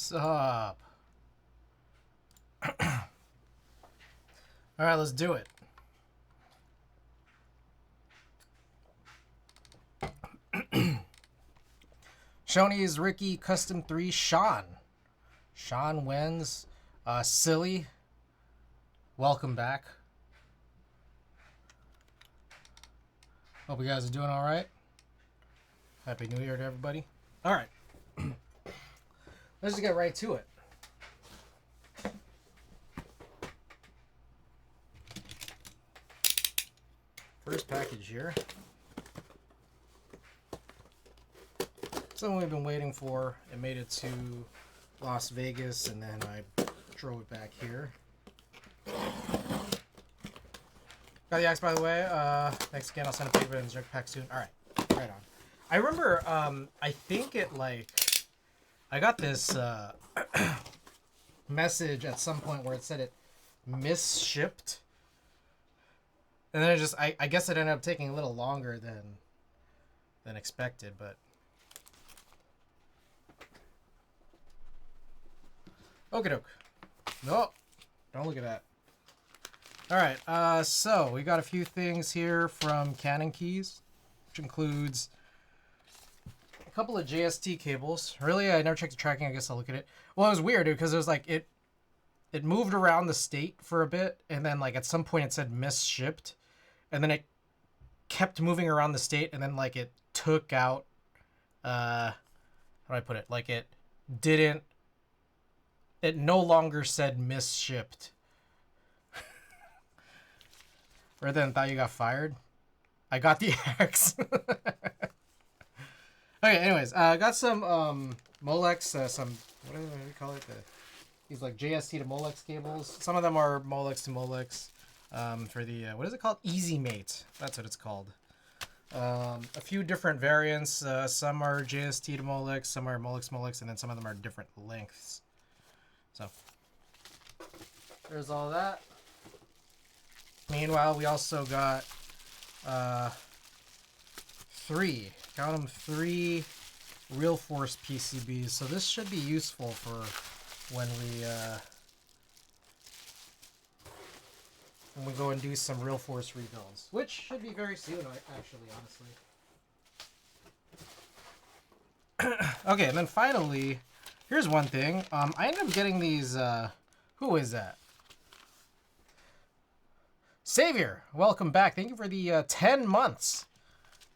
What's up? All right, let's do it. Shoney's Ricky Custom 3 Sean. Sean wins. Silly. Welcome back. Hope you guys are doing all right. Happy New Year to everybody. All right. Let's just get right to it. First package here. Something we've been waiting for. It made it to Las Vegas, and then I drove it back here. Got the axe, by the way. Thanks again. I'll send a paper and inject pack soon. All right, right on. I remember. I think it I got this message at some point where it said it misshipped, and then I guess it ended up taking a little longer than expected, but. Okie doke. No, don't look at that. All right, so we got a few things here from Canon Keys, which includes a couple of JST cables. Really, I never checked the tracking. I guess I'll look at it. Well, it was weird because it was like it moved around the state for a bit, and then like at some point it said misshipped, and then it kept moving around the state, and then like it took out. How do I put it? Like it didn't. It no longer said misshipped. Rather than thought you got fired, I got the axe. Okay, anyways, I got some Molex, some, what do you call it? These like JST to Molex cables. Some of them are Molex to Molex for the, what is it called? Easy Mate. That's what it's called. A few different variants. Some are JST to Molex, some are Molex to Molex, and then some of them are different lengths. So, there's all that. Meanwhile, we also got three Real Force PCBs. So this should be useful for when we go and do some Real Force rebuilds, which should be very soon, actually, honestly. Okay, and then finally, here's one thing. I ended up getting these. Who is that? Savior, welcome back. Thank you for the 10 months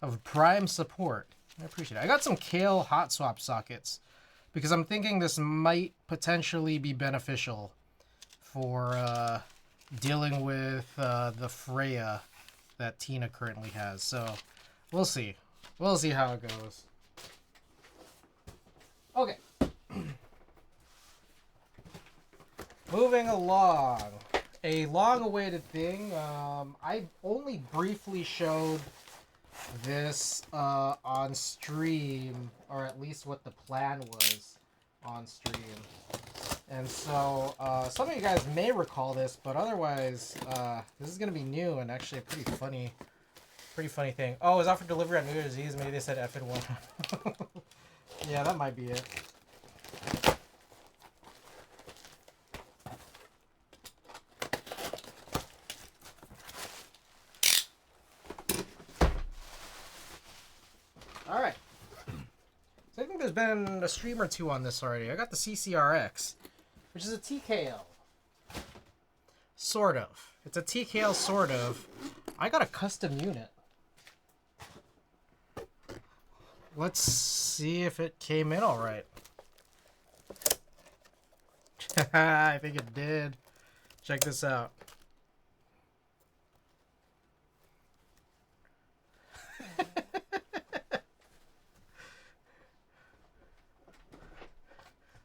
of Prime support. I appreciate it. I got some Kale hot swap sockets because I'm thinking this might potentially be beneficial for dealing with the Freya that Tina currently has. So we'll see. We'll see how it goes. Okay. Moving along. A long-awaited thing. I only briefly showed this on stream, or at least what the plan was on stream. And so some of you guys may recall this, but otherwise, this is gonna be new and actually a pretty funny thing. Oh, it was out for delivery on New Year's Eve. Maybe they said F in one. Yeah, that might be it. Alright. So I think there's been a stream or two on this already. I got the CCRX, which is a TKL. Sort of. It's a TKL, sort of. I got a custom unit. Let's see if it came in alright. I think it did. Check this out.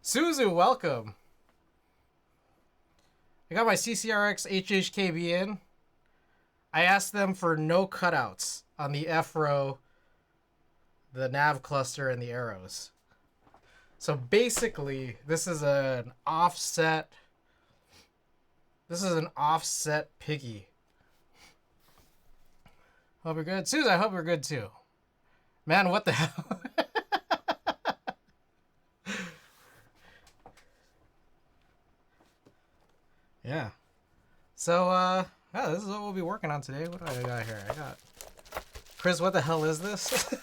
Suzu, welcome. I got my CCRX HHKB in. I asked them for no cutouts on the F-row, the nav cluster, and the arrows. So basically, this is an offset. This is an offset piggy. Hope you're good. Susan, I hope you're good too. Man, what the hell? Yeah. So, yeah, this is what we'll be working on today. What do I got here? I got... Chris, what the hell is this?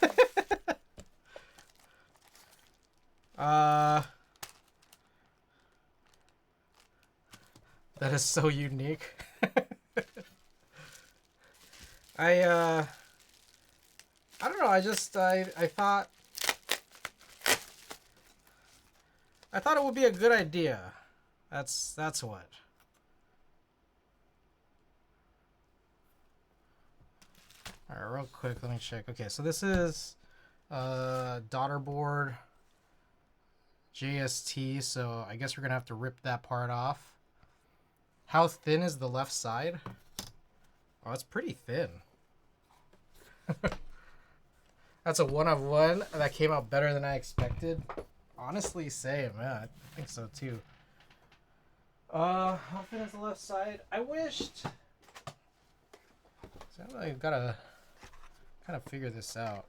That is so unique. I don't know, I thought it would be a good idea. That's what. Alright, real quick, let me check. Okay, so this is daughter board JST, so I guess we're gonna have to rip that part off. How thin is the left side? Oh, it's pretty thin. That's a 1 of 1. That came out better than I expected. Honestly, same. Yeah, I think so too. How thin is the left side? I wished. So I've gotta kind of figure this out.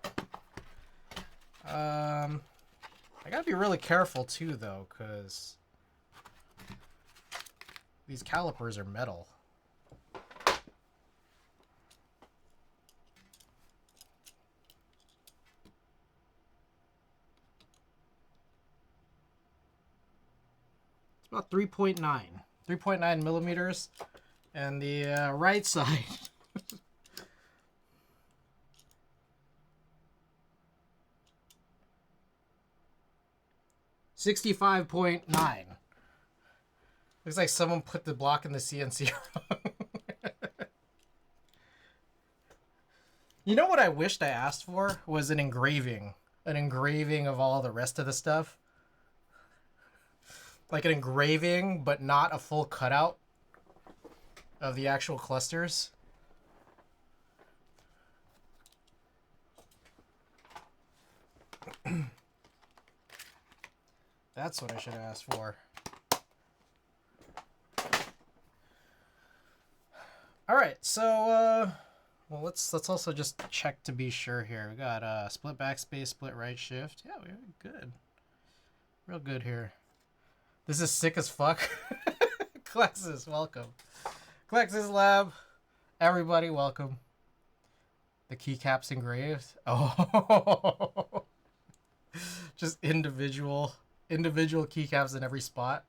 I gotta be really careful too, though, because these calipers are metal. About 3.9 millimeters, and the right side 65.9. Looks like someone put the block in the CNC wrong. You know what I wished I asked for was an engraving of all the rest of the stuff. Like an engraving, but not a full cutout of the actual clusters. That's what I should have asked for. All right, so well, let's also just check to be sure here. We got split backspace, split right shift. Yeah, we're good, real good here. This is sick as fuck. Klexus, welcome. Klexus Lab, everybody, welcome. The keycaps engraved. Oh, just individual keycaps in every spot.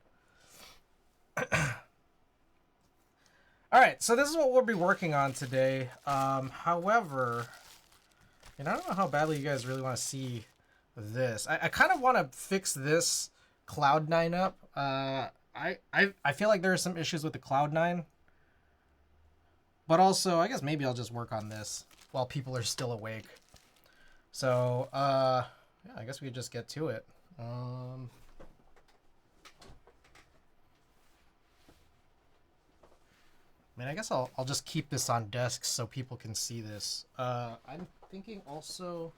All right, so this is what we'll be working on today. However, and I don't know how badly you guys really want to see this. I kind of want to fix this Cloud9 up. I feel like there are some issues with the Cloud9, but also I guess maybe I'll just work on this while people are still awake. So yeah, I guess we could just get to it. I mean, I guess I'll just keep this on desks so people can see this. I'm thinking also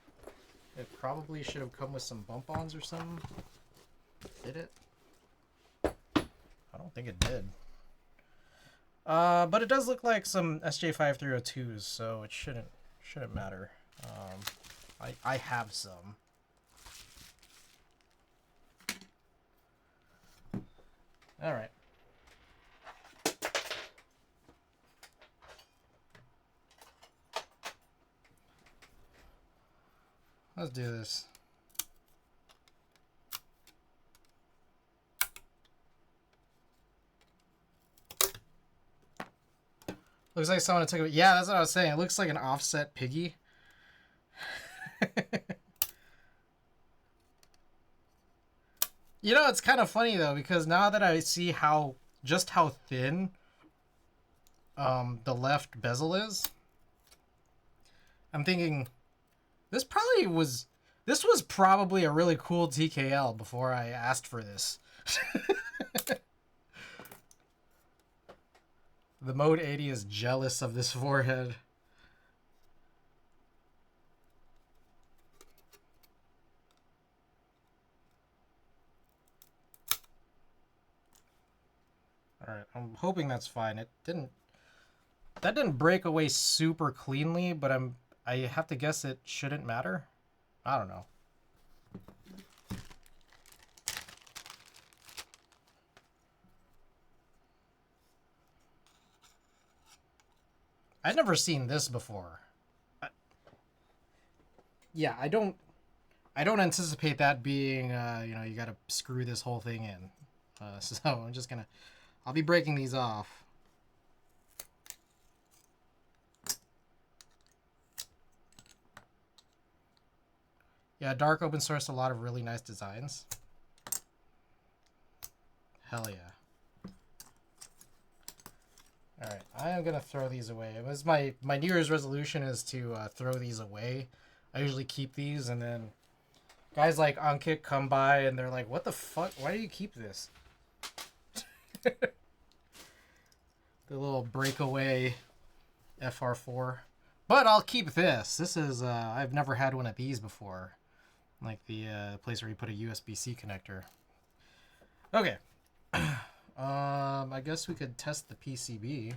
it probably should have come with some bump-ons or something. Did it? I don't think it did. But it does look like some SJ5302s, so it shouldn't matter. I have some. All right. Let's do this. Looks like someone took it. Yeah, that's what I was saying. It looks like an offset piggy. You know, it's kind of funny though, because now that I see just how thin the left bezel is, I'm thinking this was probably a really cool TKL before I asked for this. The Mode 80 is jealous of this forehead. Alright, I'm hoping that's fine. That didn't break away super cleanly, but I have to guess it shouldn't matter. I don't know. I'd never seen this before. Yeah, I don't anticipate that being, you know, you got to screw this whole thing in. So I'm just gonna, I'll be breaking these off. Yeah, Dark open sourced a lot of really nice designs. Hell yeah. All right, I am gonna throw these away. It was my New Year's resolution is to throw these away. I usually keep these, and then guys like Ankit come by and they're like, "What the fuck? Why do you keep this?" The little breakaway FR4. But I'll keep this. This is I've never had one of these before. Like the place where you put a USB-C connector. Okay. I guess we could test the PCB.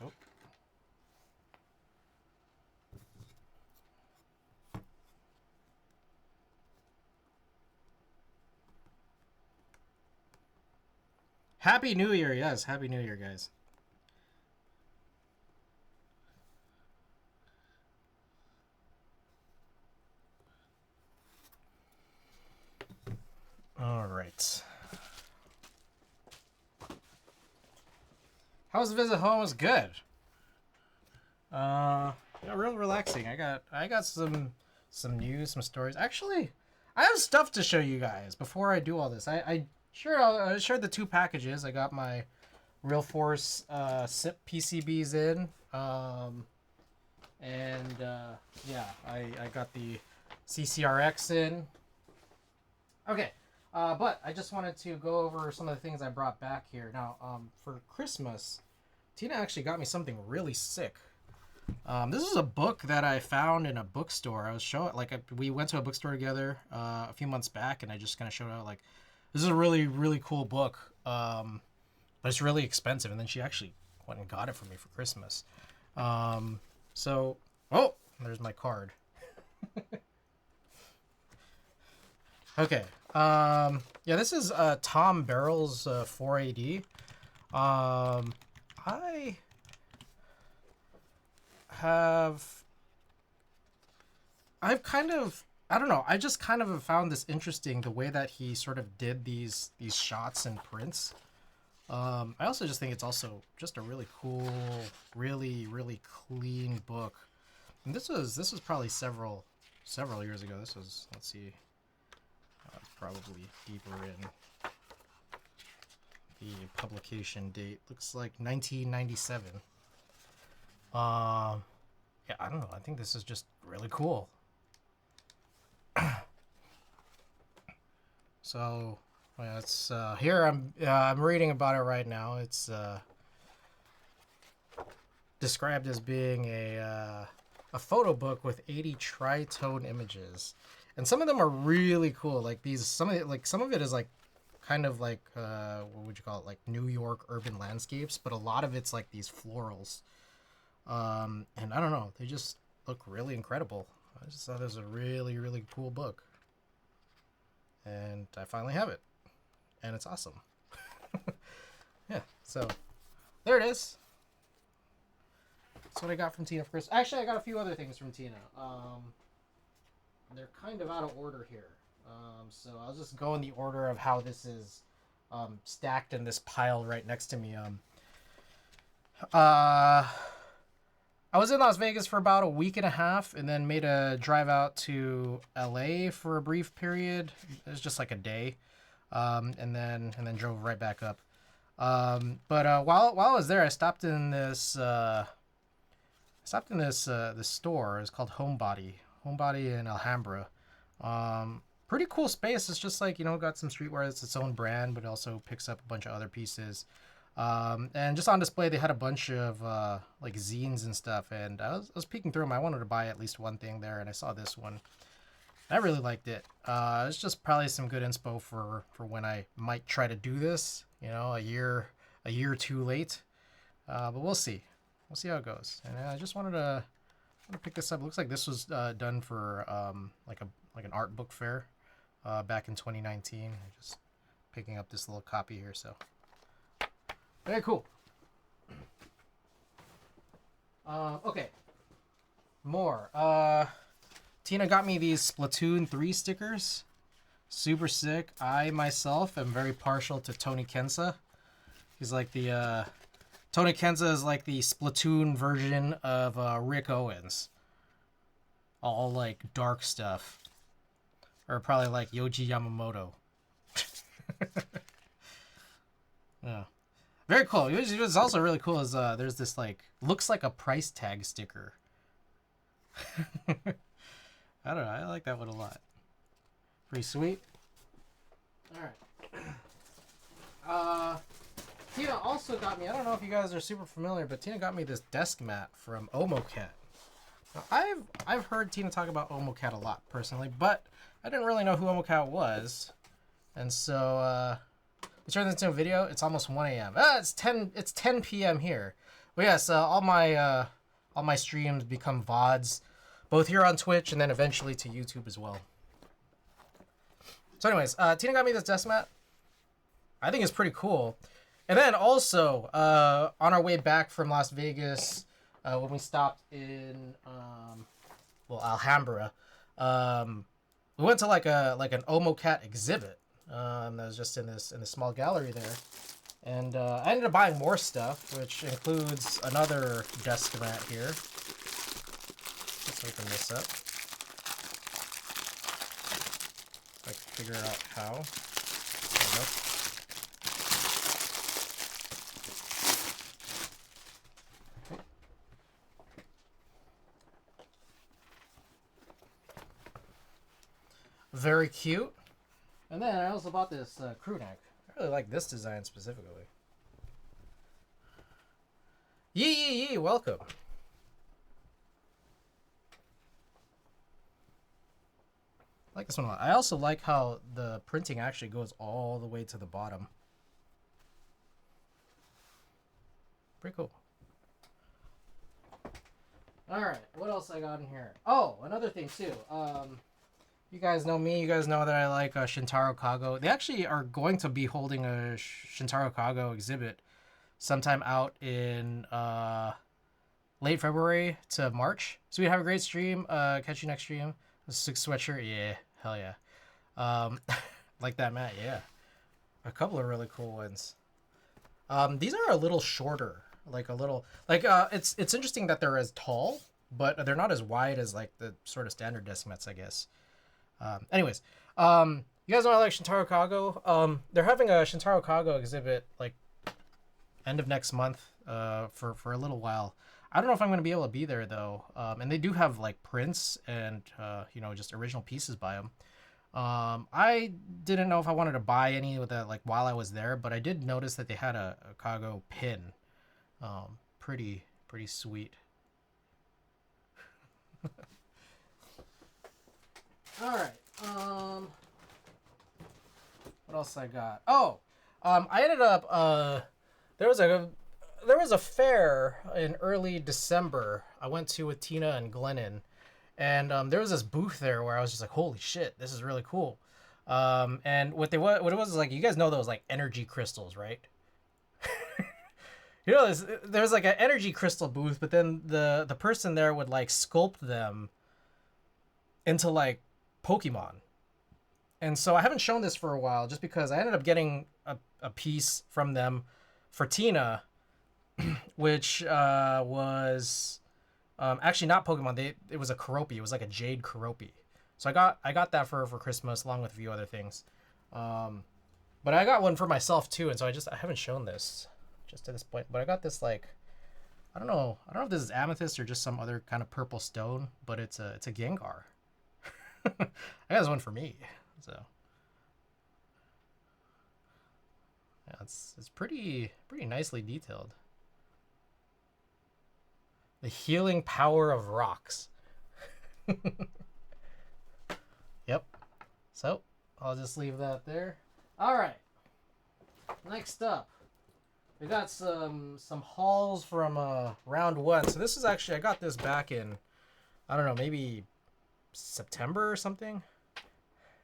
Oh. Happy New Year, yes. Happy New Year, guys. All right. How was the visit home? It was good. Yeah, real relaxing. I got some news, some stories. Actually, I have stuff to show you guys before I do all this. I shared the 2 packages. I got my Real Force SIP PCBs in. Yeah, I got the CCRX in. Okay. But I just wanted to go over some of the things I brought back here. Now, for Christmas, Tina actually got me something really sick. This is a book that I found in a bookstore. I was showing, we went to a bookstore together a few months back, and I just kind of showed out, like, this is a really, really cool book, but it's really expensive. And then she actually went and got it for me for Christmas. So, oh, there's my card. Okay. Yeah, this is Tom Barrel's 4AD. I've kind of, I don't know, I just kind of have found this interesting, the way that he sort of did these shots and prints. I also just think it's also just a really cool, really, really clean book. And this was probably several years ago. This was, let's see, probably deeper in the publication date. Looks like 1997. Yeah, I don't know. I think this is just really cool. So, yeah, it's here. I'm reading about it right now. It's described as being a photo book with 80 tritone images, and some of them are really cool. Like these, some of it is like kind of like what would you call it? Like New York urban landscapes, but a lot of it's like these florals. And I don't know, they just look really incredible. I just thought it was a really, really cool book, and I finally have it, and it's awesome. Yeah, so there it is. That's what I got from Tina for Christmas. Actually, I got a few other things from Tina. They're kind of out of order here. So I'll just go in the order of how this is stacked in this pile right next to me. I was in Las Vegas for about a week and a half, and then made a drive out to LA for a brief period. It was just like a day, and then drove right back up. But while I was there, I stopped in this this store. It's called Homebody in Alhambra. Pretty cool space. It's just like, you know, got some streetwear. It's its own brand, but also picks up a bunch of other pieces. And just on display, they had a bunch of like zines and stuff. And I was peeking through them. I wanted to buy at least one thing there, and I saw this one. I really liked it. It's just probably some good inspo for when I might try to do this. You know, a year too late. But we'll see. We'll see how it goes. And I just wanted to pick this up. It looks like this was done for like an art book fair back in 2019. I'm just picking up this little copy here. So very cool. Okay. More. Tina got me these Splatoon 3 stickers. Super sick. I myself am very partial to Tony Kensa. He's like the Tony Kensa is like the Splatoon version of Rick Owens. All like dark stuff. Or probably like Yoji Yamamoto. Yeah. Very cool. What's also really cool is there's this like looks like a price tag sticker. I don't know. I like that one a lot. Pretty sweet. All right. Tina also got me. I don't know if you guys are super familiar, but Tina got me this desk mat from Omocat. Now, I've heard Tina talk about Omocat a lot personally, but I didn't really know who Omocat was, and so we turned this into a video. It's almost 1 a.m. It's 10 p.m. here. But yes, all my streams become VODs, both here on Twitch and then eventually to YouTube as well. So anyways, Tina got me this desk mat. I think it's pretty cool. And then also, on our way back from Las Vegas, when we stopped in, Alhambra, we went to like an Omocat exhibit. That was just in this small gallery there. And I ended up buying more stuff, which includes another desk mat here. Let's open this up. I can figure out how. There we go. Very cute. And then I also bought this crew neck. I really like this design specifically. Yee, welcome. I like this one a lot. I also like how the printing actually goes all the way to the bottom. Pretty cool. Alright, what else I got in here? Oh, another thing too. You guys know me. You guys know that I like Shintaro Kago. They actually are going to be holding a Shintaro Kago exhibit sometime out in late February to March. So we have a great stream. Catch you next stream. A 6 sweatshirt. Yeah. Hell yeah. Like that, Matt. Yeah. A couple of really cool ones. These are a little shorter. Like a little... Like, it's interesting that they're as tall, but they're not as wide as like the sort of standard desk mats, I guess. Anyways, you guys know I like Shintaro Kago. They're having a Shintaro Kago exhibit like end of next month for a little while. I don't know if I'm going to be able to be there though. And they do have like prints and just original pieces by them. I didn't know if I wanted to buy any of that like while I was there, but I did notice that they had a Kago pin. Pretty sweet. All right. What else I got? Oh, I ended up. There was a fair in early December. I went to with Tina and Glennon, and there was this booth there where I was just like, "Holy shit, this is really cool." And what it was is like, you guys know those like energy crystals, right? There's like an energy crystal booth, but then the person there would like sculpt them into like Pokemon. And so I haven't shown this for a while just because I ended up getting a piece from them for Tina, which was actually not Pokemon. It was a Keroppi. It was like a Jade Keroppi. So I got that for Christmas along with a few other things. But I got one for myself too, and so I haven't shown this just to this point. But I got this like I don't know if this is amethyst or just some other kind of purple stone, but it's a Gengar. I got this one for me, so yeah, it's pretty nicely detailed. The healing power of rocks. Yep. So I'll just leave that there. All right. Next up, we got some hauls from round 1. So this is actually, I got this back in, I don't know, maybe September or something.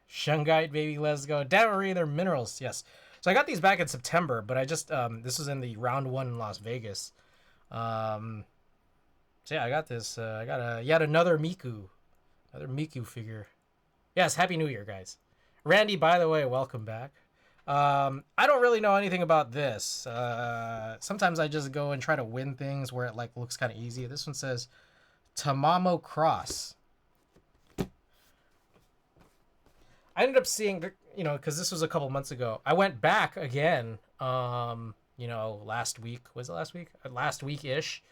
Shungite, baby, let's go. Damarie, they're minerals, yes. So I got these back in September, but I just this was in the round 1 in Las Vegas. So yeah, I got this. I got yet another Miku figure. Yes, Happy New Year, guys. Randy, by the way, welcome back. I don't really know anything about this. Sometimes I just go and try to win things where it like looks kind of easy. This one says Tamamo Cross. I ended up seeing, you know, because this was a couple months ago. I went back again, you know, last week. Was it last week? Last week-ish.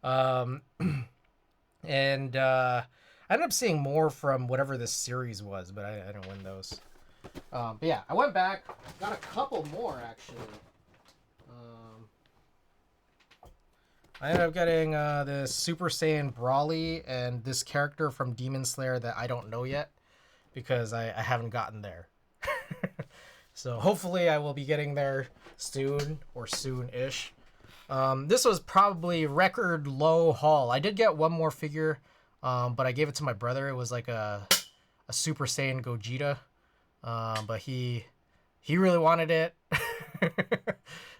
And I ended up seeing more from whatever this series was, but I didn't win those. But yeah, I went back, got a couple more actually. I ended up getting this Super Saiyan Brawly and this character from Demon Slayer that I don't know yet because I haven't gotten there. So hopefully I will be getting there soon or soon-ish. This was probably record low haul. I did get one more figure, but I gave it to my brother. It was like a Super Saiyan Gogeta, but he really wanted it.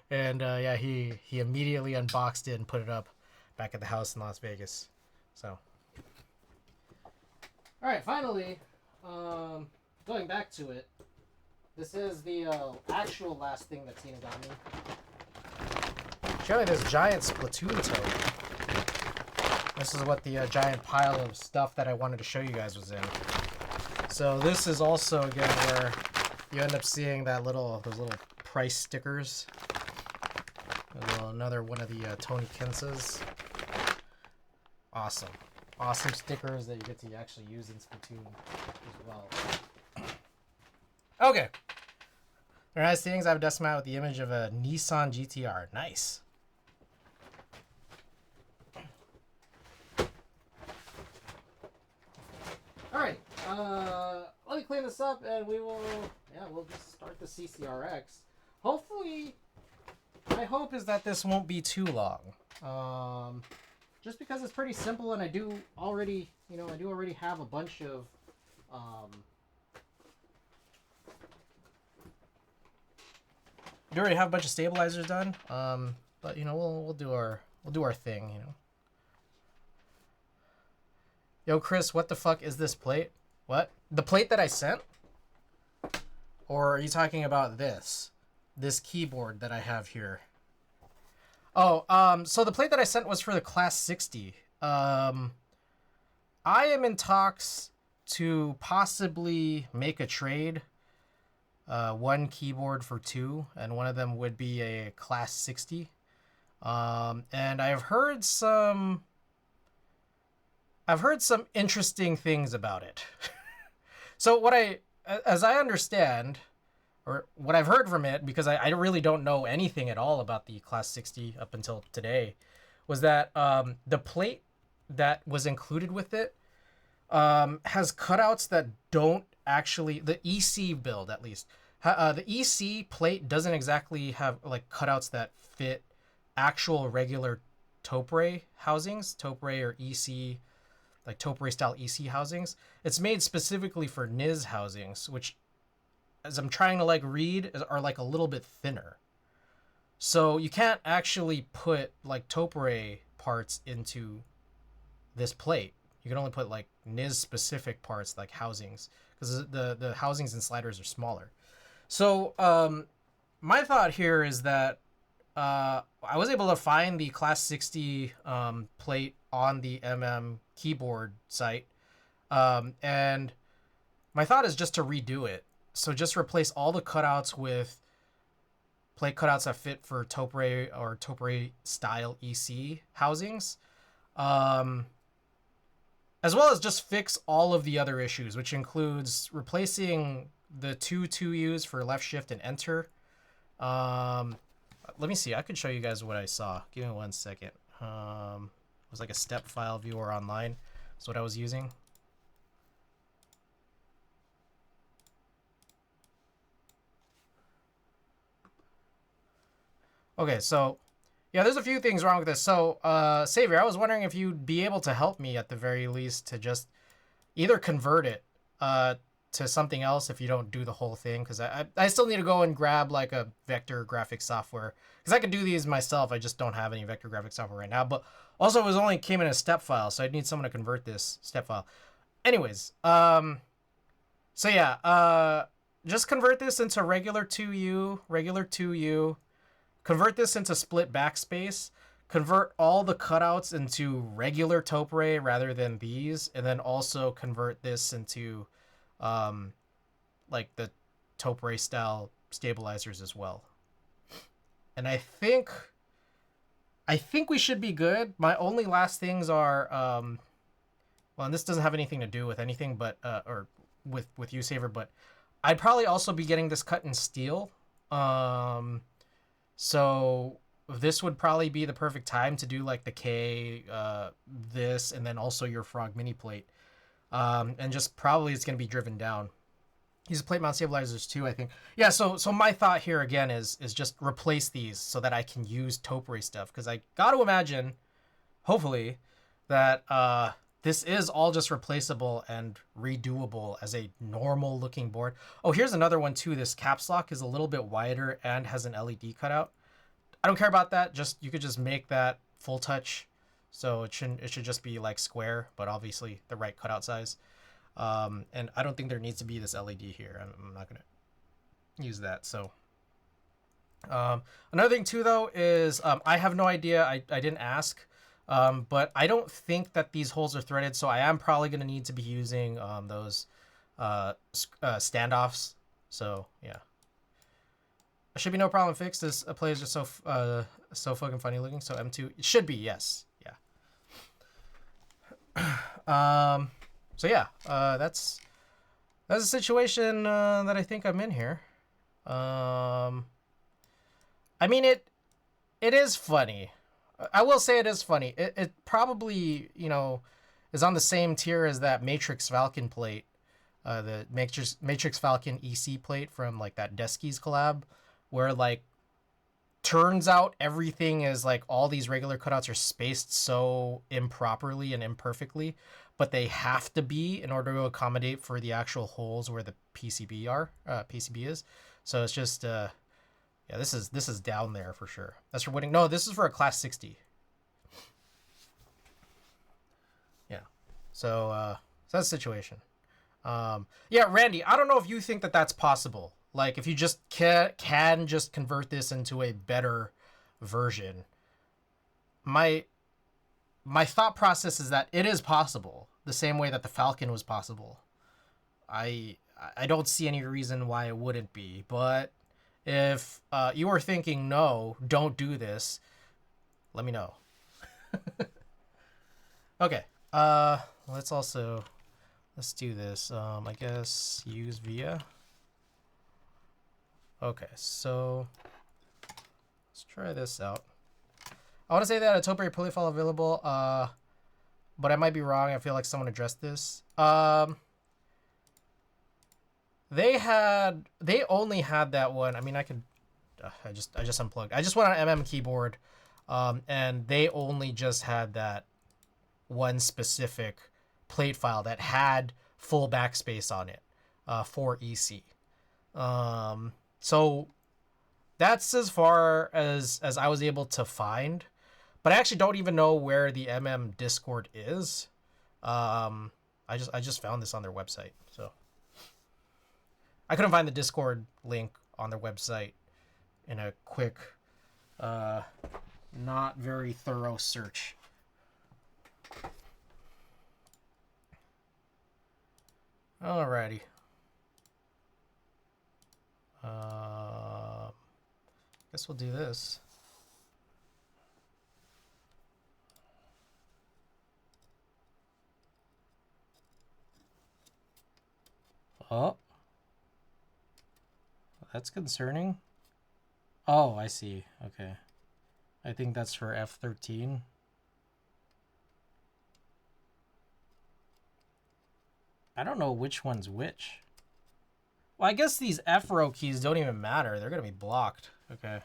And yeah, he immediately unboxed it and put it up back at the house in Las Vegas. So, all right, finally, going back to it. This is the actual last thing that Tina got me. Showing this giant Splatoon tote. This is what the giant pile of stuff that I wanted to show you guys was in. So this is also again where you end up seeing those little price stickers. Another one of the Tony Kensas. Awesome stickers that you get to actually use in Splatoon as well. Okay. Very nice things. I have a desk mat with the image of a Nissan GTR. Nice. All right. Let me clean this up, and we'll just start the CCRX. Hopefully, my hope is that this won't be too long. Just because it's pretty simple, and I do already have a bunch of stabilizers done. But you know, we'll do our thing, you know. Yo, Chris, what the fuck is this plate? What? The plate that I sent? Or are you talking about this keyboard that I have here? Oh, so the plate that I sent was for the Class 60. I am in talks to possibly make a trade. One keyboard for two, and one of them would be a Class 60. And I've heard some interesting things about it. So as I understand, or what I've heard from it, because I really don't know anything at all about the Class 60 up until today, was that the plate that was included with it has cutouts that don't actually, the EC build at least, the EC plate doesn't exactly have like cutouts that fit actual regular Topre housings, Topre or EC, like Topre style EC housings. It's made specifically for NIS housings, which, as I'm trying to like read, are like a little bit thinner. So you can't actually put like Topre parts into this plate. You can only put like NIS specific parts like housings, because the housings and sliders are smaller. So my thought here is that I was able to find the Class 60 plate on the keyboard site, and my thought is just to redo it. So just replace all the cutouts with plate cutouts that fit for Topre or Topre style EC housings, as well as just fix all of the other issues, which includes replacing the two 2Us for left shift and enter. Let me see. I could show you guys what I saw. Give me 1 second. It was like a step file viewer online. That's what I was using. Okay, so yeah, there's a few things wrong with this. So, Savior, I was wondering if you'd be able to help me at the very least to just either convert it to something else if you don't do the whole thing, because I still need to go and grab like a vector graphics software, because I could do these myself. I just don't have any vector graphics software right now. But Also, it was only came in a step file, so I'd need someone to convert this step file. Anyways, so yeah, just convert this into regular 2U, convert this into split backspace, convert all the cutouts into regular taupe ray rather than these, and then also convert this into, like the taupe ray style stabilizers as well. And I think we should be good. My only last things are, well, and this doesn't have anything to do with anything, but or with USaver, but I'd probably also be getting this cut in steel. So this would probably be the perfect time to do like the K, this, and then also your Frog mini plate. And just probably it's going to be driven down. Use plate mount stabilizers too, I think. Yeah, so my thought here again is just replace these so that I can use taupe ray stuff, because I got to imagine, hopefully, that this is all just replaceable and redoable as a normal looking board. Oh, here's another one too. This caps lock is a little bit wider and has an LED cutout. I don't care about that. Just you could just make that full touch, so it should just be like square, but obviously the right cutout size. And I don't think there needs to be this LED here. I'm not gonna use that. So another thing too though is I have no idea. I didn't ask, but I don't think that these holes are threaded, so I am probably gonna need to be using those standoffs. So yeah, it should be no problem fixed. This play is just so fucking funny looking. So M2 it should be, yes, yeah. So yeah, that's the situation that I think I'm in here. I mean, it is funny. I will say it is funny. It probably, you know, is on the same tier as that Matrix Falcon plate, the Matrix Falcon EC plate from like that Deskies collab, where like turns out everything is like all these regular cutouts are spaced so improperly and imperfectly, but they have to be in order to accommodate for the actual holes where the PCB is. So it's just yeah, this is down there for sure. That's for winning. No, this is for a class 60. Yeah. So so that's the situation. Yeah, Randy, I don't know if you think that that's possible. Like if you just can just convert this into a better version. My thought process is that it is possible, the same way that the Falcon was possible. I don't see any reason why it wouldn't be, but if you are thinking no, don't do this, let me know. Okay. Let's do this. I guess use via. Okay, so let's try this out. I want to say that a taupe ray pulley file available, but I might be wrong. I feel like someone addressed this. They only had that one. I mean, I could, I just unplugged. I just went on MM keyboard, and they only just had that one specific plate file that had full backspace on it, for EC. So that's as far as I was able to find, but I actually don't even know where the MM Discord is. I just found this on their website, so I couldn't find the Discord link on their website in a quick, not very thorough search. Alrighty. Guess we'll do this. Oh. That's concerning. Oh, I see. Okay. I think that's for F13. I don't know which one's which. Well, I guess these F row keys don't even matter. They're going to be blocked. Okay.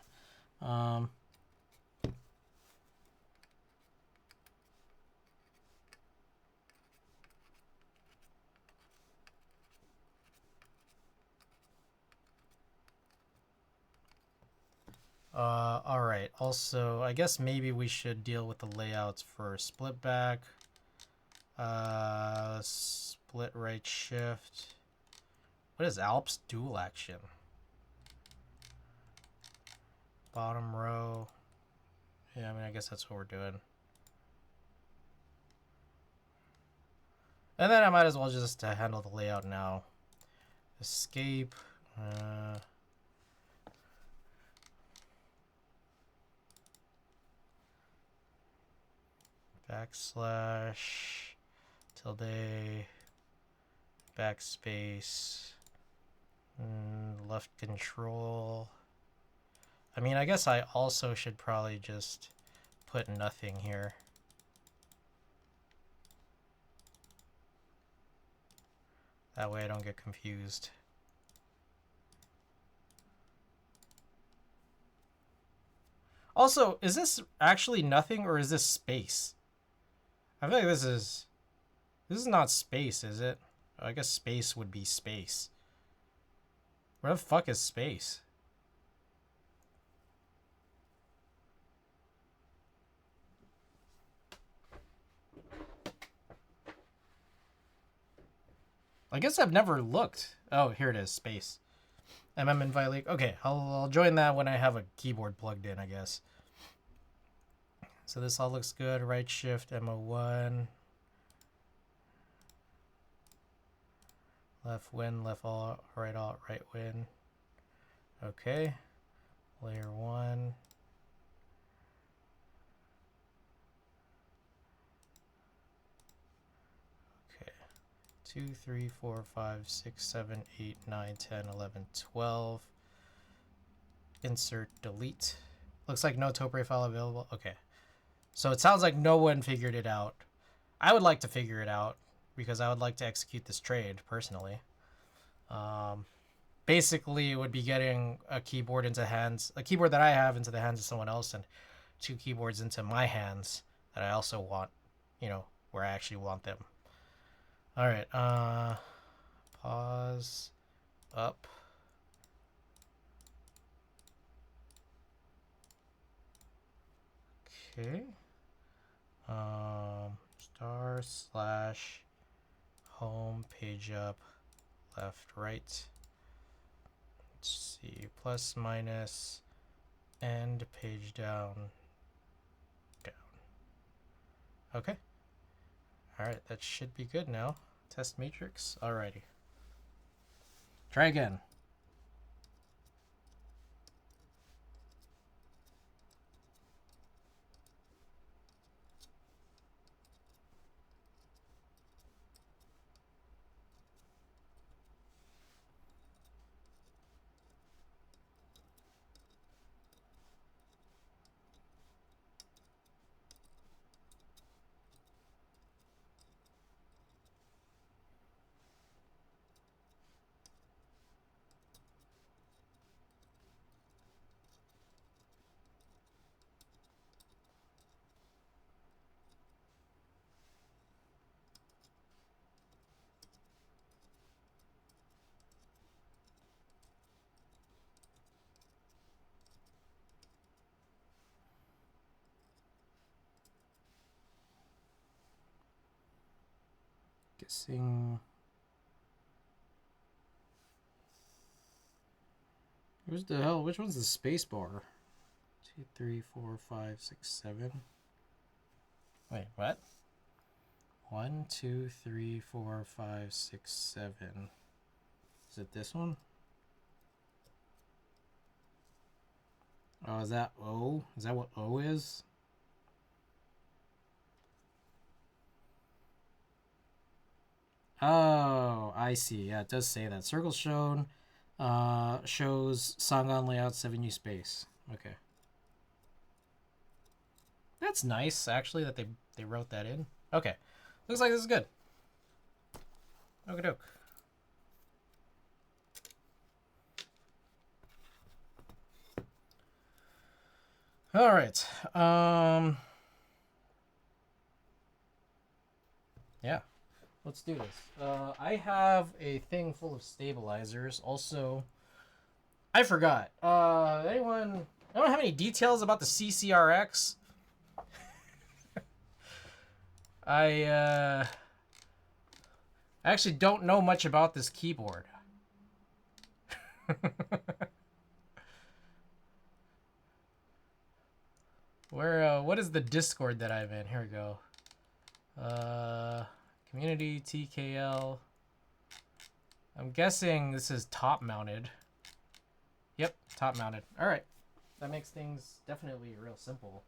All right. Also, I guess maybe we should deal with the layouts for split back. Split right shift. What is Alps dual action? Bottom row. Yeah, I mean, I guess that's what we're doing. And then I might as well just handle the layout now. Escape. Backslash. Tilde. Backspace. Left control. I mean, I guess I also should probably just put nothing here. That way I don't get confused. Also, is this actually nothing or is this space? I feel like this is not space, is it? I guess space would be space. Where the fuck is space? I guess I've never looked. Oh, here it is, space. invite league. Okay, I'll join that when I have a keyboard plugged in, I guess. So this all looks good. Right shift, MO1. Left win, left alt, right win. Okay. Layer 1. Okay. 2, 3, 4, 5, 6, 7, 8, 9, 10, 11, 12. Insert, delete. Looks like no Topre file available. Okay. So it sounds like no one figured it out. I would like to figure it out because I would like to execute this trade personally. Basically, it would be getting a keyboard that I have into the hands of someone else, and 2 keyboards into my hands that I also want, where I actually want them. All right, pause, up. Okay. */home page up, left, right. Let's see, plus, minus, and page down, down. Okay. All right, that should be good now. Test matrix. Alrighty. Try again. Guessing. Where's the hell? Which one's the space bar? 2, 3, 4, 5, 6, 7. Wait, what? 1, 2, 3, 4, 5, 6, 7. Is it this one? Oh, is that O? Is that what O is? Oh, I see. Yeah, it does say that. Circle shown shows Sangan layout 7U space. Okay. That's nice, actually, that they wrote that in. Okay. Looks like this is good. Okie doke. All right. Yeah. Let's do this. I have a thing full of stabilizers. Also, I forgot. Anyone I don't have any details about the CCRX. I actually don't know much about this keyboard. What is the Discord that I'm in? Here we go. Community TKL. I'm guessing this is top mounted. Yep, top mounted. All right, that makes things definitely real simple.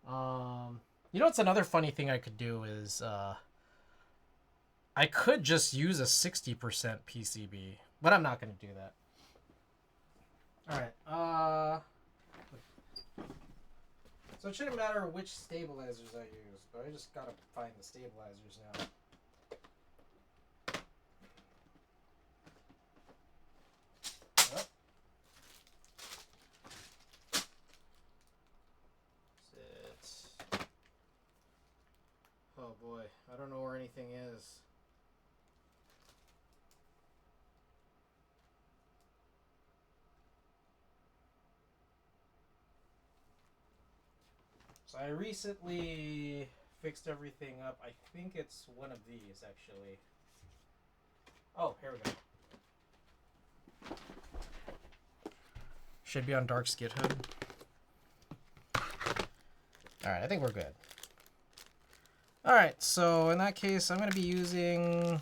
You know what's another funny thing I could do is I could just use a 60% PCB, but I'm not going to do that. All right. So it shouldn't matter which stabilizers I use, but I just gotta find the stabilizers now. Yep. Sit. Oh boy, I don't know where anything is. So I recently fixed everything up. I think it's one of these, actually. Oh, here we go. Should be on Dark's GitHub. Alright, I think we're good. Alright, so in that case, I'm going to be using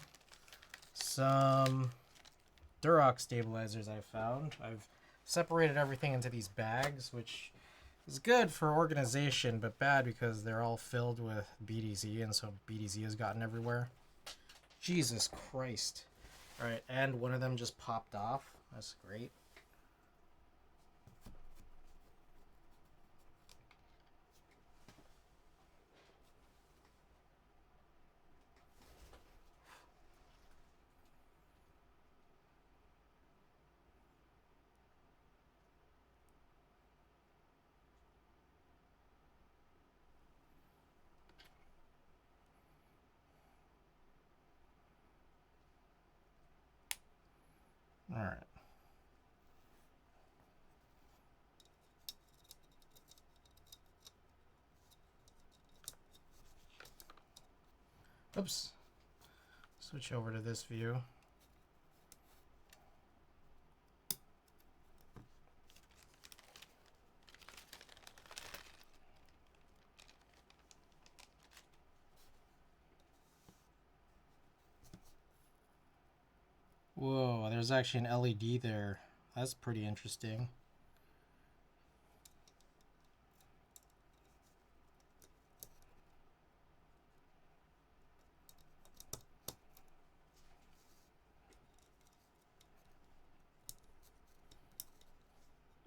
some Durox stabilizers I found. I've separated everything into these bags, which is good for organization, but bad because they're all filled with BDZ, and so BDZ has gotten everywhere. Jesus Christ. Alright, and one of them just popped off. That's great. Alright. Oops. Switch over to this view. Whoa, there's actually an LED there. That's pretty interesting.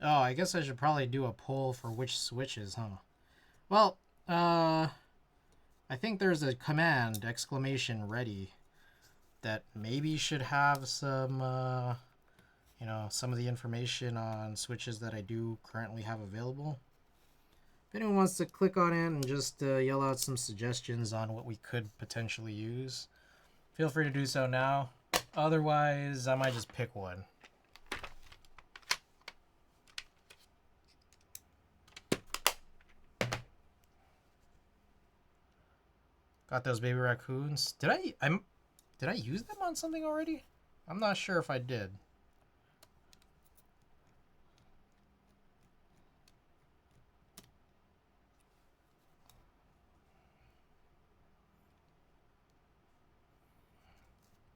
Oh, I guess I should probably do a poll for which switches, huh? Well, I think there's a command, !ready, that maybe should have some, you know, some of the information on switches that I do currently have available. If anyone wants to click on it and just yell out some suggestions on what we could potentially use, feel free to do so now. Otherwise, I might just pick one. Got those baby raccoons. Did I use them on something already? I'm not sure if I did.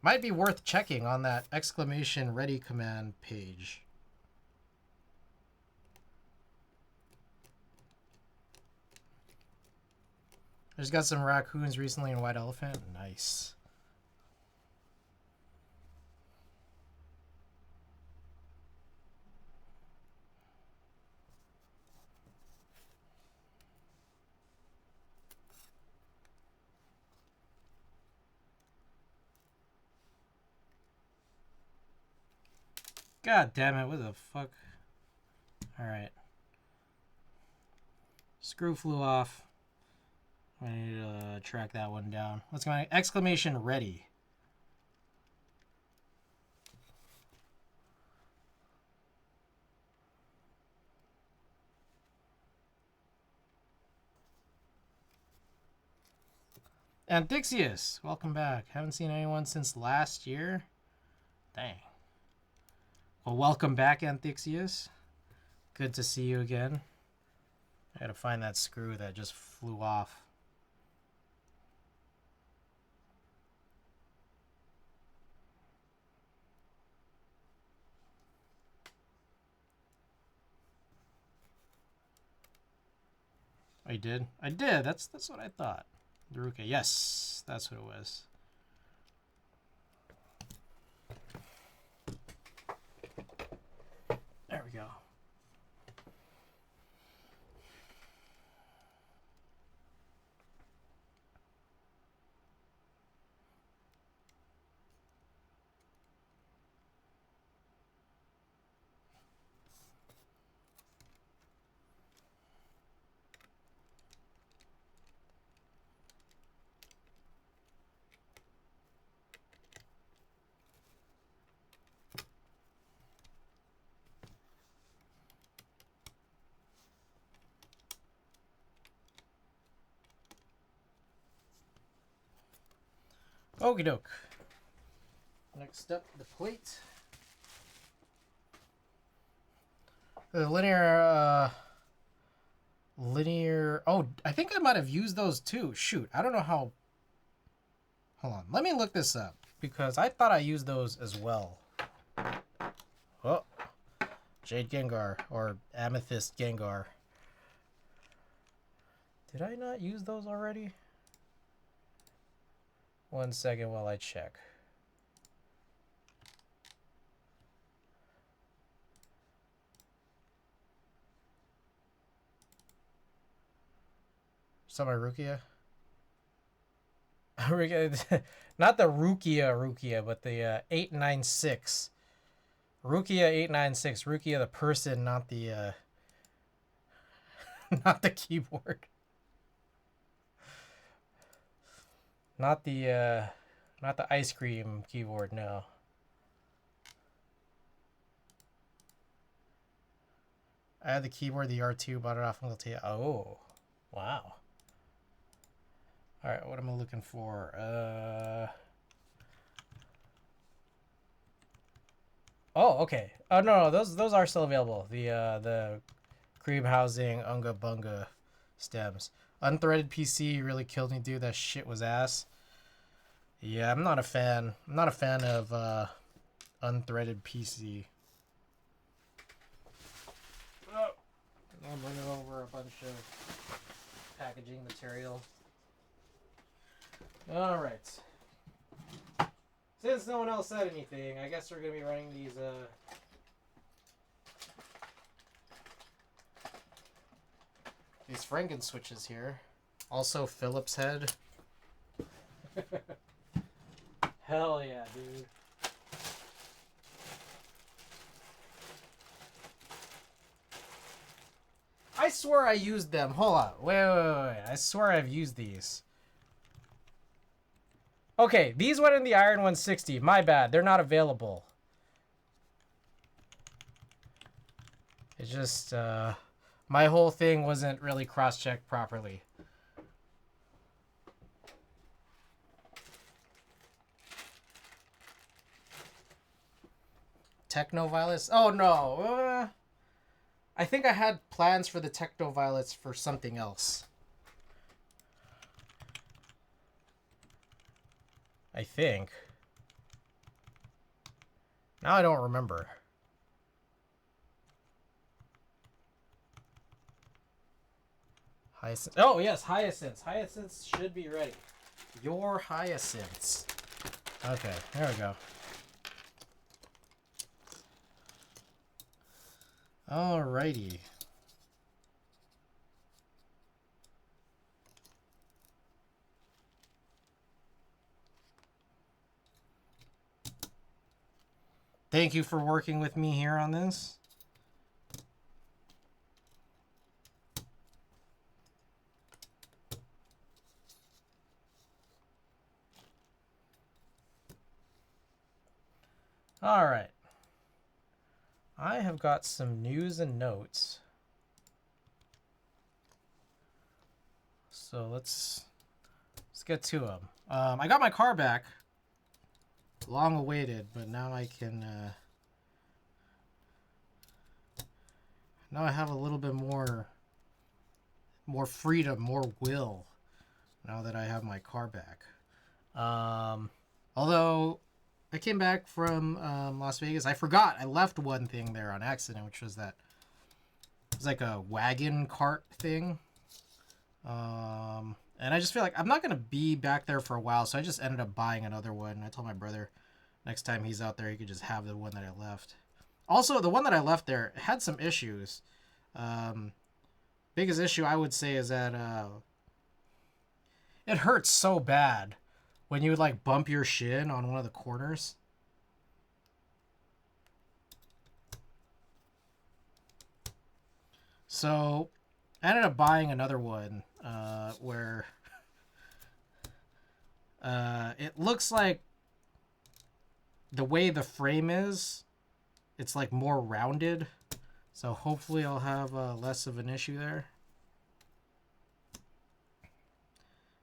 Might be worth checking on that !ready command page. I just got some raccoons recently in White Elephant. Nice. God damn it, what the fuck? Alright. Screw flew off. I need to track that one down. What's going on? !ready. Antixius, welcome back. Haven't seen anyone since last year. Dang. Well, welcome back, Antixius. Good to see you again. I gotta find that screw that just flew off. I did? I did. That's what I thought. Daruka. Yes, that's what it was. There we go. Okie doke. Next up, the plate. The linear. Oh, I think I might have used those too. Shoot, I don't know how. Hold on, let me look this up because I thought I used those as well. Oh, Jade Gengar or Amethyst Gengar. Did I not use those already? 1 second while I check. Summer Rukia? Not the Rukia, but the 896. Rukia 896. Rukia the person, not the not the keyboard. Not the ice cream keyboard, no. I had the keyboard, the R2, bought it off Uncle T. Oh, wow. All right, what am I looking for? Oh, okay. Oh no, those are still available. The cream housing Unga Bunga stems. Unthreaded PC really killed me, dude. That shit was ass. Yeah, I'm not a fan. I'm not a fan of unthreaded PC. Oh, I'm running over a bunch of packaging material. All right. Since no one else said anything, I guess we're gonna be running these Franken switches here. Also, Phillips head. Hell yeah, dude. I swear I used them. Hold on. Wait. I swear I've used these. Okay, these went in the Iron 160. My bad. They're not available. It's just, my whole thing wasn't really cross-checked properly. Techno Violets? Oh, no. I think I had plans for the Techno Violets for something else. I think. Now I don't remember. Hyacinth. Oh, yes, Hyacinths. Hyacinths should be ready. Your Hyacinths. Okay, there we go. Alrighty. Thank you for working with me here on this. All right. I have got some news and notes. So let's let's get to them. I got my car back. Long awaited, but now I can... now I have a little bit more freedom, more will, now that I have my car back. Although I came back from Las Vegas, I forgot I left one thing there on accident, which was that it was like a wagon cart thing. And I just feel like I'm not gonna be back there for a while, so I just ended up buying another one. I told my brother next time he's out there, he could just have the one that I left. Also, the one that I left there had some issues. Biggest issue I would say is that it hurts so bad when you would like bump your shin on one of the corners. So I ended up buying another one where it looks like the way the frame is, it's like more rounded. So hopefully I'll have less of an issue there.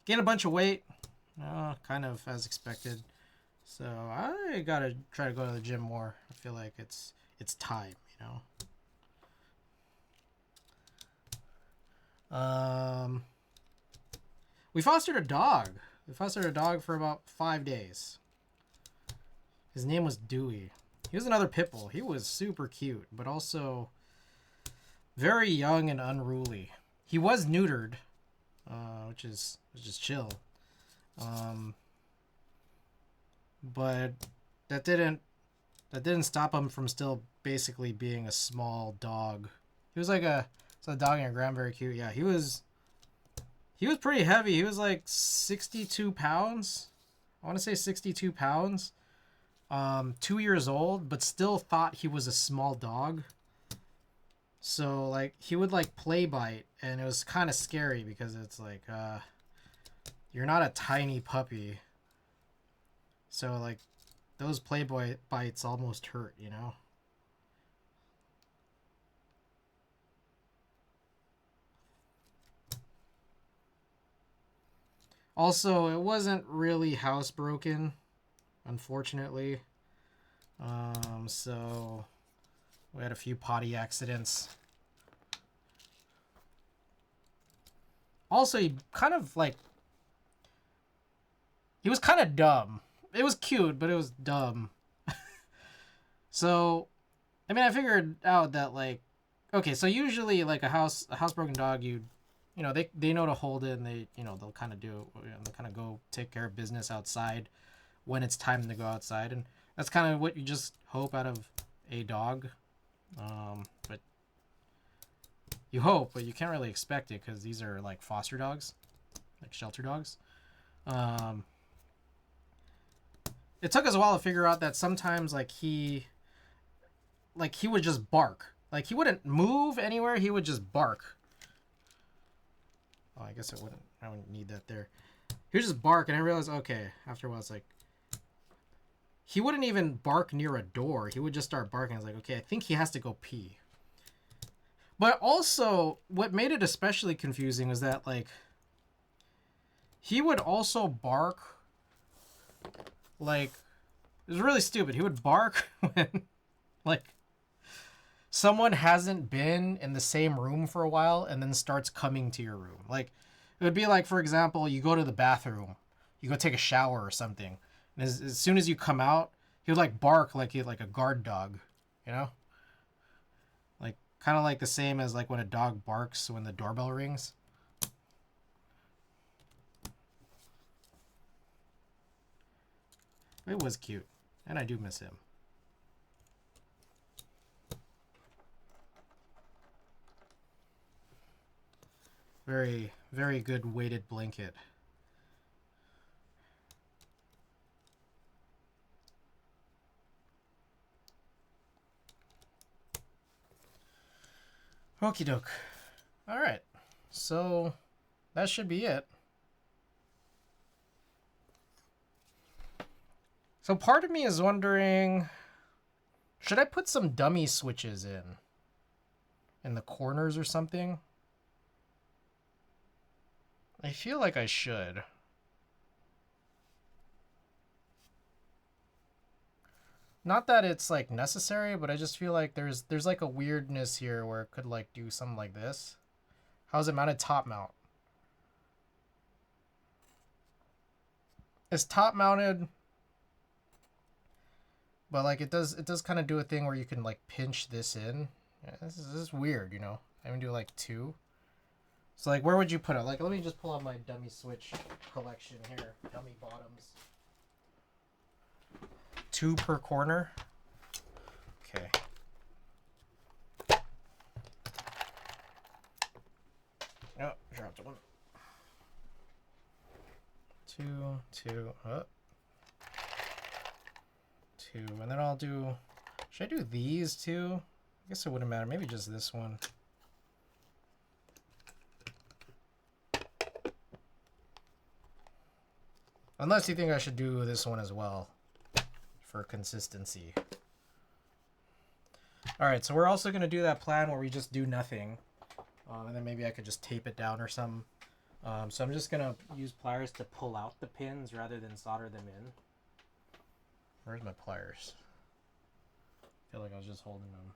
Gain a bunch of weight, kind of as expected. So I gotta try to go to the gym more. I feel like it's time, you know. We fostered a dog. We fostered a dog for about 5 days. His name was Dewey. He was another pit bull. He was super cute, but also very young and unruly. He was neutered, which is chill. But that didn't stop him from still basically being a small dog. He was like a dog in a gram, very cute. Yeah, he was pretty heavy. He was like 62 pounds. I want to say 62 pounds. 2 years old, but still thought he was a small dog. So like he would like play bite, and it was kind of scary because it's like you're not a tiny puppy. So like those play bites almost hurt, you know. Also, it wasn't really housebroken, unfortunately. So we had a few potty accidents. Also, he was kind of dumb. It was cute, but it was dumb. So, I mean, I figured out that like, okay, so usually like a housebroken dog, you know, they know to hold it, and they'll kind of they'll kind of go take care of business outside when it's time to go outside, and that's kind of what you just hope out of a dog. But you hope, but you can't really expect it because these are like foster dogs, like shelter dogs. It took us a while to figure out that sometimes like he would just bark. Like he wouldn't move anywhere, he would just bark. Oh, I guess I wouldn't need that there. He would just bark, and I realized, okay, after a while, it's like, he wouldn't even bark near a door. He would just start barking. I was like, okay, I think he has to go pee. But also, what made it especially confusing was that, like, he would also bark, like, it was really stupid. He would bark when, like, someone hasn't been in the same room for a while and then starts coming to your room. Like, it would be like, for example, you go to the bathroom, you go take a shower or something, and as soon as you come out, he would like bark like he like a guard dog, you know? Like, kind of like the same as like when a dog barks when the doorbell rings. It was cute, and I do miss him. Very, very good weighted blanket. Okie doke. Alright. So, that should be it. So part of me is wondering, should I put some dummy switches in the corners or something? I feel like I should. Not that it's like necessary, but I just feel like there's like a weirdness here where it could like do something like this. How's it mounted? Top mount. It's top mounted, but like it does kind of do a thing where you can like pinch this in. Yeah, this is weird, you know. I'm gonna do like 2. So like, where would you put it? Like, let me just pull out my dummy switch collection here. Dummy bottoms. 2 per corner. Okay. Oh, dropped one. 2, 2, up. 2, and then I'll do. Should I do these too? I guess it wouldn't matter. Maybe just this one. Unless you think I should do this one as well for consistency. Alright, so we're also going to do that plan where we just do nothing. And then maybe I could just tape it down or something. So I'm just going to use pliers to pull out the pins rather than solder them in. Where's my pliers? I feel like I was just holding them.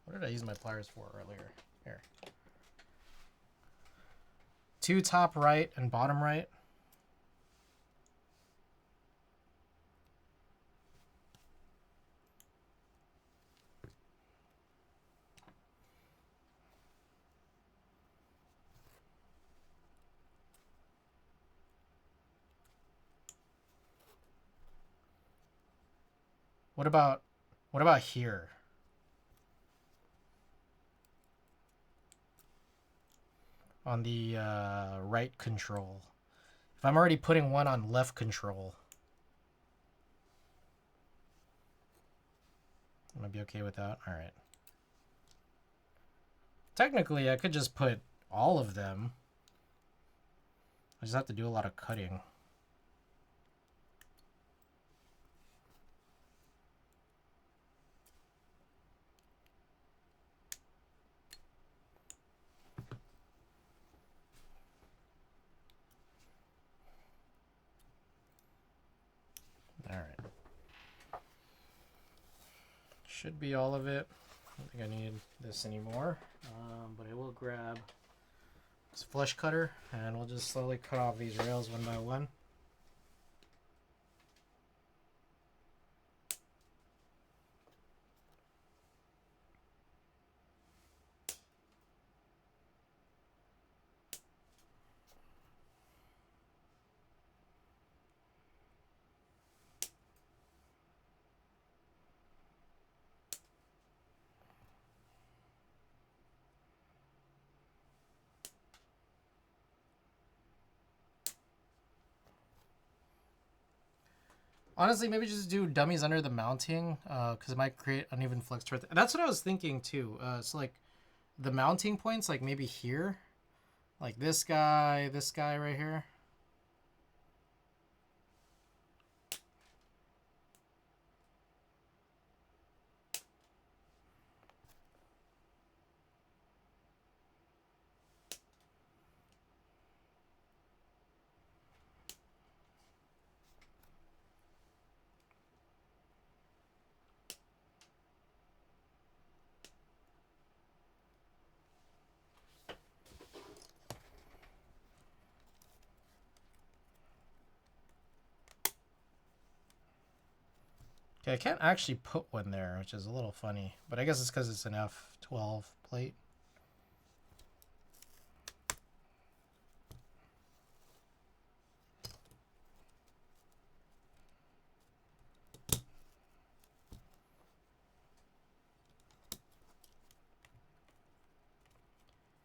What did I use my pliers for earlier? Here. 2 top right and bottom right. What about here? On the right control. If I'm already putting one on left control, I'm gonna be okay with that. All right. Technically, I could just put all of them. I just have to do a lot of cutting. All right. Should be all of it. I don't think I need this anymore. But I will grab this flush cutter and we'll just slowly cut off these rails one by one. Honestly, maybe just do dummies under the mounting, because it might create uneven flex torque. That's what I was thinking too. So like the mounting points, like maybe here, like this guy right here. Okay, I can't actually put one there, which is a little funny, but I guess it's because it's an F12 plate.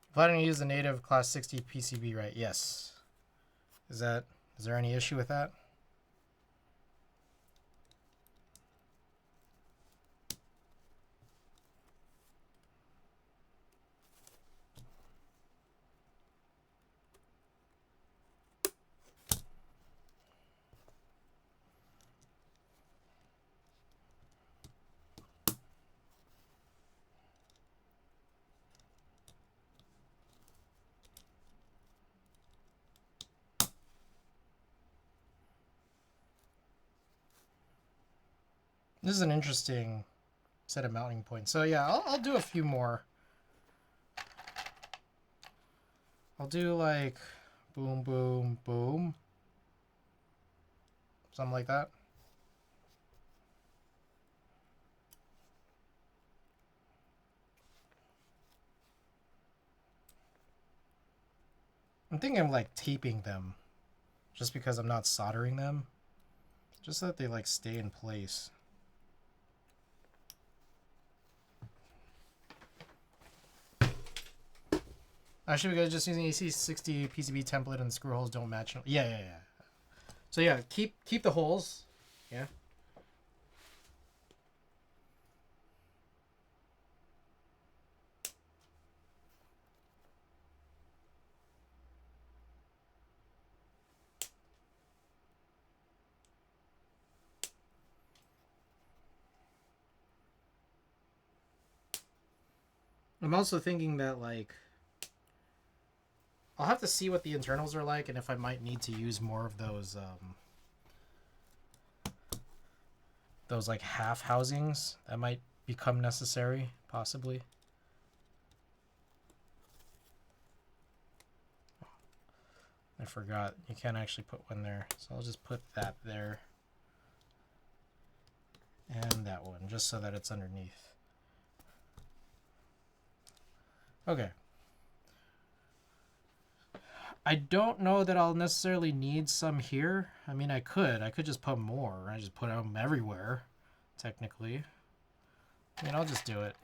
If I didn't use the native class 60 PCB, right? Yes. Is there any issue with that? This is an interesting set of mounting points. So yeah, I'll do a few more. I'll do like boom, boom, boom. Something like that. I'm thinking of like taping them just because I'm not soldering them. Just so that they like stay in place. Actually, we guys just using AC60 PCB template and the screw holes don't match. Yeah. So yeah, keep the holes. Yeah. I'm also thinking that like I'll have to see what the internals are like and if I might need to use more of those like half housings that might become necessary, possibly. I forgot you can't actually put one there, so I'll just put that there and that one just so that it's underneath. Okay. I don't know that I'll necessarily need some here. I mean, I could just put more. I just put them everywhere, technically. I mean, I'll just do it.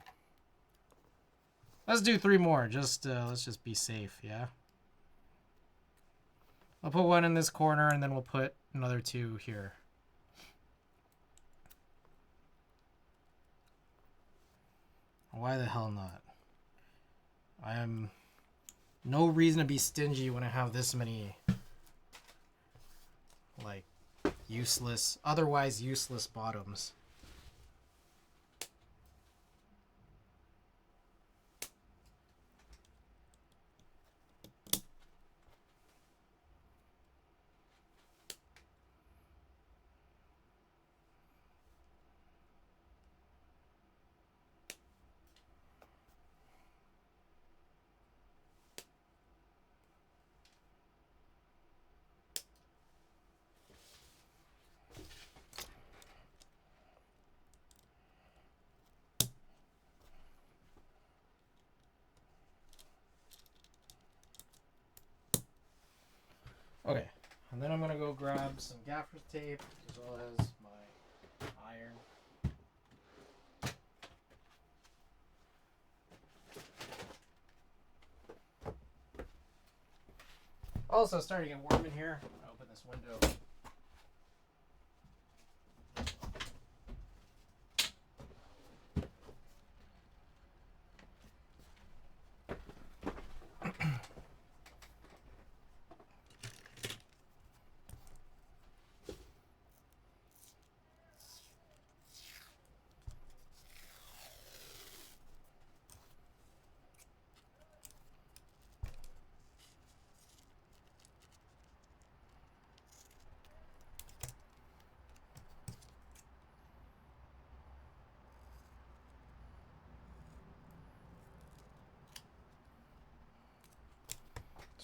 Let's do 3 more. Let's just be safe, yeah? I'll put one in this corner, and then we'll put another 2 here. Why the hell not? I am no reason to be stingy when I have this many, like, otherwise useless bottoms. Okay, and then I'm gonna go grab some gaffer tape as well as my iron. Also, starting to get warm in here. I'll open this window.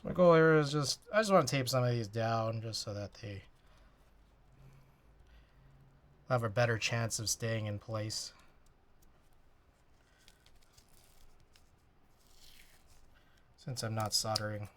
My goal here is I just want to tape some of these down just so that they have a better chance of staying in place. Since I'm not soldering.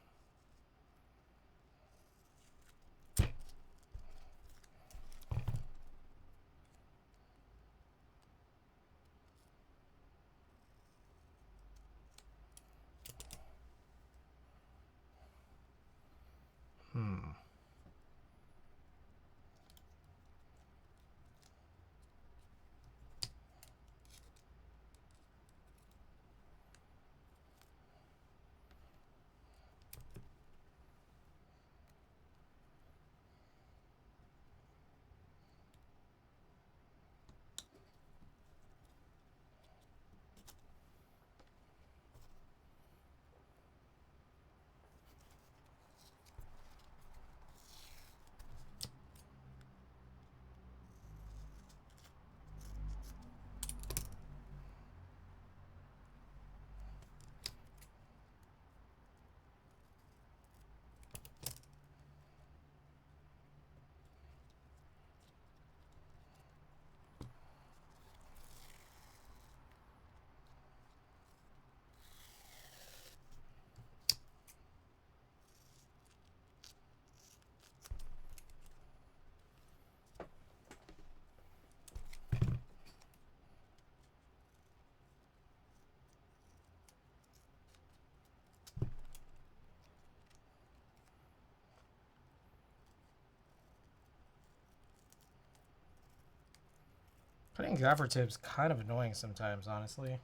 Putting gaffer tips kind of annoying sometimes, honestly.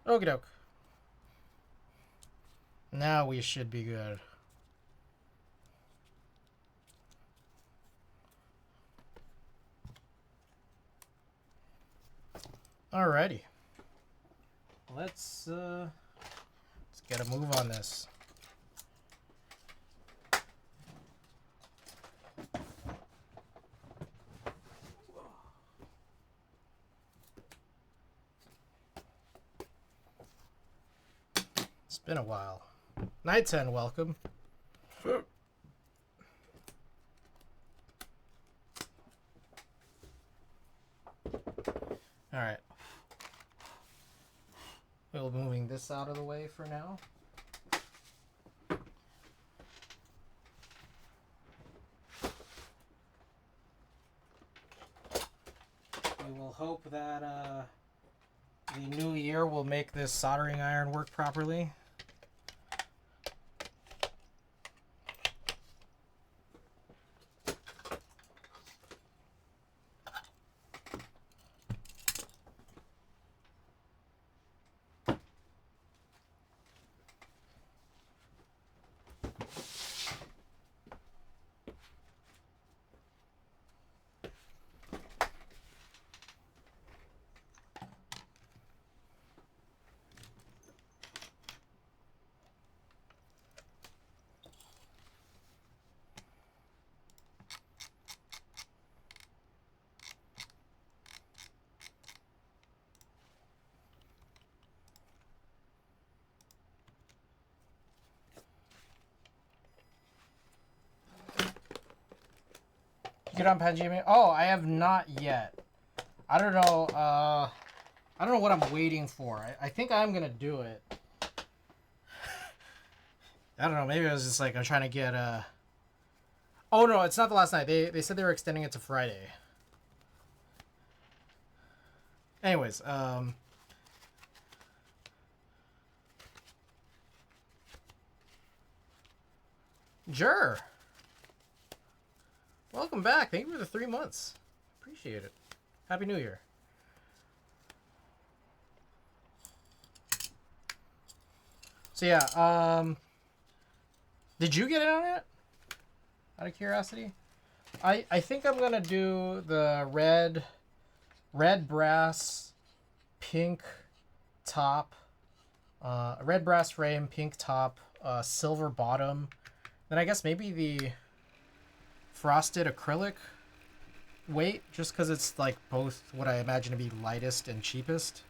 Okie doke. Now we should be good. Alrighty. Let's get a move on this. It's been a while. Night 10, welcome. Alright. We'll be moving this out of the way for now. We will hope that the new year will make this soldering iron work properly. Get on Panjimi? Oh, I have not yet. I don't know. I don't know what I'm waiting for. I think I'm gonna do it. I don't know. Maybe I was just like I'm trying to get Oh no, it's not the last night. They said they were extending it to Friday. Anyways, Jur. Welcome back. Thank you for the 3 months. Appreciate it. Happy New Year. So yeah, did you get in on it? Out of curiosity? I think I'm gonna do the red brass, pink top, red brass frame, pink top, silver bottom. Then I guess maybe the frosted acrylic weight, just because it's like both what I imagine to be lightest and cheapest.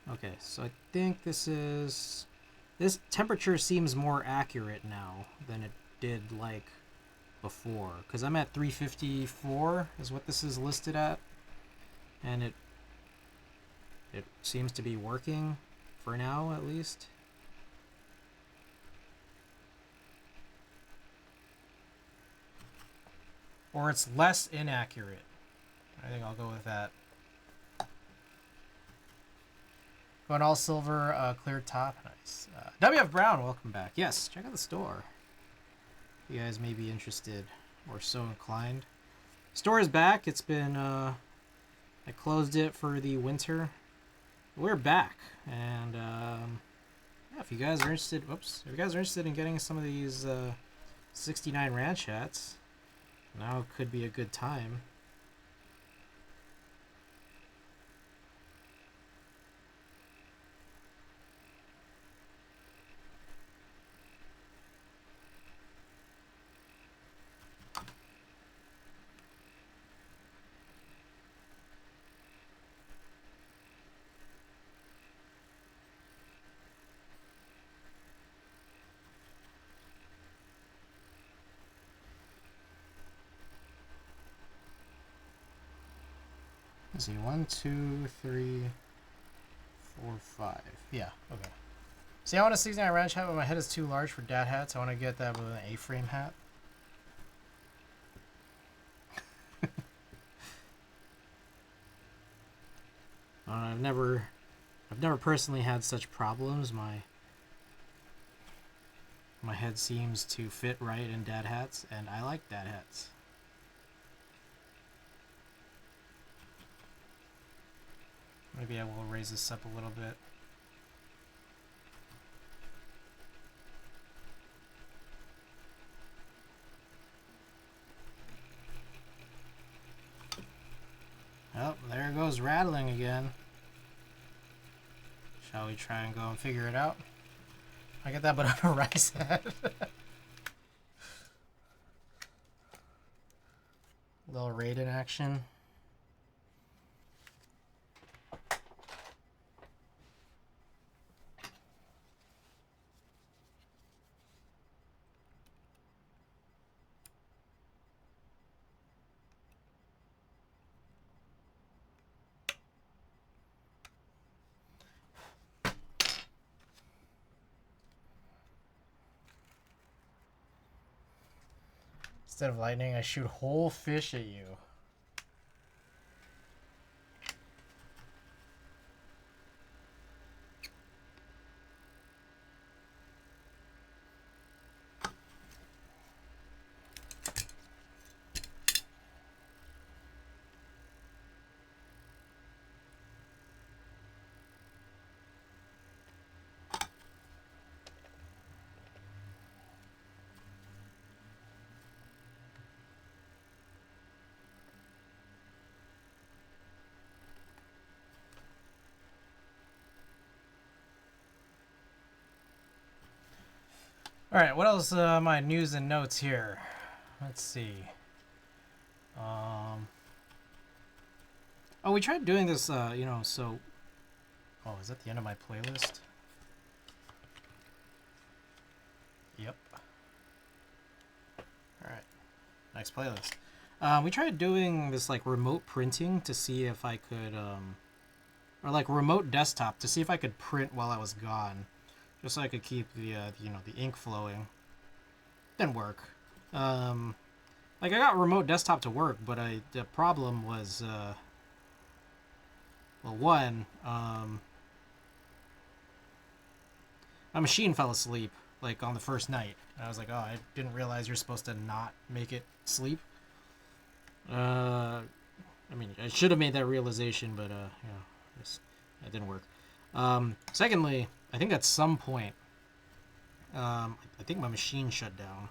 Okay, so I think this temperature seems more accurate now than it did like before, because I'm at 354 is what this is listed at, and it seems to be working for now at least. Or it's less inaccurate. I think I'll go with that. Going all silver, clear top. Nice. WF Brown, welcome back. Yes, check out the store. You guys may be interested or so inclined. Store is back. It's been, I closed it for the winter. We're back. And, yeah, if you guys are interested, if you guys are interested in getting some of these 69 ranch hats, now could be a good time. Let's see, 1, 2, 3, 4, 5. Yeah, okay. See, I want a 69 ranch hat, but my head is too large for dad hats. I want to get that with an A-frame hat. I've never personally had such problems. My head seems to fit right in dad hats, and I like dad hats. Maybe I will raise this up a little bit. Oh, there it goes rattling again. Shall we try and go and figure it out? I get that, but on a rice head. Little raid in action. Instead of lightning, I shoot whole fish at you. All right, what else? My news and notes here. Let's see. Oh, we tried doing this. You know, so. Oh, is that the end of my playlist? Yep. All right. Next playlist. We tried doing this like remote printing to see if I could, or like remote desktop to see if I could print while I was gone. Just so I could keep the you know, the ink flowing. Didn't work. Like I got remote desktop to work, but the problem was well, one, my machine fell asleep like on the first night. I was like, oh, I didn't realize you're supposed to not make it sleep. I mean, I should have made that realization, but you know, it didn't work. Secondly, I think at some point, I think my machine shut down.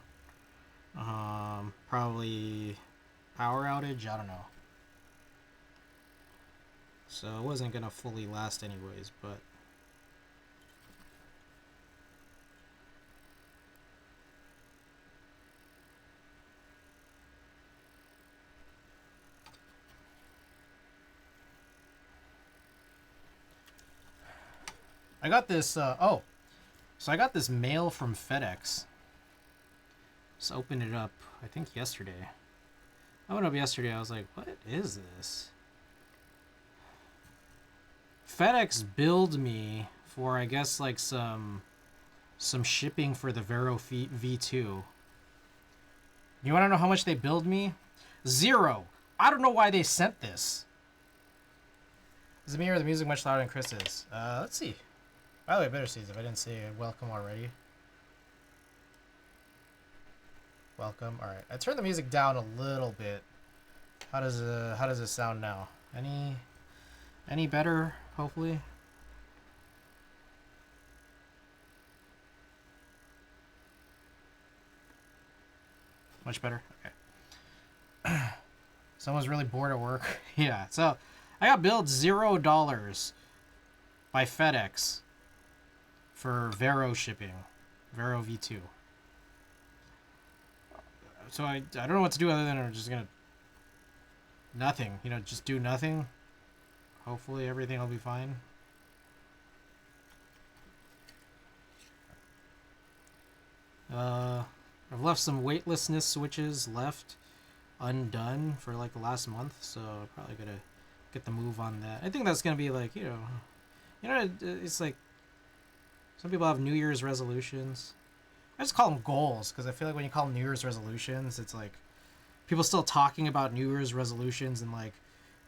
Probably power outage, I don't know. So it wasn't gonna fully last anyways, but I got this, so I got this mail from FedEx. Just opened it up, I think yesterday. I went up yesterday, I was like, what is this? FedEx billed me for, I guess, like some shipping for the Vero V2. You want to know how much they billed me? 0. I don't know why they sent this. Is it me or the music much louder than Chris is? Let's see. By the way, I better see if I didn't say welcome already. Welcome. All right. I turned the music down a little bit. How does it sound now? Any better? Hopefully. Much better. Okay. Someone's really bored at work. Yeah. So I got billed $0 by FedEx for Vero shipping, Vero V2. So I don't know what to do other than I'm just gonna nothing, you know, just do nothing. Hopefully everything will be fine. I've left some weightlessness switches left undone for like the last month, so I'm probably gonna get the move on that. I think that's gonna be like, you know, it's like some people have New Year's resolutions. I just call them goals because I feel like when you call them New Year's resolutions, it's like people still talking about New Year's resolutions in like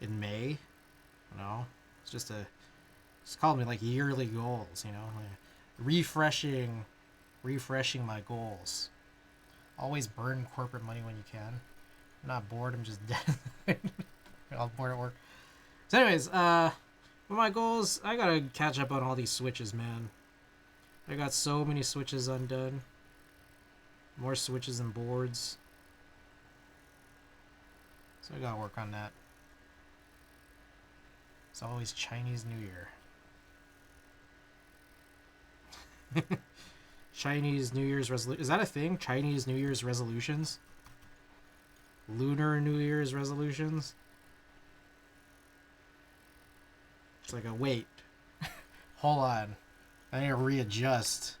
in May. You know, it's just call them like yearly goals. You know, like refreshing my goals. Always burn corporate money when you can. I'm not bored. I'm just dead. I'm bored at work. So, anyways, with my goals, I gotta catch up on all these switches, man. I got so many switches undone. More switches and boards. So I gotta work on that. It's always Chinese New Year. Chinese New Year's resolution. Is that a thing? Chinese New Year's resolutions? Lunar New Year's resolutions? It's like a wait. Hold on. I need to readjust.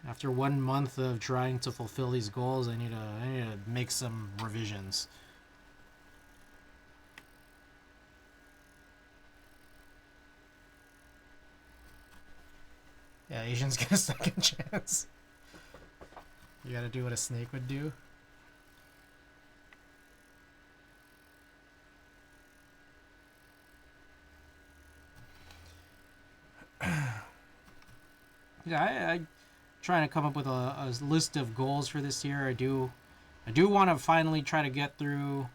After 1 month of trying to fulfill these goals, I need to make some revisions. Yeah, Asians get a second chance. You gotta do what a snake would do. Yeah, I trying to come up with a list of goals for this year. I do want to finally try to get through.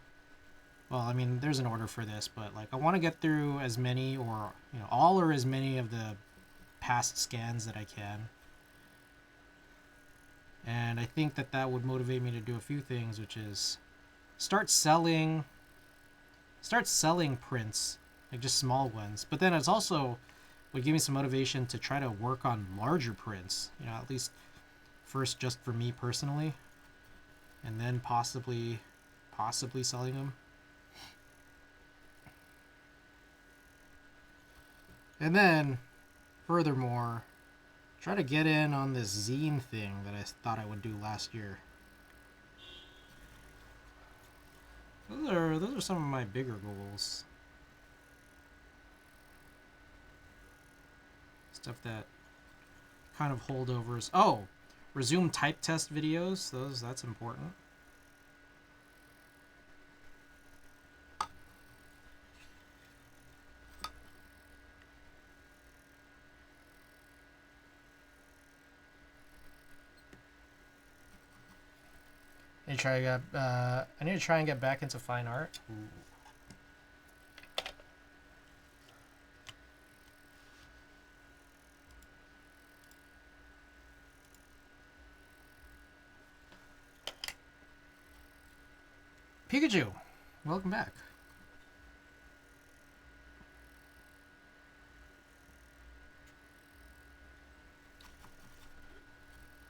Well, I mean, there's an order for this, but like I want to get through as many or all or as many of the past scans that I can. And I think that would motivate me to do a few things, which is start selling prints, like just small ones. But then it's also would give me some motivation to try to work on larger prints, at least first just for me personally, and then possibly selling them. And then, furthermore, try to get in on this zine thing that I thought I would do last year. Those are some of my bigger goals. Stuff that kind of holdovers. Oh, resume type test videos. That's important. I need to try and get back into fine art. Ooh. Pikachu, welcome back.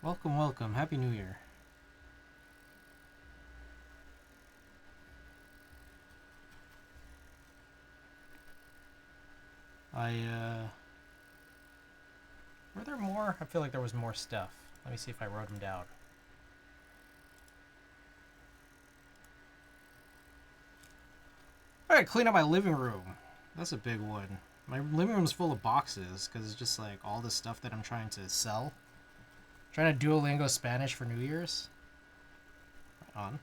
Welcome. Happy New Year. Were there more? I feel like there was more stuff. Let me see if I wrote them down. Alright, clean up my living room. That's a big one. My living room's full of boxes because it's just like all the stuff that I'm trying to sell. Trying to Duolingo Spanish for New Year's. Right on.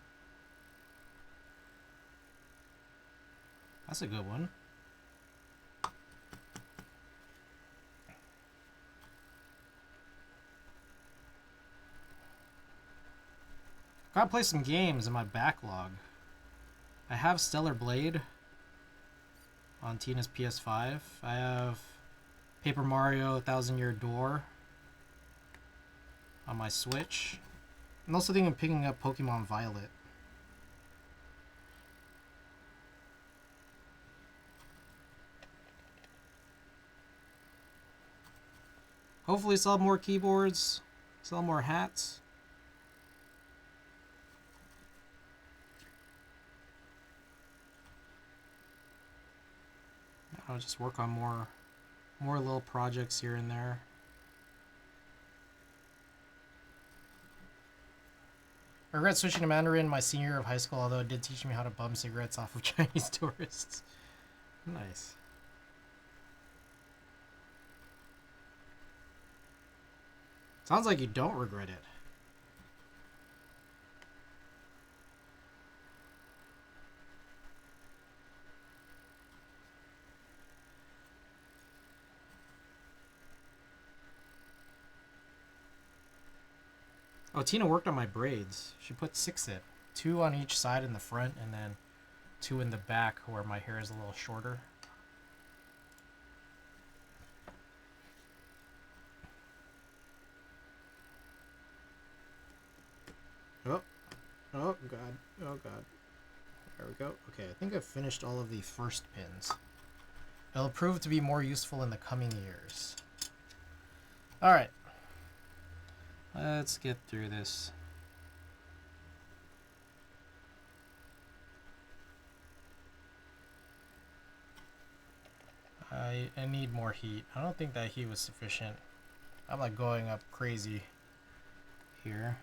That's a good one. Gotta play some games in my backlog. I have Stellar Blade on Tina's PS5. I have Paper Mario 1000 Year Door on my Switch. I'm also thinking of picking up Pokemon Violet. Hopefully sell more keyboards, sell more hats. I'll just work on more little projects here and there. I regret switching to Mandarin my senior year of high school, although it did teach me how to bum cigarettes off of Chinese tourists. Nice. Sounds like you don't regret it. Oh, Tina worked on my braids. She put 6 in. 2 on each side in the front, and then 2 in the back where my hair is a little shorter. Oh. Oh, God. Oh, God. There we go. Okay, I think I've finished all of the first pins. It'll prove to be more useful in the coming years. Alright. Let's get through this. I need more heat. I don't think that heat was sufficient. I'm like going up crazy here.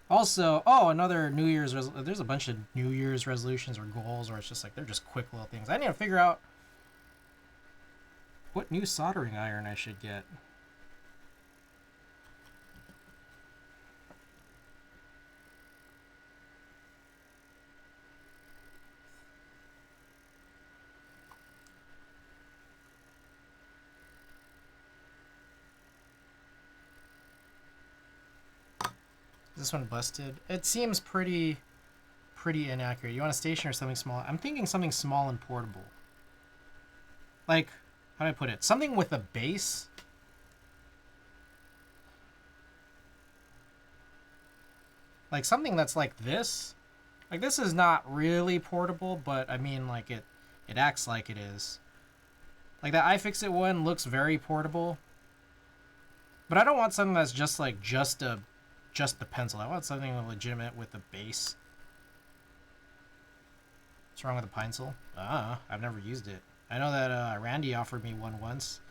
Also, oh, another New Year's there's a bunch of New Year's resolutions or goals where it's just like they're just quick little things. I need to figure out what new soldering iron I should get. This one busted. It seems pretty inaccurate. You want a station or something small? I'm thinking something small and portable. Like, how do I put it? Something with a base. Like something that's like this. Like this is not really portable, but I mean like it acts like it is. Like that iFixit one looks very portable. But I don't want something that's just like just the pencil. I want something legitimate with a base. What's wrong with the pencil? I've never used it. I know that Randy offered me one once,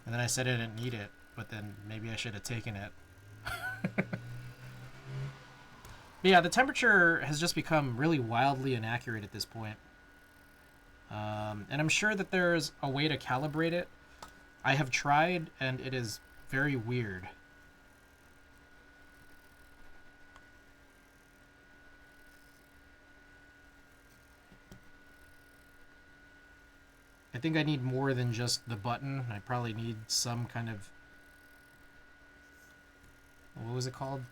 and then I said I didn't need it, but then maybe I should have taken it. But yeah, the temperature has just become really wildly inaccurate at this point. And I'm sure that there's a way to calibrate it. I have tried, and it is very weird. I think I need more than just the button. I probably need some kind of, what was it called?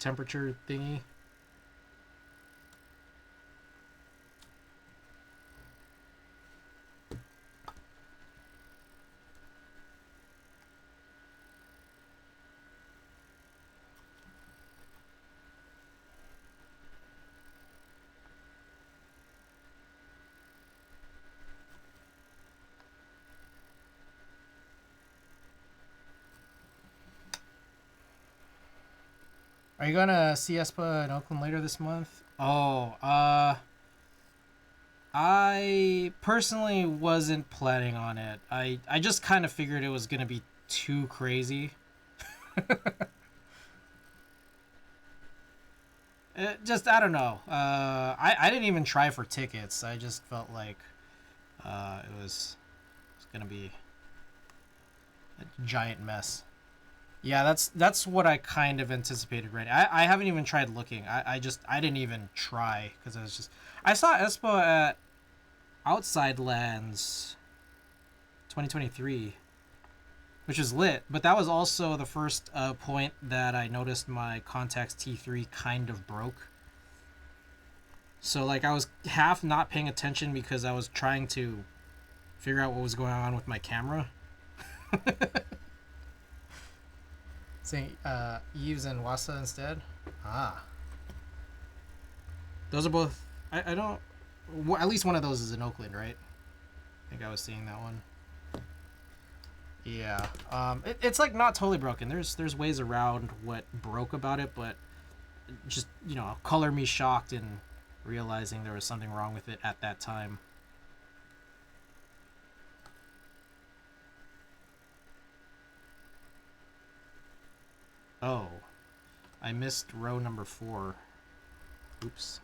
Temperature thingy. Are you gonna see Espa in Oakland later this month? Oh, I personally wasn't planning on it. I just kind of figured it was gonna be too crazy. I don't know. I didn't even try for tickets. I just felt like it was gonna be a giant mess. Yeah, that's what I kind of anticipated. Right, I haven't even tried looking. I didn't even try because I saw Espo at Outside Lands 2023, which is lit. But that was also the first point that I noticed my Contax T3 kind of broke. So like I was half not paying attention because I was trying to figure out what was going on with my camera. Saying Eves and Wasa instead? Those are both... I don't... At least one of those is in Oakland, right? I think I was seeing that one. Yeah. It's like not totally broken. There's ways around what broke about it, but just, you know, color me shocked in realizing there was something wrong with it at that time. Oh. I missed row number 4. Oops.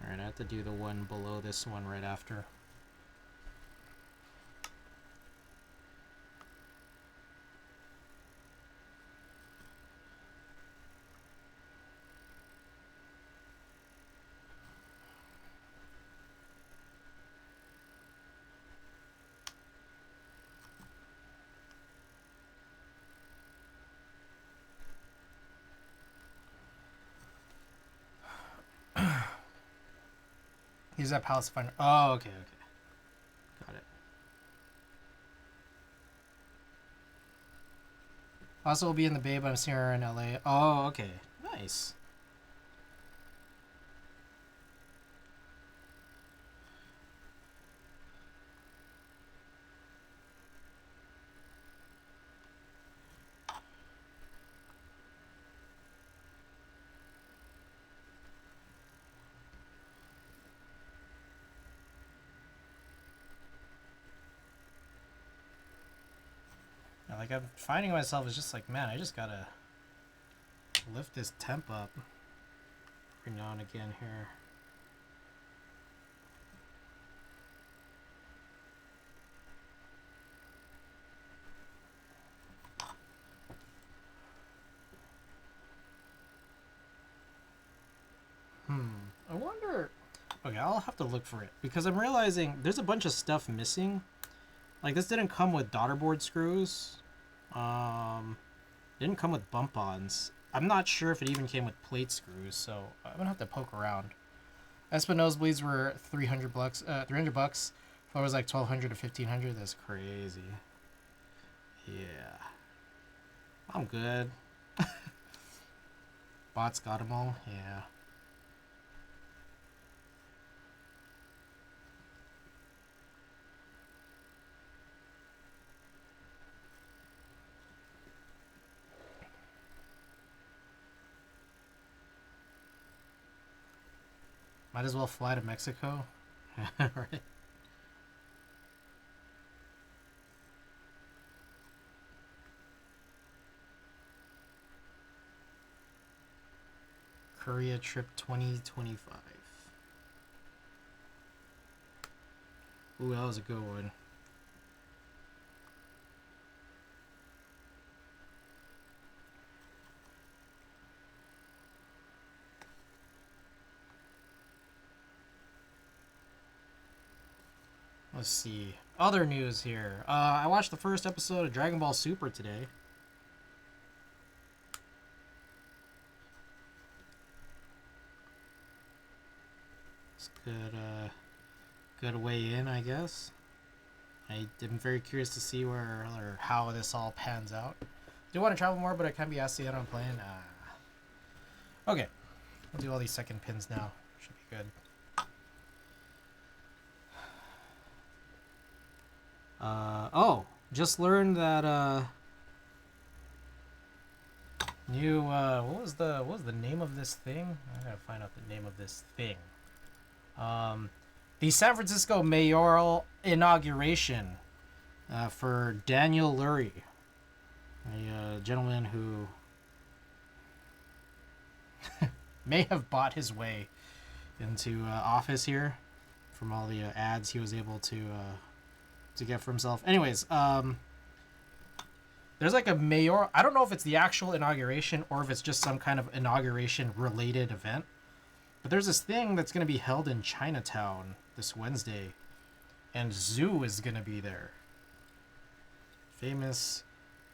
Alright, I have to do the one below this one right after. He's at Palace Finder. Oh, okay, okay. Got it. Also will be in the Bay, but I'm seeing her in LA. Oh, okay. Nice. Like, I'm finding myself as just like, man, I just gotta lift this temp up every now and again here. I wonder... Okay, I'll have to look for it, because I'm realizing there's a bunch of stuff missing. Like, this didn't come with daughterboard screws. Didn't come with bump-ons. I'm not sure if it even came with plate screws, so I'm gonna have to poke around. Espa nosebleeds were 300 bucks. 300 bucks. Floor was like 1,200 to 1,500. That's crazy. Yeah, I'm good. Bots got them all. Yeah. Might as well fly to Mexico. Right. Korea trip 2025. Ooh, that was a good one. Let's see. Other news here. I watched the first episode of Dragon Ball Super today. It's good, good way in, I guess. I'm very curious to see where or how this all pans out. Do want to travel more, but I can't be asked to get on a plane. Okay. We'll do all these second pins now. Should be good. Oh, just learned that new what was the name of this thing? I gotta find out the name of this thing. The San Francisco mayoral inauguration for Daniel Lurie, a gentleman who may have bought his way into office here from all the ads he was able to get for himself. Anyways, there's like a mayor. I don't know if it's the actual inauguration or if it's just some kind of inauguration related event. But there's this thing that's going to be held in Chinatown this Wednesday. And Zoo is going to be there. Famous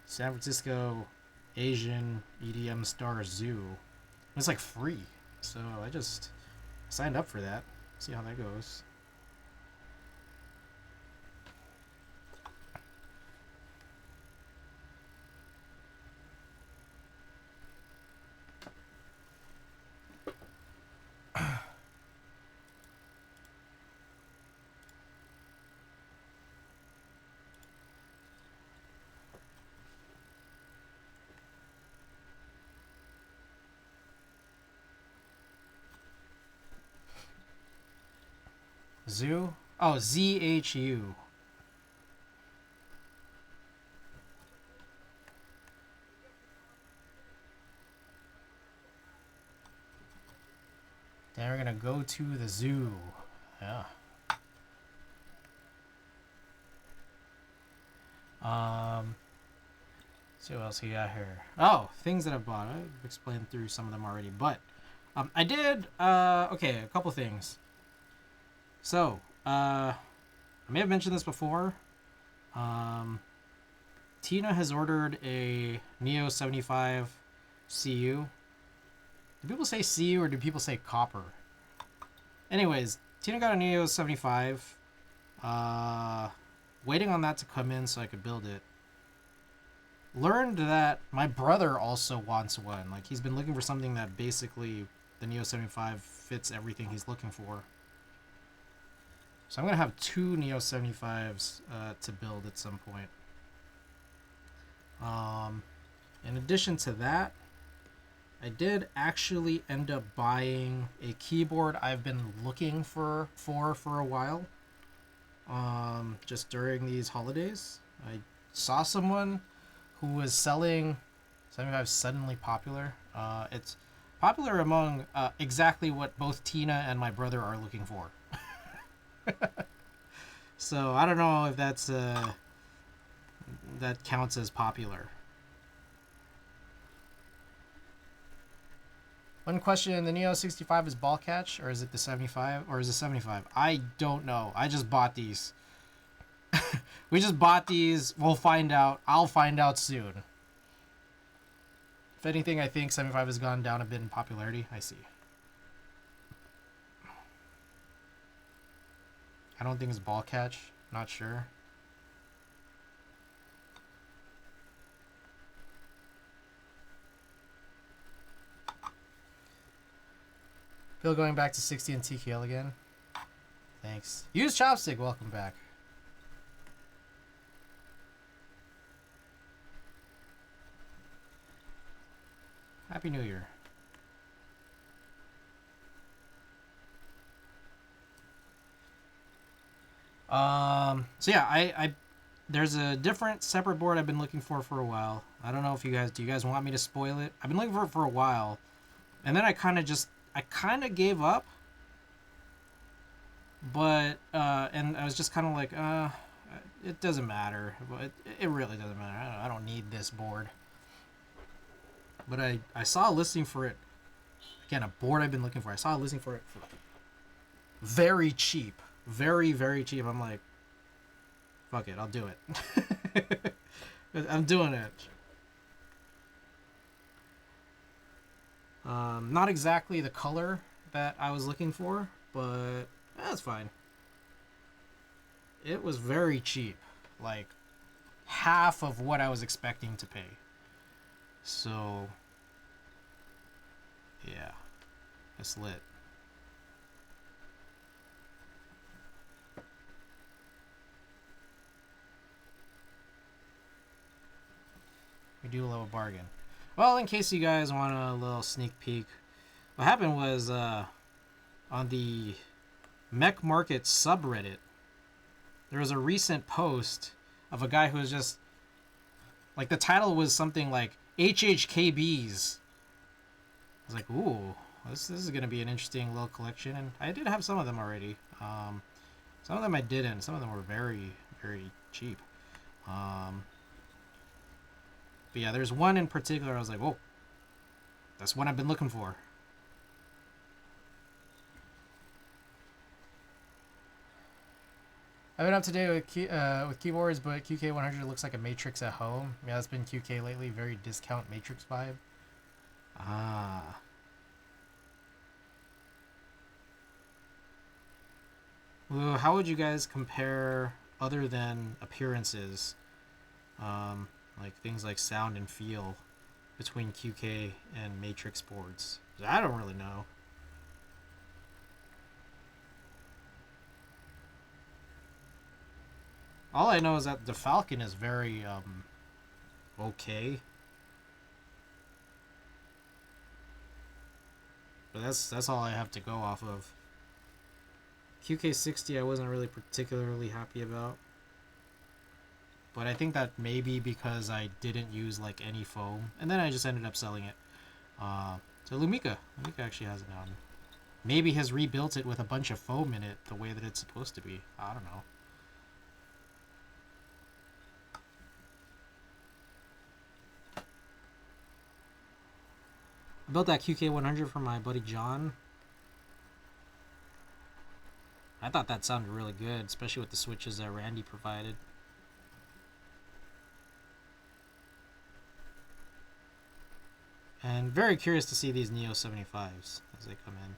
San Francisco Asian EDM star Zoo. It's like free. So I just signed up for that. See how that goes. Zoo? Oh, ZHU. Then we're gonna go to the zoo. Yeah. See what else he got here. Oh, things that I've bought. I've explained through some of them already, but I did. Okay, a couple things. So, I may have mentioned this before. Tina has ordered a Neo 75 CU. Do people say CU or do people say copper? Anyways, Tina got a Neo 75. Waiting on that to come in so I could build it. Learned that my brother also wants one. Like, he's been looking for something that basically the Neo 75 fits everything he's looking for. So I'm going to have 2 Neo 75s to build at some point. In addition to that, I did actually end up buying a keyboard I've been looking for a while. Just during these holidays. I saw someone who was selling 75 suddenly popular. It's popular among exactly what both Tina and my brother are looking for. So I don't know if that's that counts as popular. One question, the Neo 65 is ball catch, or is it the 75, or is it 75? I don't know. I just bought these. We just bought these. We'll find out. I'll find out soon. If anything, I think 75 has gone down a bit in popularity. I see. I don't think it's ball catch. Not sure. Bill going back to 60 and TKL again. Thanks. Use Chopstick. Welcome back. Happy New Year. So yeah, I there's a different separate board I've been looking for a while. I don't know if you guys, do you guys want me to spoil it? I've been looking for it for a while. And then I kind of gave up. But, and I was just kind of like, it doesn't matter. It really doesn't matter. I don't need this board. But I saw a listing for it. Again, a board I've been looking for. I saw a listing for it for very cheap. Very, very cheap. I'm like, fuck it, I'll do it. I'm doing it. Not exactly the color that I was looking for, but that's fine. It was very cheap. Like, half of what I was expecting to pay. So, yeah, it's lit. We do love a bargain. Well, in case you guys want a little sneak peek, what happened was on the Mech Market subreddit, there was a recent post of a guy who was just, like, the title was something like HHKBs. I was like, ooh, this is going to be an interesting little collection. And I did have some of them already. Some of them I didn't. Some of them were very, very cheap. But yeah, there's one in particular I was like, whoa, that's one I've been looking for. I've been up to date with keyboards, but QK100 looks like a Matrix at home. Yeah, that's been QK lately. Very discount Matrix vibe. Ah. Well, how would you guys compare, other than appearances, like things like sound and feel, between QK and Matrix boards? I don't really know. All I know is that the Falcon is very okay. But that's all I have to go off of. QK60 I wasn't really particularly happy about. But I think that maybe because I didn't use like any foam, and then I just ended up selling it. So Lumika actually has it on. Maybe has rebuilt it with a bunch of foam in it the way that it's supposed to be. I don't know. I built that QK100 for my buddy John. I thought that sounded really good, especially with the switches that Randy provided. And very curious to see these Neo 75s as they come in.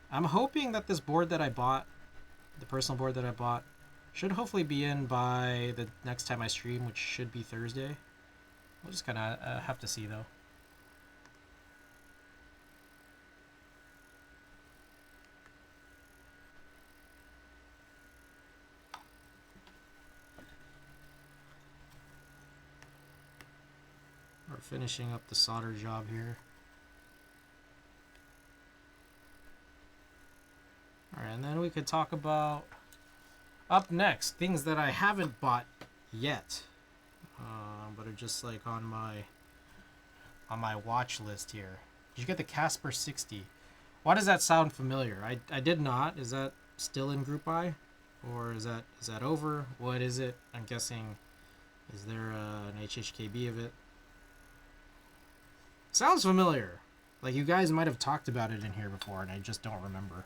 I'm hoping that this board that I bought, the personal board that I bought, should hopefully be in by the next time I stream, which should be Thursday. We'll just kind of have to see, though. We're finishing up the solder job here. Alright, and then we could talk about, up next, things that I haven't bought yet. But are just like on my watch list here. Did you get the Casper 60? Why does that sound familiar? I did not. Is that still in Group I? Or is that over? What is it? I'm guessing, is there an HHKB of it? Sounds familiar. Like you guys might have talked about it in here before and I just don't remember.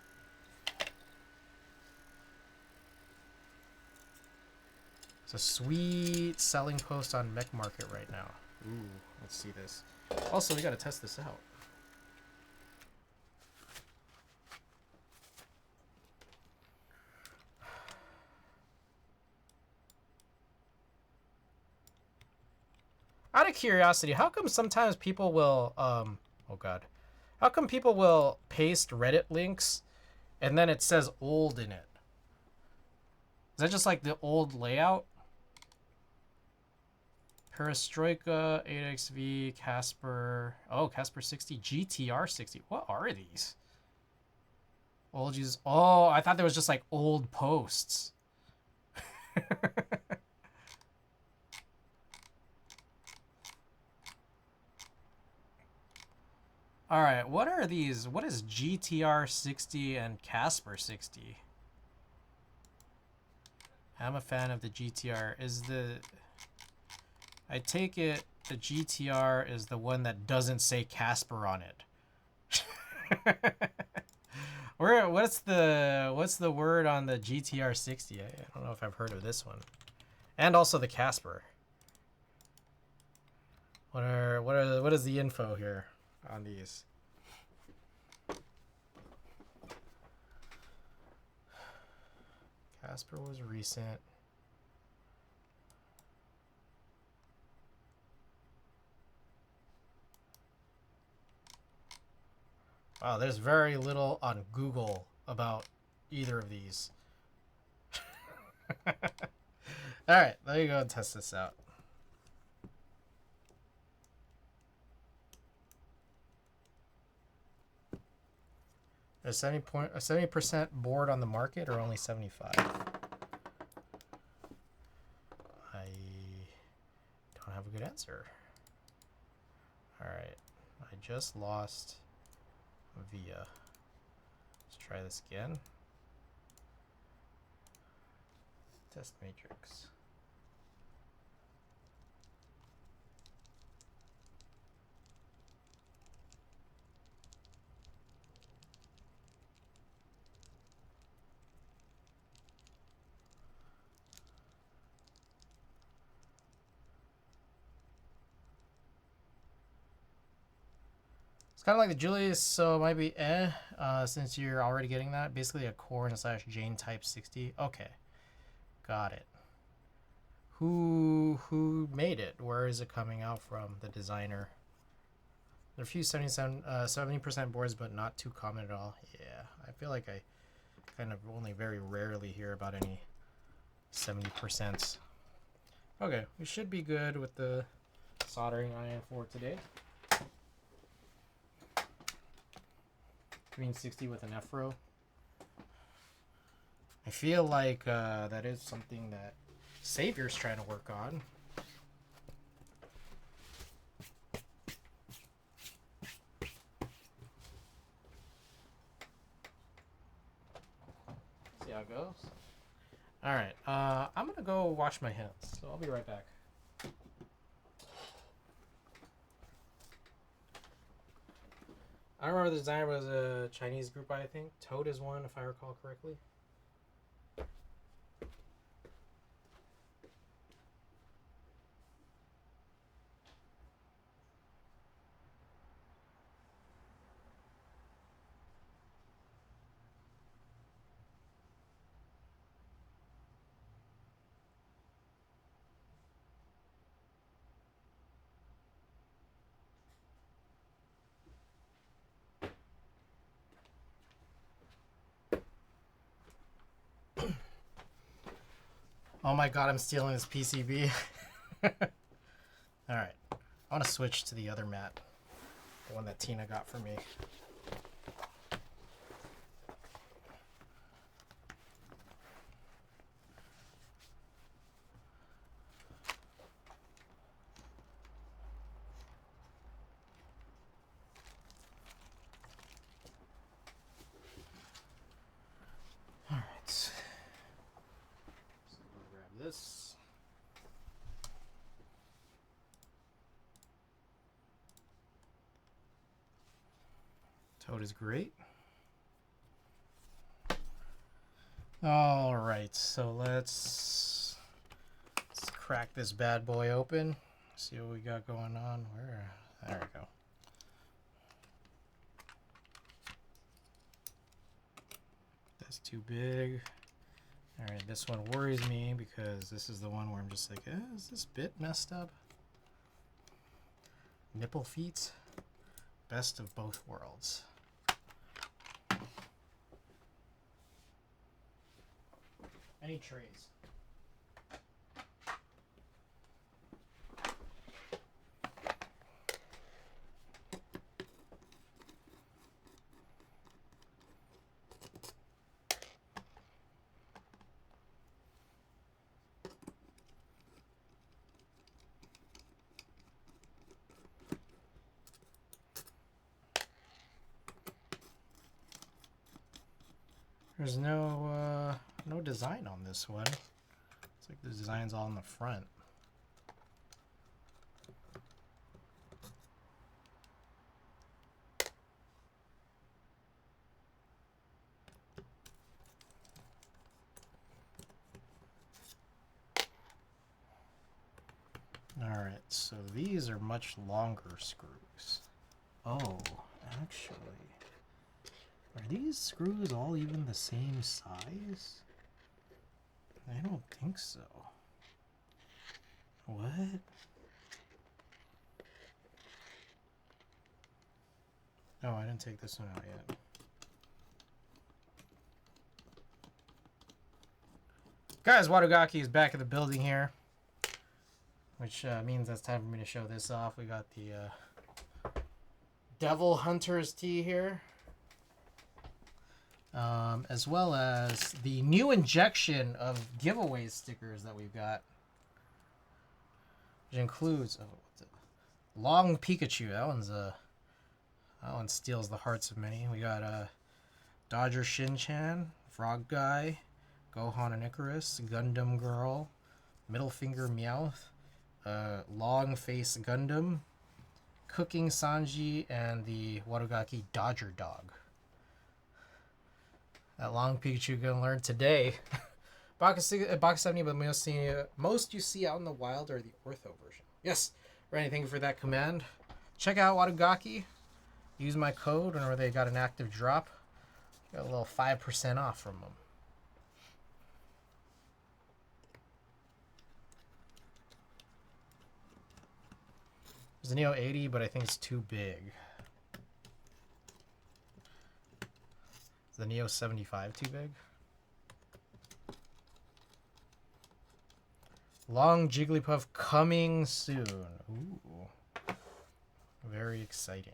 It's a sweet selling post on Mech Market right now. Ooh, let's see this. Also, we gotta test this out. Out of curiosity, how come sometimes people will, oh god. How come people will paste Reddit links and then it says old in it? Is that just like the old layout? Perestroika, 8XV, Casper. Oh, Casper 60, GTR 60. What are these? Old Jesus. Oh, I thought there was just like old posts. All right, what are these? What is GTR 60 and Casper 60? I'm a fan of the GTR. I take it the GTR is the one that doesn't say Casper on it. What's the word on the GTR 60? I don't know if I've heard of this one. And also the Casper. What is the info here on these? Casper was recent. Wow, there's very little on Google about either of these. Alright, let me go and test this out. There's 70% board on the market or only 75? I don't have a good answer. Alright, I just lost via. Let's try this again. Test matrix. It's kind of like the Julius, so it might be since you're already getting that. Basically a Corn / Jane type 60. Okay, got it. Who made it? Where is it coming out from? The designer. There are a few 70% boards, but not too common at all. Yeah, I feel like I kind of only very rarely hear about any 70%. Okay, we should be good with the soldering iron for today. Green 60 with an F-row. I feel like that is something that Savior's trying to work on. it goes. All right, I'm gonna go wash my hands, so I'll be right back. I remember the designer was a Chinese group, I think. Toad is one, if I recall correctly. Oh my god, I'm stealing this PCB. Alright. I want to switch to the other mat. The one that Tina got for me. Alright. So I'll grab this. Toad is great. Alright, so let's crack this bad boy open. See what we got going on. There we go. That's too big. Alright, this one worries me because this is the one where I'm just like, is this bit messed up? Nipple feet. Best of both worlds. Any trays? There's no design on this one. It's like the design's all in the front. Alright, so these are much longer screws. Oh, actually. Are these screws all even the same size? I don't think so. What? Oh, I didn't take this one out yet. Guys, Wadogaki is back in the building here. Which means it's time for me to show this off. We got the Devil Hunter's tee here. As well as the new injection of giveaway stickers that we've got. Which includes Long Pikachu. That one steals the hearts of many. We got Dodger Shin-chan, Frog Guy, Gohan and Icarus, Gundam Girl, Middle Finger Meowth, Long Face Gundam, Cooking Sanji, and the Wadogaki Dodger Dog. That Long Pikachu gonna learn today. Box 70, but most you see out in the wild are the ortho version. Yes, Randy, thank you for that command. Check out Wadogaki. Use my code whenever they got an active drop. Got a little 5% off from them. There's a Neo 80, but I think it's too big. Is the Neo 75 too big? Long Jigglypuff coming soon. Ooh. Very exciting.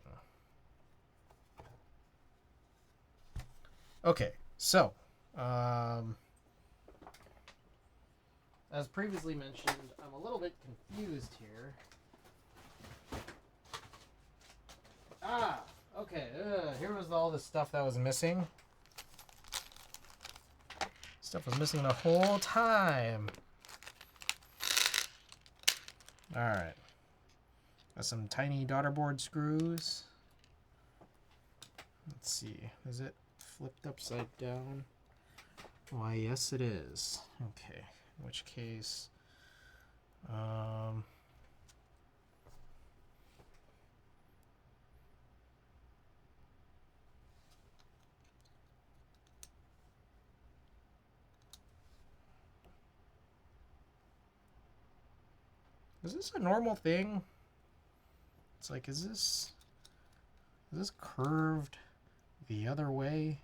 Okay, so as previously mentioned, I'm a little bit confused here. Okay, here was all the stuff that was missing. Stuff was missing the whole time. Alright. Got some tiny daughter board screws. Let's see. Is it flipped upside down? Why, yes it is. Okay. In which case... is this a normal thing? It's like, is this curved the other way?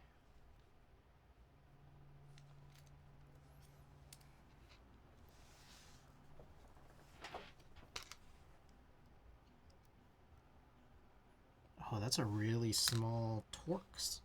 Oh, that's a really small Torx.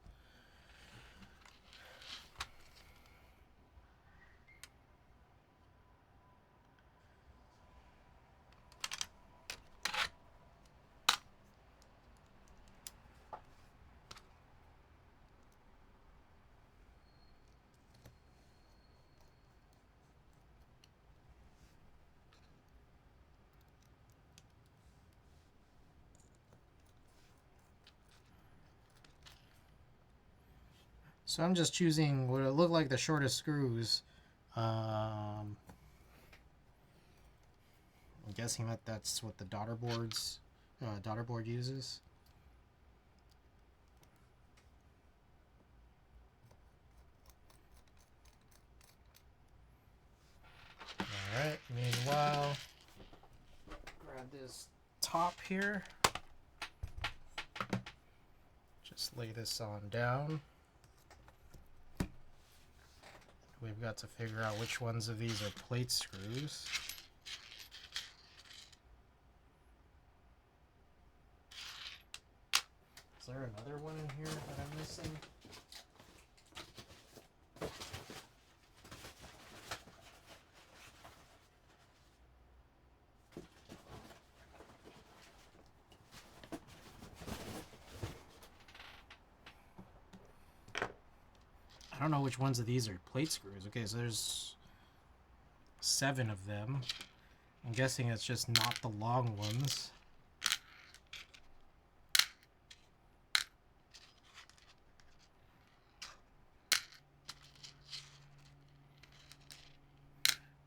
So I'm just choosing what look like the shortest screws. I'm guessing that that's what the daughter board uses. All right. Meanwhile, grab this top here. Just lay this on down. We've got to figure out which ones of these are plate screws. Is there another one in here that I'm missing? I don't know which ones of these are plate screws. Okay, so there's 7 of them. I'm guessing it's just not the long ones.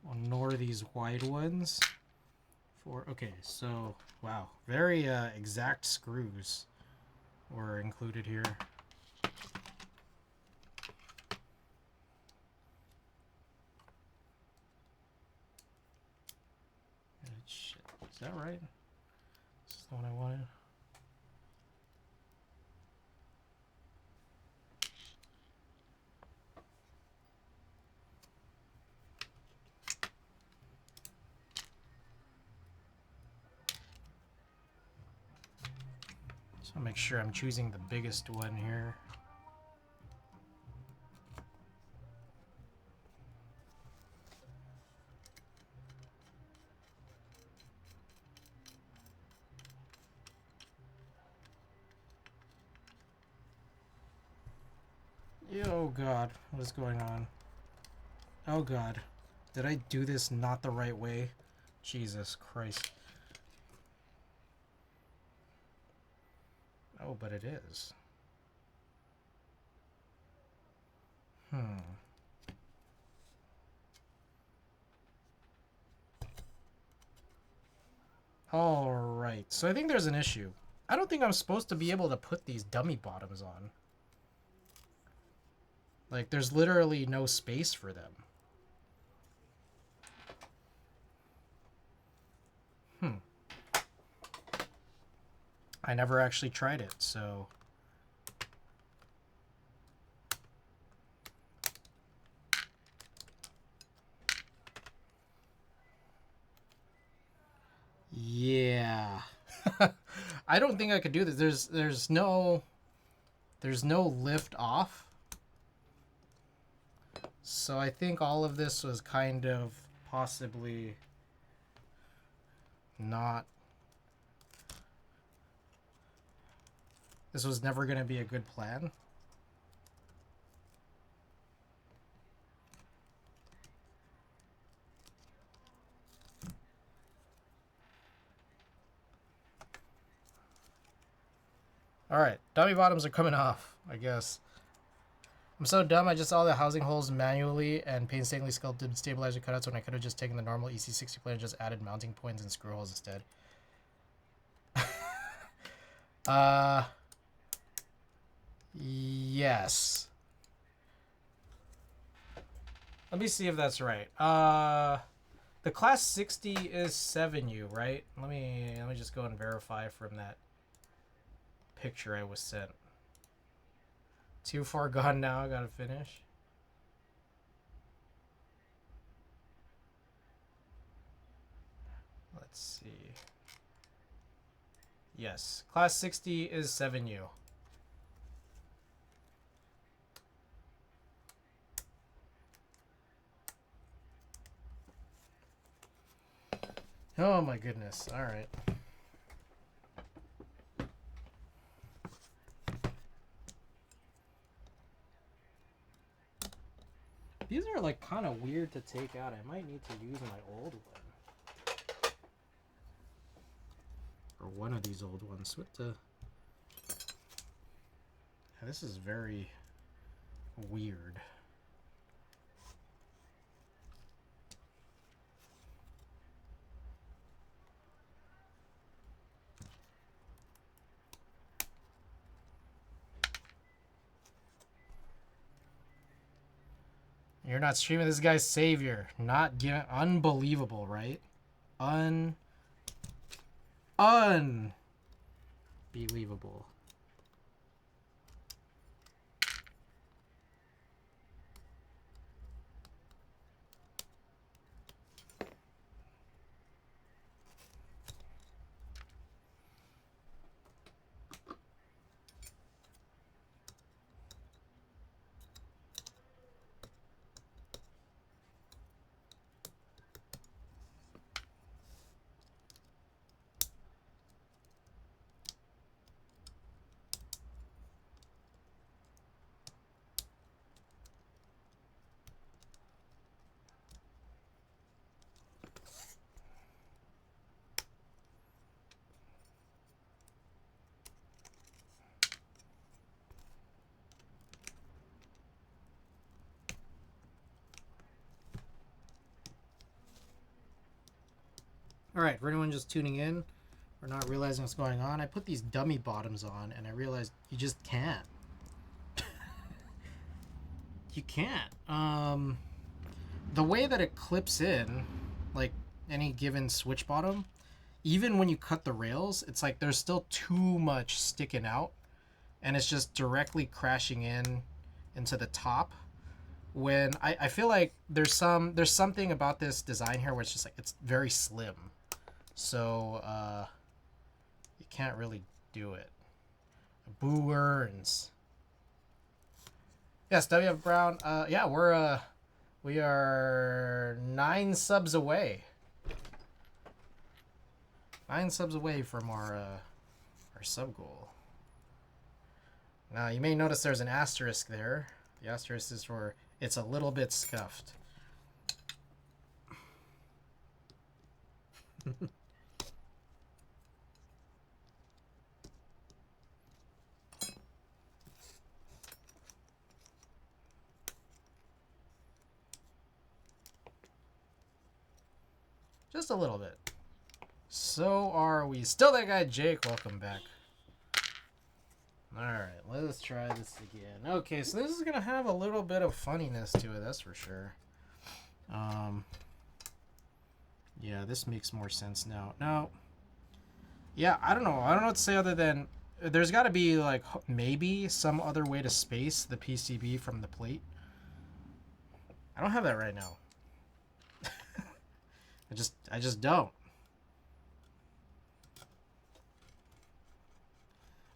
Well, nor these wide ones. Okay, so wow, very exact screws were included here. Shit, is that right? This is the one I wanted. So I'll make sure I'm choosing the biggest one here. Oh god, what is going on? Oh god, did I do this not the right way? Jesus Christ. Oh, but it is. Alright, so I think there's an issue. I don't think I'm supposed to be able to put these dummy bottoms on. Like, there's literally no space for them. I never actually tried it, so... yeah. I don't think I could do this. There's no lift off. So I think all of this was kind of possibly not... This was never going to be a good plan. Alright, dummy bottoms are coming off, I guess. I'm so dumb, I just saw the housing holes manually and painstakingly sculpted stabilizer cutouts when I could have just taken the normal EC60 plate and just added mounting points and screw holes instead. Yes. Let me see if that's right. The class 60 is 7U, right? Let me just go and verify from that picture I was sent. Too far gone now, I gotta finish. Let's see. Yes, class 60 is 7U. Oh my goodness, alright. These are like kind of weird to take out. I might need to use my old one. Or one of these old ones. What the... This is very weird. You're not streaming this guy's savior. Not giving... Unbelievable, right? Unbelievable. Alright, for anyone just tuning in or not realizing what's going on, I put these dummy bottoms on and I realized you just can't. You can't. The way that it clips in, like any given switch bottom, even when you cut the rails, it's like there's still too much sticking out and it's just directly crashing in into the top. When I feel like there's something about this design here where it's just like it's very slim. So you can't really do it. Boo earns. Yes, WF Brown. Yeah, we are 9 subs away. 9 subs away from our sub goal. Now you may notice there's an asterisk there. The asterisk is for it's a little bit scuffed. Just a little bit. So are we. Still that guy, Jake. Welcome back. Alright, let's try this again. Okay, so this is going to have a little bit of funniness to it, that's for sure. Yeah, this makes more sense now. Now, yeah, I don't know. I don't know what to say other than there's got to be, like, maybe some other way to space the PCB from the plate. I don't have that right now. I just don't.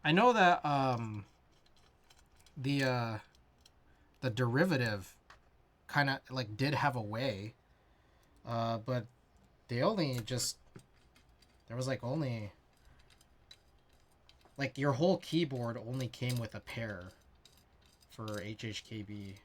I know that the derivative kind of like did have a way, but they only just there was like only like your whole keyboard only came with a pair for HHKB.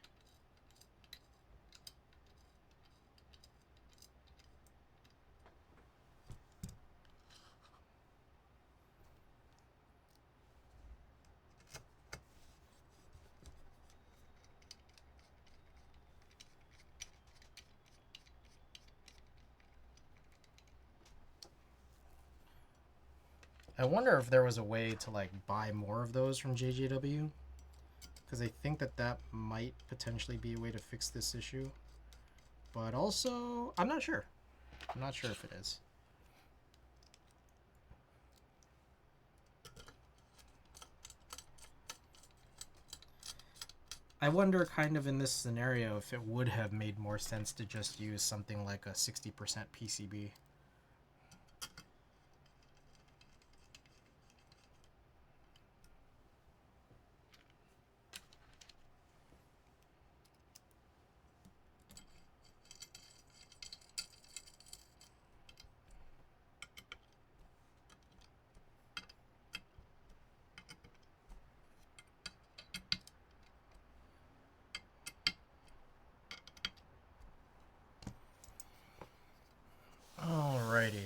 I wonder if there was a way to like buy more of those from JJW, because I think that that might potentially be a way to fix this issue. But also, I'm not sure. I'm not sure if it is. I wonder kind of in this scenario if it would have made more sense to just use something like a 60% PCB. Alrighty.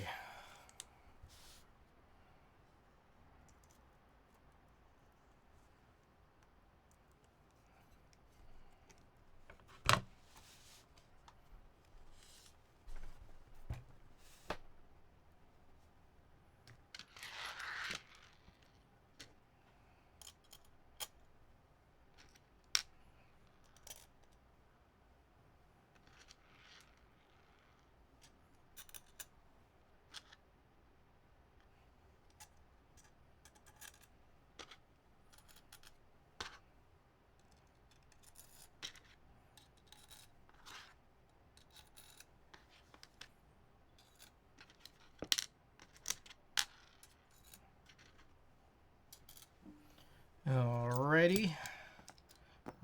Alrighty.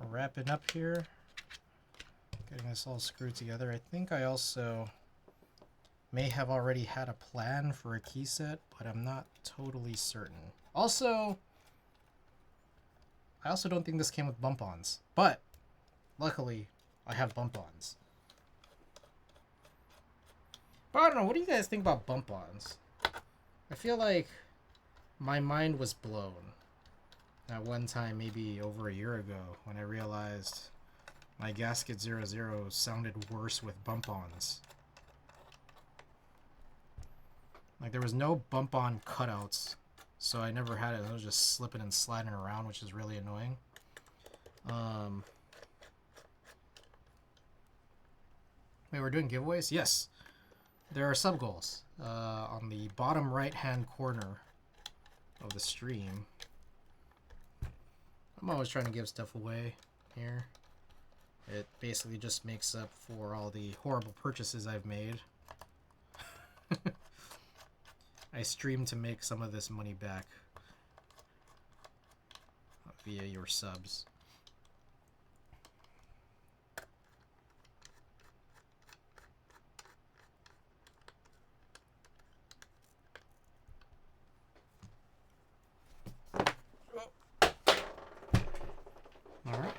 Wrapping up here. Getting this all screwed together. I think I also may have already had a plan for a key set, but I'm not totally certain. Also, I also don't think this came with bump-ons, but luckily I have bump-ons. But I don't know, what do you guys think about bump-ons? I feel like my mind was blown at one time, maybe over a year ago, when I realized my gasket 00 sounded worse with bump-ons. Like, there was no bump-on cutouts, so I never had it. I was just slipping and sliding around, which is really annoying. Wait, we're doing giveaways? Yes. There are sub-goals on the bottom right-hand corner of the stream. I'm always trying to give stuff away here. It basically just makes up for all the horrible purchases I've made. I stream to make some of this money back via your subs. Alright.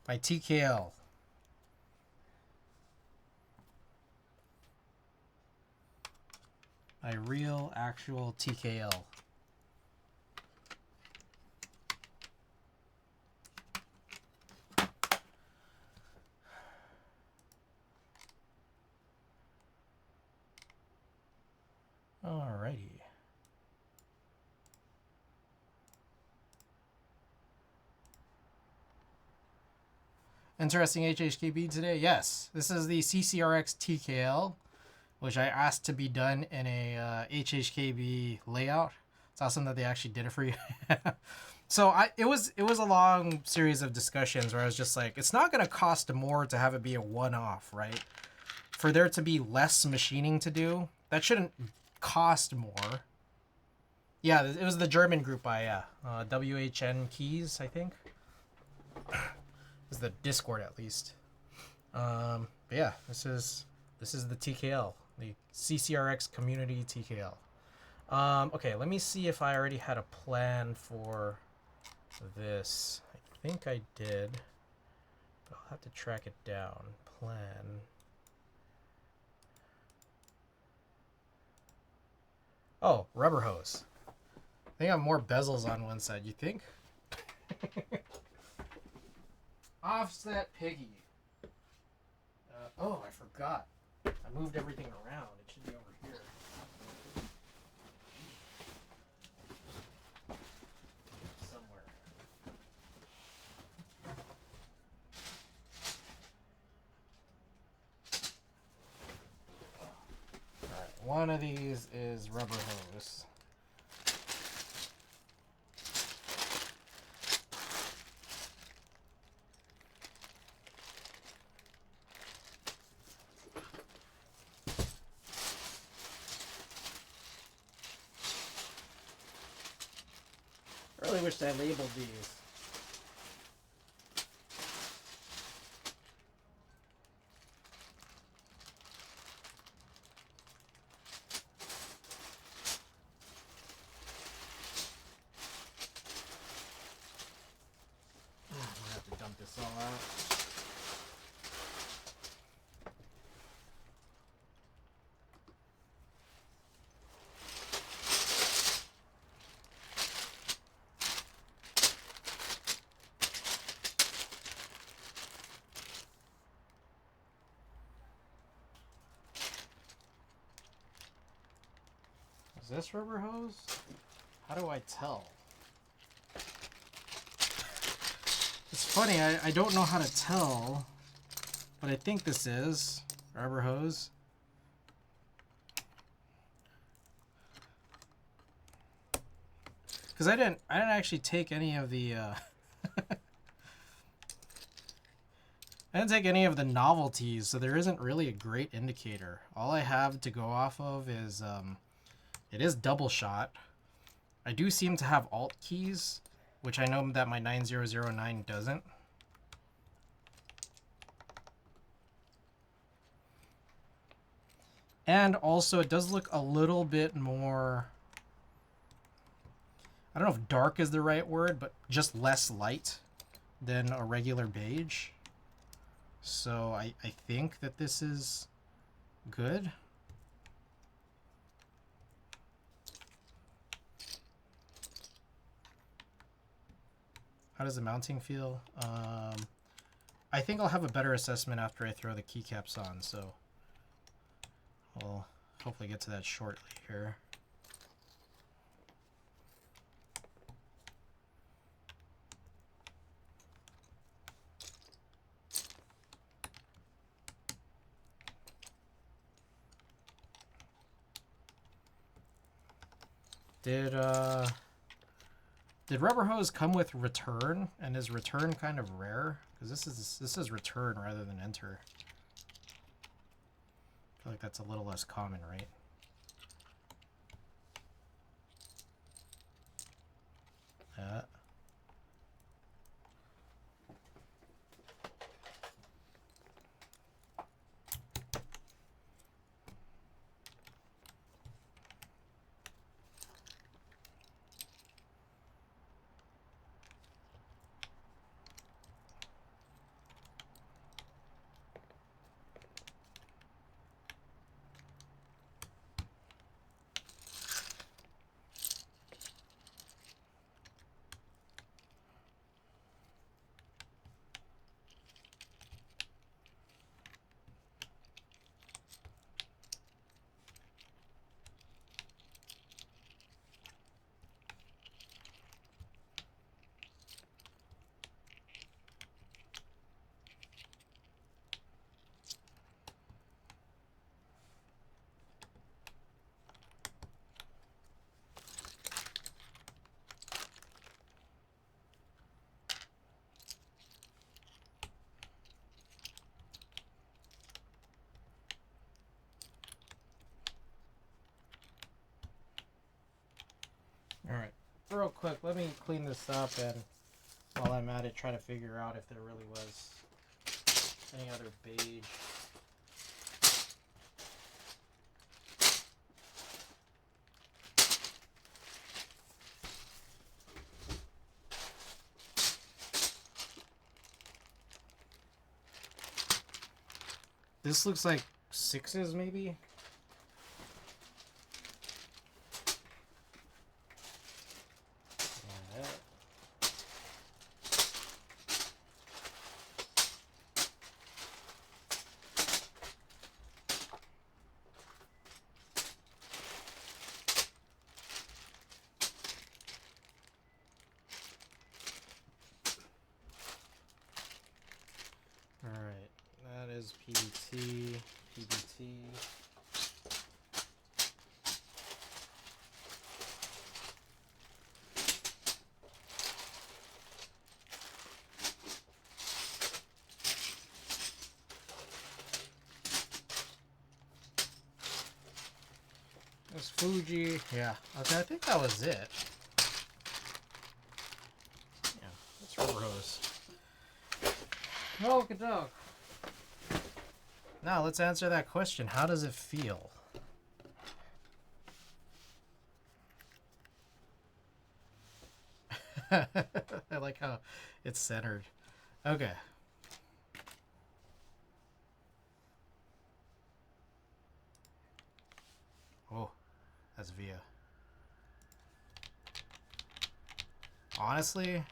My TKL. My real, actual TKL. Alrighty. Interesting HHKB today? Yes. This is the CCRX TKL, which I asked to be done in a HHKB layout. It's awesome that they actually did it for you. So it was a long series of discussions where I was just like, it's not going to cost more to have it be a one-off, right? For there to be less machining to do, that shouldn't cost more. Yeah, it was the German group by WHN Keys, I think. Is the Discord at least. But yeah, this is the TKL, the CCRX community TKL. Okay, let me see if I already had a plan for this. I think I did, but I'll have to track it down. Plan. Oh, rubber hose. I think I have more bezels on one side. You think? Offset piggy. Oh, I forgot. I moved everything around. It should be over here. one of these is rubber hose. I really wish I labeled these. I'm gonna have to dump this all out. Is this rubber hose? How do I tell? It's funny, I don't know how to tell, but I think this is rubber hose. Because I didn't actually take any of the I didn't take any of the novelties, so there isn't really a great indicator. All I have to go off of is it is double shot. I do seem to have alt keys, which I know that my 9009 doesn't. And also it does look a little bit more, I don't know if dark is the right word, but just less light than a regular beige. So I think that this is good. How does the mounting feel? I think I'll have a better assessment after I throw the keycaps on, so we'll hopefully get to that shortly here. Did rubber hose come with return, and is return kind of rare? Because this is return rather than enter. I feel like that's a little less common, right? Alright, real quick, let me clean this up, and while I'm at it, try to figure out if there really was any other beige. This looks like 6s, maybe? Alright, that is PBT, PBT. There's Fuji. Yeah. Okay, I think that was it. Yeah, that's rubber hose. Okie doke. Now let's answer that question. How does it feel? I like how it's centered. Okay. Oh, that's Via. Honestly,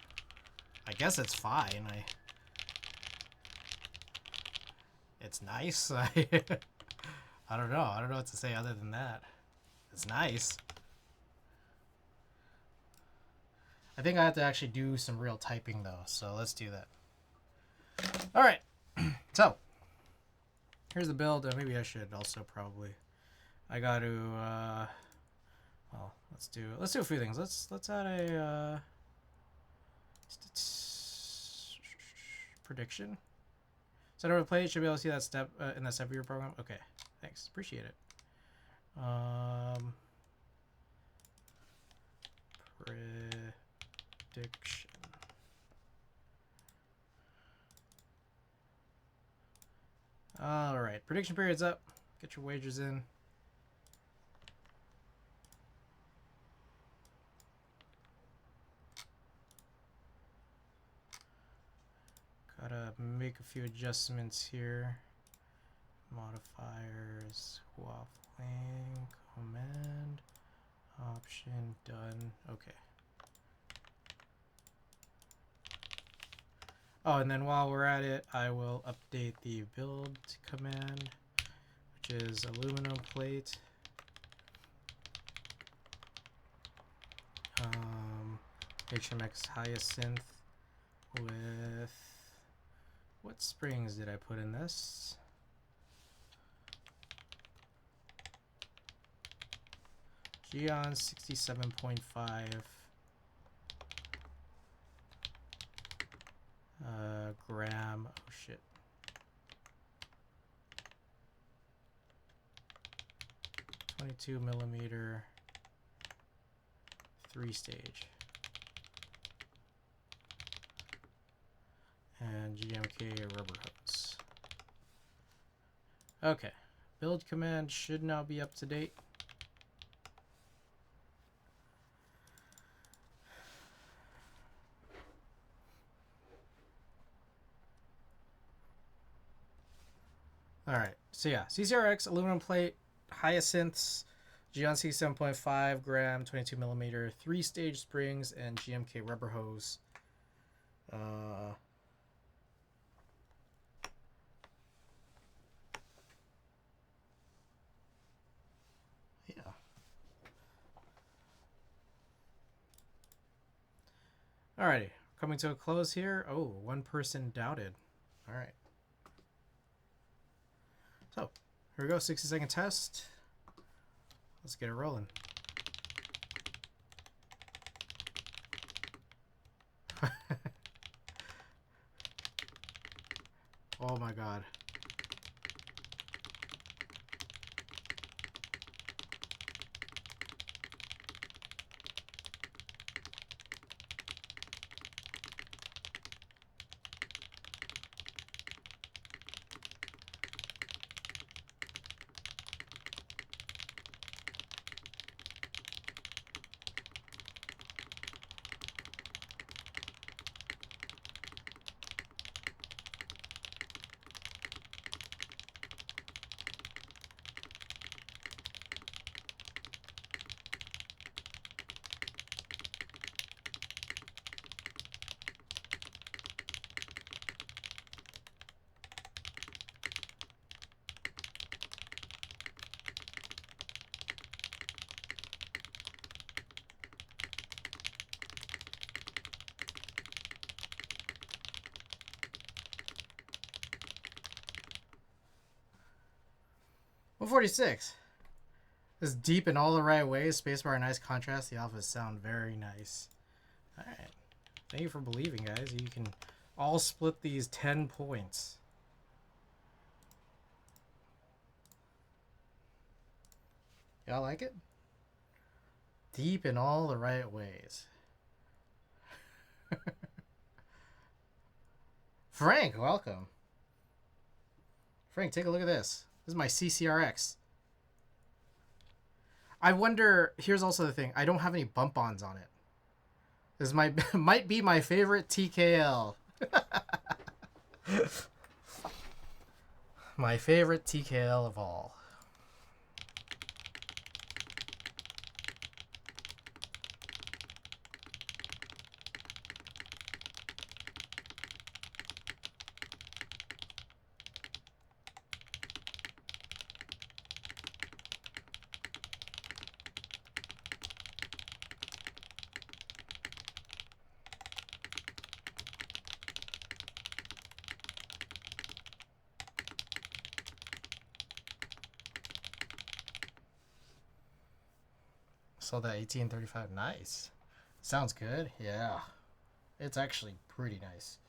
I guess it's fine. It's nice. I don't know. I don't know what to say other than that. It's nice. I think I have to actually do some real typing though, so let's do that. All right. So here's the build. Maybe I should also probably. I got to. Well, let's do a few things. Let's add a prediction. Center of the plate should be able to see that step in that step of your program. Okay, thanks. Appreciate it. Prediction. All right, prediction period's up. Get your wagers in. Gotta make a few adjustments here. Modifiers, waffling, command, option, done. Okay. Oh, and then while we're at it, I will update the build command, which is aluminum plate. HMX Hyacinth with, what springs did I put in this? Geon 67.5. Gram. Oh shit. 22mm 3-stage. And GMK rubber hose. Okay. Build command should now be up to date. Alright, so yeah, CCRX, aluminum plate, hyacinths, Geon 7.5 gram, 22mm, 3-stage springs, and GMK rubber hose. Yeah. Alrighty, coming to a close here. Oh, one person doubted. Alright. So, here we go, 60-second test. Let's get it rolling. Oh my god. .146. This deep in all the right ways. Spacebar, nice contrast. The alphas sound very nice. Alright. Thank you for believing, guys. You can all split these 10 points. Y'all like it? deep in all the right ways. Frank, welcome. Frank, take a look at this. This is my CCRX. I wonder, here's also the thing. I don't have any bump-ons on it. This might be my favorite TKL. My favorite TKL of all. Sold that 1835. Nice. Sounds good. Yeah. It's actually pretty nice.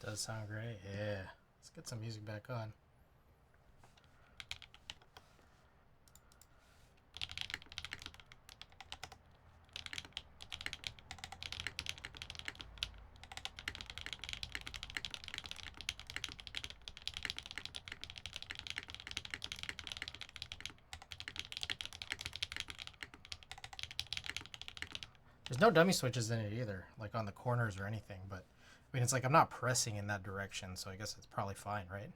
Does sound great. Yeah. Let's get some music back on. There's no dummy switches in it either, like on the corners or anything, but I mean, it's like I'm not pressing in that direction, so I guess it's probably fine, right?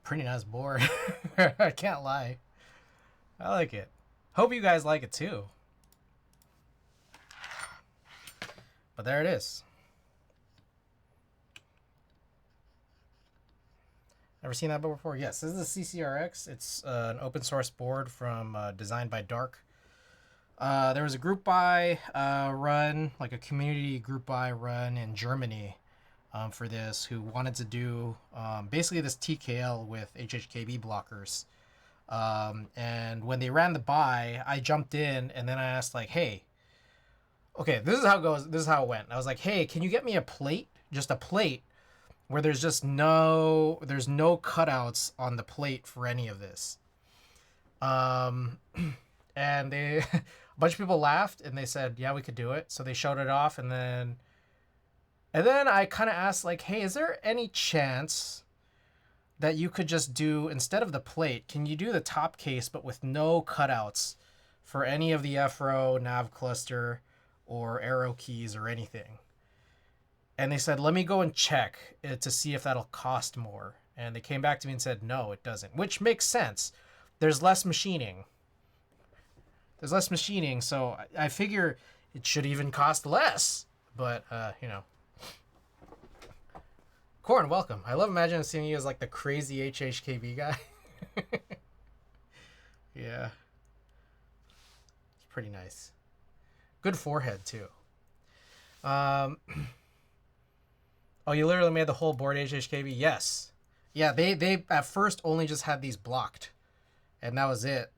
Pretty nice board. I can't lie. I like it. Hope you guys like it too. But there it is. Ever seen that before? Yes, this is the CCRX. It's an open source board from designed by Dark. There was a group buy run, like a community group buy run in Germany for this, who wanted to do basically this TKL with HHKB blockers. And when they ran the buy, I jumped in and then I asked like, hey, okay, this is how it goes. This is how it went. I was like, hey, can you get me a plate? Just a plate where there's just no cutouts on the plate for any of this. And they, a bunch of people laughed and they said, yeah, we could do it. So they showed it off, and then I kind of asked like, hey, is there any chance that you could just do, instead of the plate, can you do the top case but with no cutouts for any of the FRO, nav cluster, or arrow keys or anything? And they said, let me go and check to see if that'll cost more. And they came back to me and said, no, it doesn't, which makes sense. There's less machining. So I figure it should even cost less. But, you know. Corn, welcome. I love imagining seeing you as like the crazy HHKB guy. Yeah. It's pretty nice. Good forehead, too. Oh, you literally made the whole board HHKB? Yes. Yeah, they at first only just had these blocked. And that was it.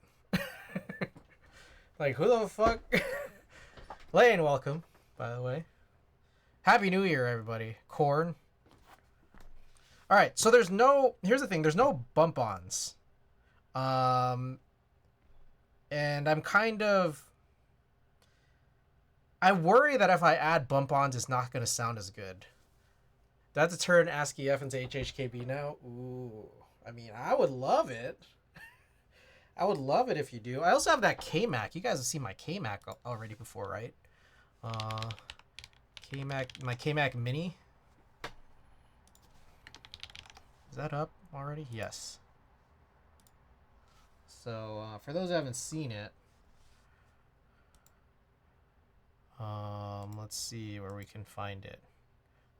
Like, who the fuck? Lane, welcome, by the way. Happy New Year, everybody. Corn. All right, so here's the thing, there's no bump-ons. And I'm kind of, I worry that if I add bump-ons, it's not going to sound as good. Do I have to turn ASCII F into HHKB now? Ooh. I mean, I would love it. I would love it if you do. I also have that KMac. You guys have seen my KMac already before, right? My KMac Mini. Is that up already? Yes. So, for those who haven't seen it, let's see where we can find it.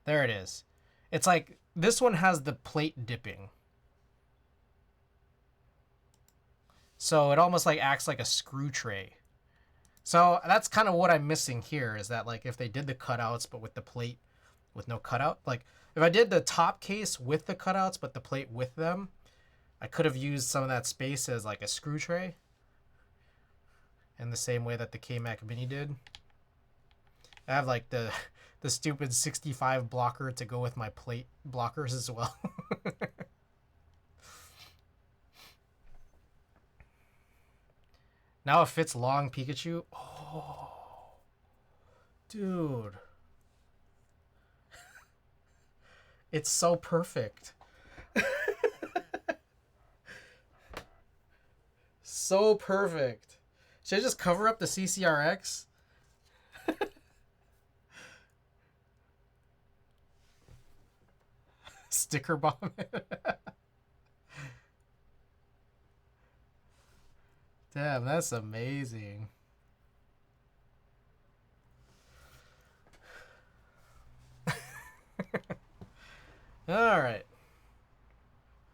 There it is. It's like, this one has the plate dipping. So it almost like acts like a screw tray. So that's kind of what I'm missing here, is that like if they did the cutouts but with the plate with no cutout, like if I did the top case with the cutouts but the plate with them, I could have used some of that space as like a screw tray in the same way that the KMac Mini did. I have like the stupid 65 blocker to go with my plate blockers as well. Now it fits long Pikachu. Oh, dude. It's so perfect. So perfect. Should I just cover up the CCRX? Sticker bomb it. Damn, that's amazing. Alright.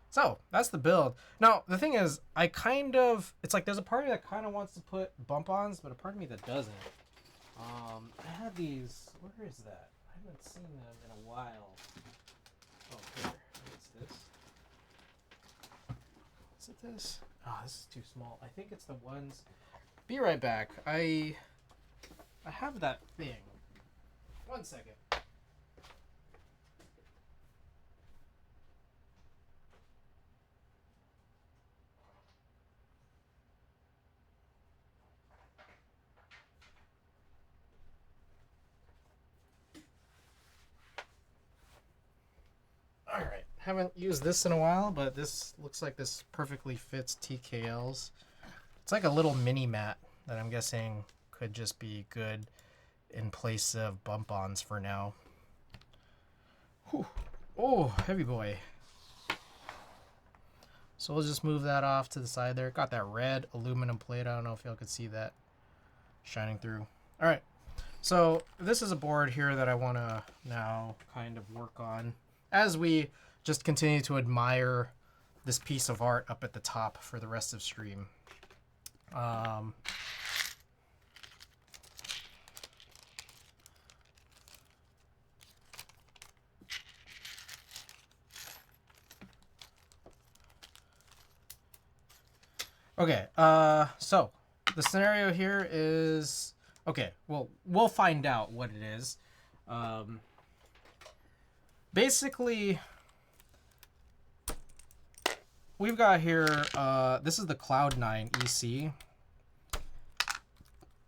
So, that's the build. Now, the thing is, it's like there's a part of me that kind of wants to put bump-ons, but a part of me that doesn't. I had these, where is that? I haven't seen them in a while. Oh, here. What's this? Is it this? Oh, this is too small. I think it's the ones. Be right back. I have that thing. 1 second. Alright, haven't used this in a while, but this looks like this perfectly fits TKLs. It's like a little mini mat that I'm guessing could just be good in place of bump-ons for now. Whew. Oh, heavy boy. So we'll just move that off to the side there. Got that red aluminum plate. I don't know if y'all could see that shining through. Alright, so this is a board here that I want to now kind of work on as we just continue to admire this piece of art up at the top for the rest of stream. Okay, so the scenario here is, okay, well, we'll find out what it is. Basically, we've got here, this is the Cloud9 EC.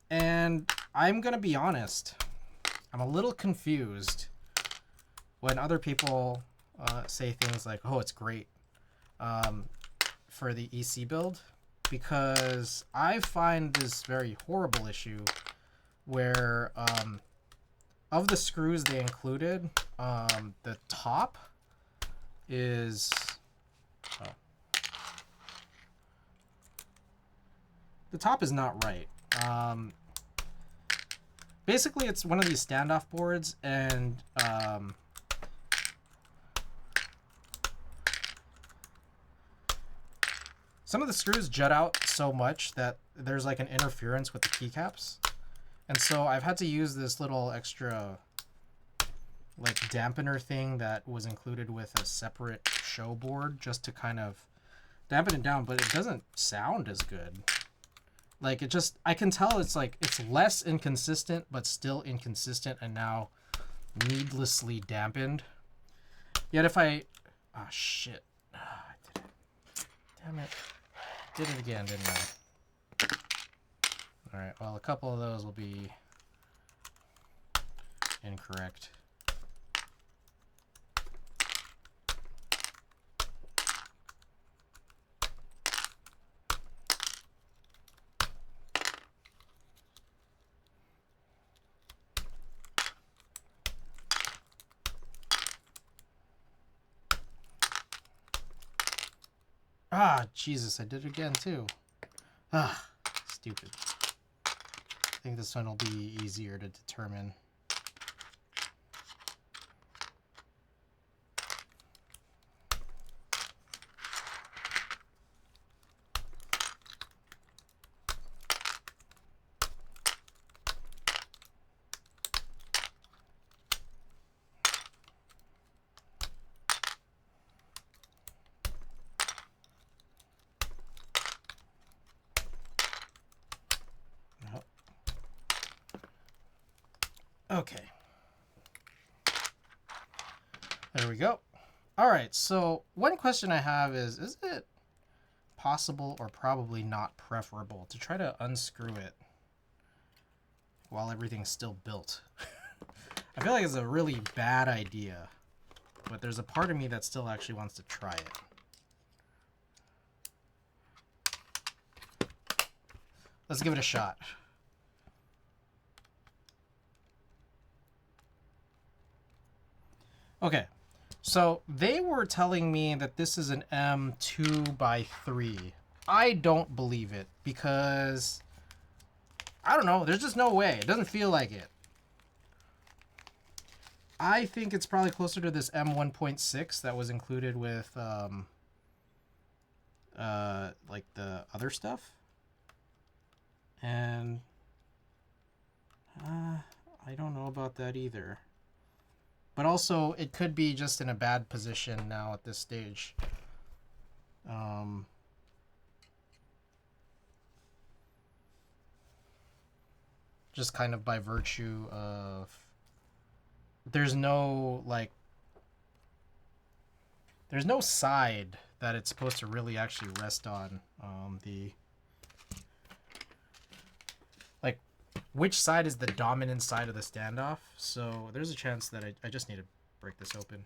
And I'm going to be honest, I'm a little confused when other people say things like, oh, it's great for the EC build. Because I find this very horrible issue where of the screws they included, the top is the top is not right. Basically, it's one of these standoff boards, and some of the screws jut out so much that there's like an interference with the keycaps. And so I've had to use this little extra like dampener thing that was included with a separate show board just to kind of dampen it down, but it doesn't sound as good. Like it just, I can tell it's like, it's less inconsistent, but still inconsistent and now needlessly dampened. Yet if I, oh shit, I did it. Damn it. Did it again, didn't I? Alright, well, a couple of those will be Incorrect. Ah, Jesus, I did it again too. Ah, stupid. I think this one will be easier to determine. Okay. There we go. All right, so one question I have is it possible or probably not preferable to try to unscrew it while everything's still built? I feel like it's a really bad idea, but there's a part of me that still actually wants to try it. Let's give it a shot. Okay, so they were telling me that this is an M2x3. I don't believe it because, I don't know, there's just no way. It doesn't feel like it. I think it's probably closer to this M1.6 that was included with like the other stuff. And I don't know about that either. But also, it could be just in a bad position now at this stage. Just kind of by virtue of there's no there's no side that it's supposed to really actually rest on. Which side is the dominant side of the standoff? So there's a chance that I just need to break this open.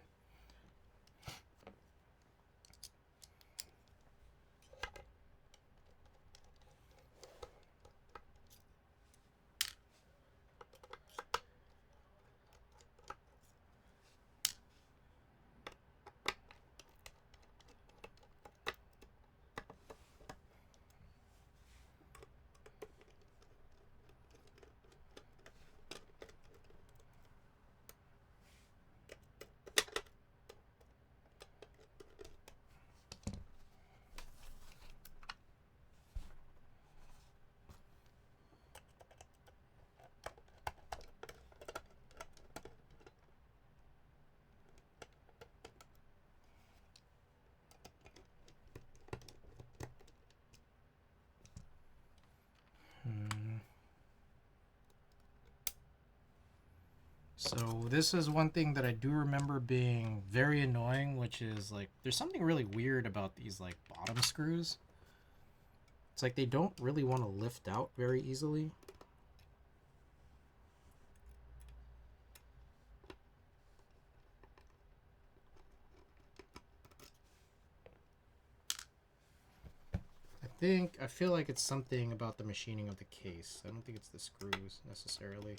So this is one thing that I do remember being very annoying, which is like there's something really weird about these like bottom screws. It's like they don't really want to lift out very easily. I feel like it's something about the machining of the case. I don't think it's the screws necessarily.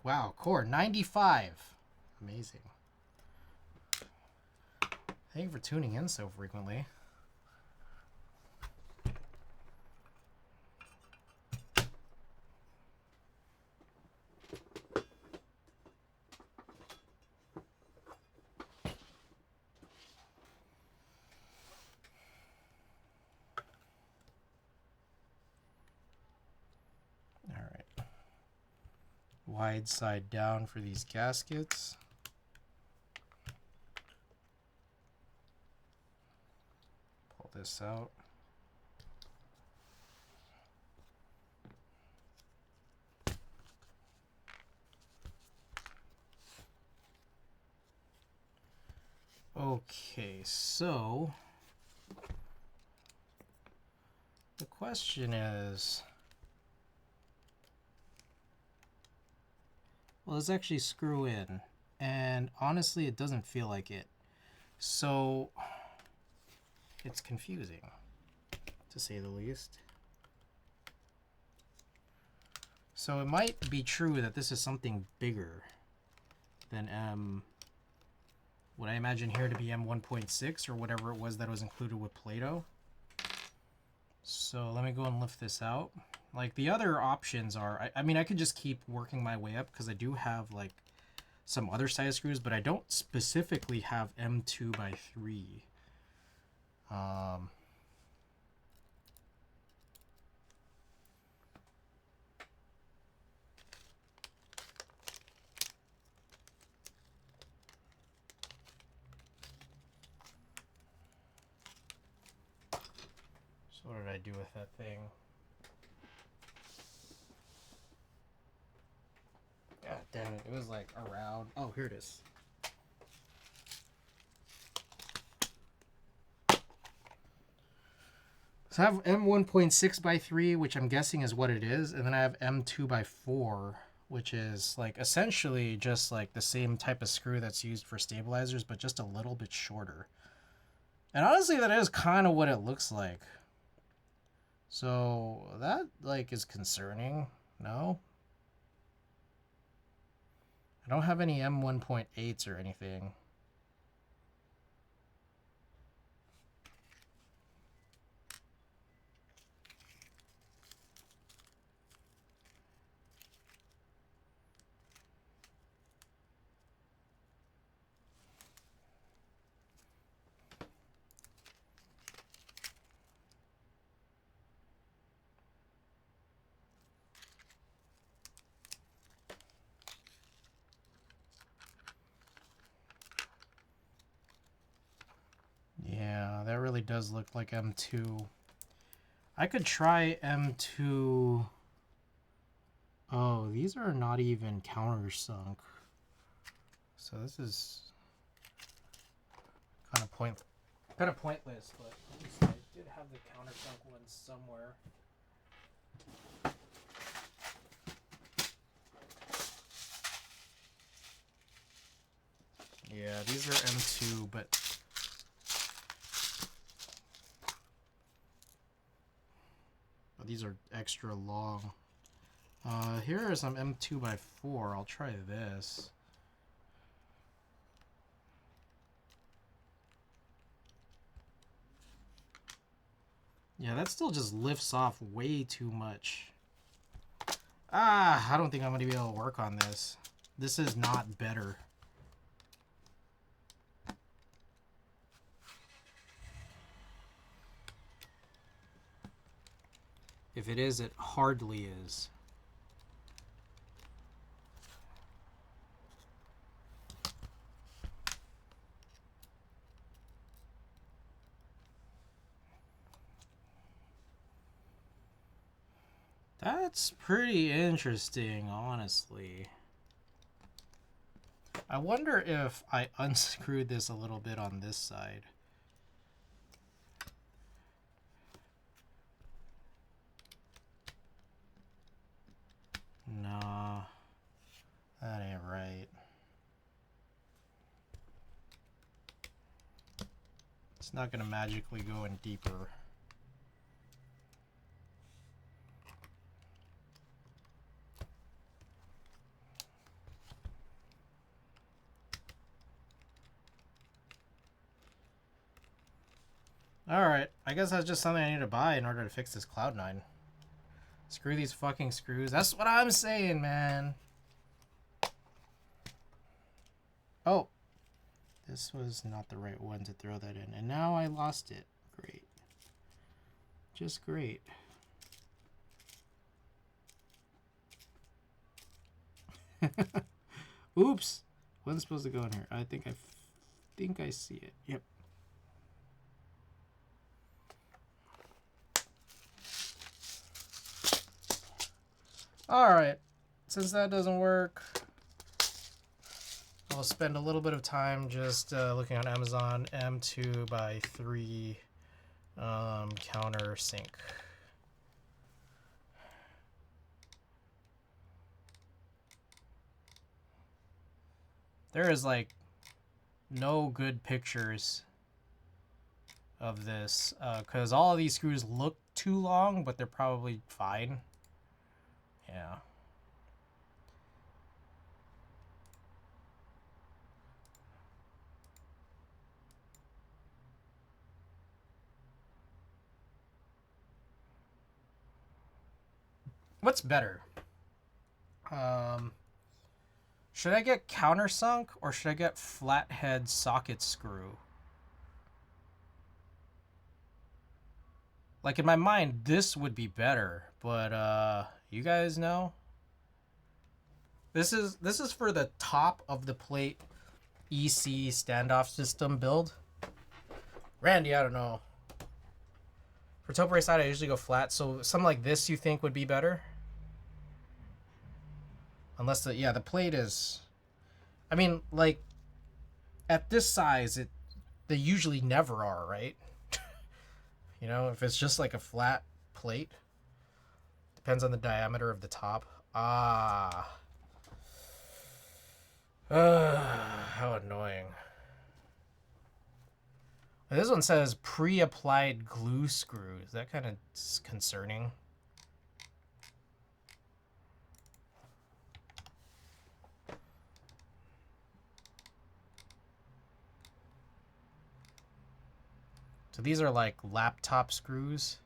Wow, core 95. Amazing. Thank you for tuning in so frequently. Wide side down for these gaskets. Pull this out. Okay, so the question is, Well, let's actually screw in. And honestly, it doesn't feel like it. So it's confusing, to say the least. So it might be true that this is something bigger than what I imagine here to be M1.6 or whatever it was that was included with Play-Doh. So let me go and lift this out. Like the other options are, I mean, I could just keep working my way up because I do have like some other size screws, but I don't specifically have M2x3. So what did I do with that thing? God damn it, it was like around, oh, here it is. So I have M1.6x3, which I'm guessing is what it is, and then I have M2x4, which is like essentially just like the same type of screw that's used for stabilizers, but just a little bit shorter. And honestly, that is kind of what it looks like. So that like is concerning. No? I don't have any M1.8s or anything. Yeah, that really does look like M2. I could try M2. Oh, these are not even countersunk. So this is kind of pointless, but at least I did have the countersunk ones somewhere. Yeah, these are M2, but these are extra long. Here are some M2x4. I'll try this. Yeah, that still just lifts off way too much. I don't think I'm going to be able to work on this. This is not better. If it is, it hardly is. That's pretty interesting, honestly. I wonder if I unscrewed this a little bit on this side. Nah, that ain't right. It's not gonna magically go in deeper. Alright, I guess that's just something I need to buy in order to fix this Cloud9. Screw these fucking screws. That's what I'm saying, man. Oh. This was not the right one to throw that in. And now I lost it. Great. Just great. Oops. Wasn't supposed to go in here. I think I see it. Yep. Alright. Since that doesn't work, I'll spend a little bit of time just looking on Amazon. M2x3 countersink. There is like no good pictures of this because all of these screws look too long, but they're probably fine. Yeah. What's better? Should I get countersunk or should I get flathead socket screw? Like in my mind, this would be better, but you guys know. This is for the top of the plate EC standoff system build. Randy, I don't know. For topiary side, I usually go flat, so something like this you think would be better? Unless the plate is, I mean, like at this size, they usually never are, right? You know, if it's just like a flat plate, depends on the diameter of the top. How annoying. This one says pre-applied glue screws. That kind of concerning. So these are like laptop screws.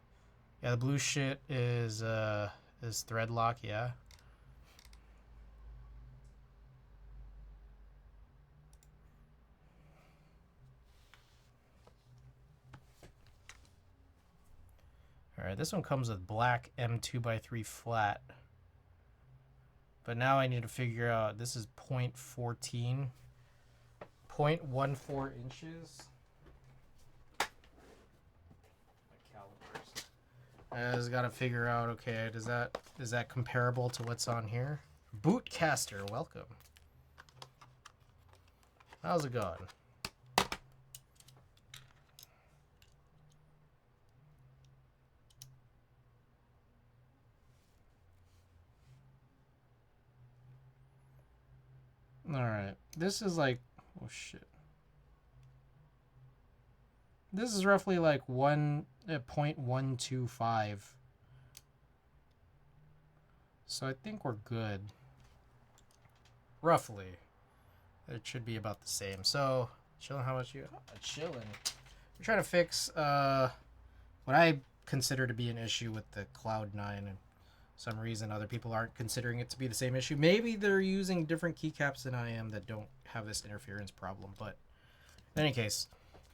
Yeah, the blue shit is thread lock, yeah. Alright, this one comes with black M2x3 flat. But now I need to figure out, this is 0.14. 0.14 inches. I just gotta figure out, okay, is that comparable to what's on here? Bootcaster, welcome. How's it going? Alright, this is like, oh shit. This is roughly like 0.125. So I think we're good. Roughly. It should be about the same. So, chilling, how about you? Chilling. We're trying to fix what I consider to be an issue with the Cloud9, and some reason other people aren't considering it to be the same issue. Maybe they're using different keycaps than I am that don't have this interference problem, but in any case,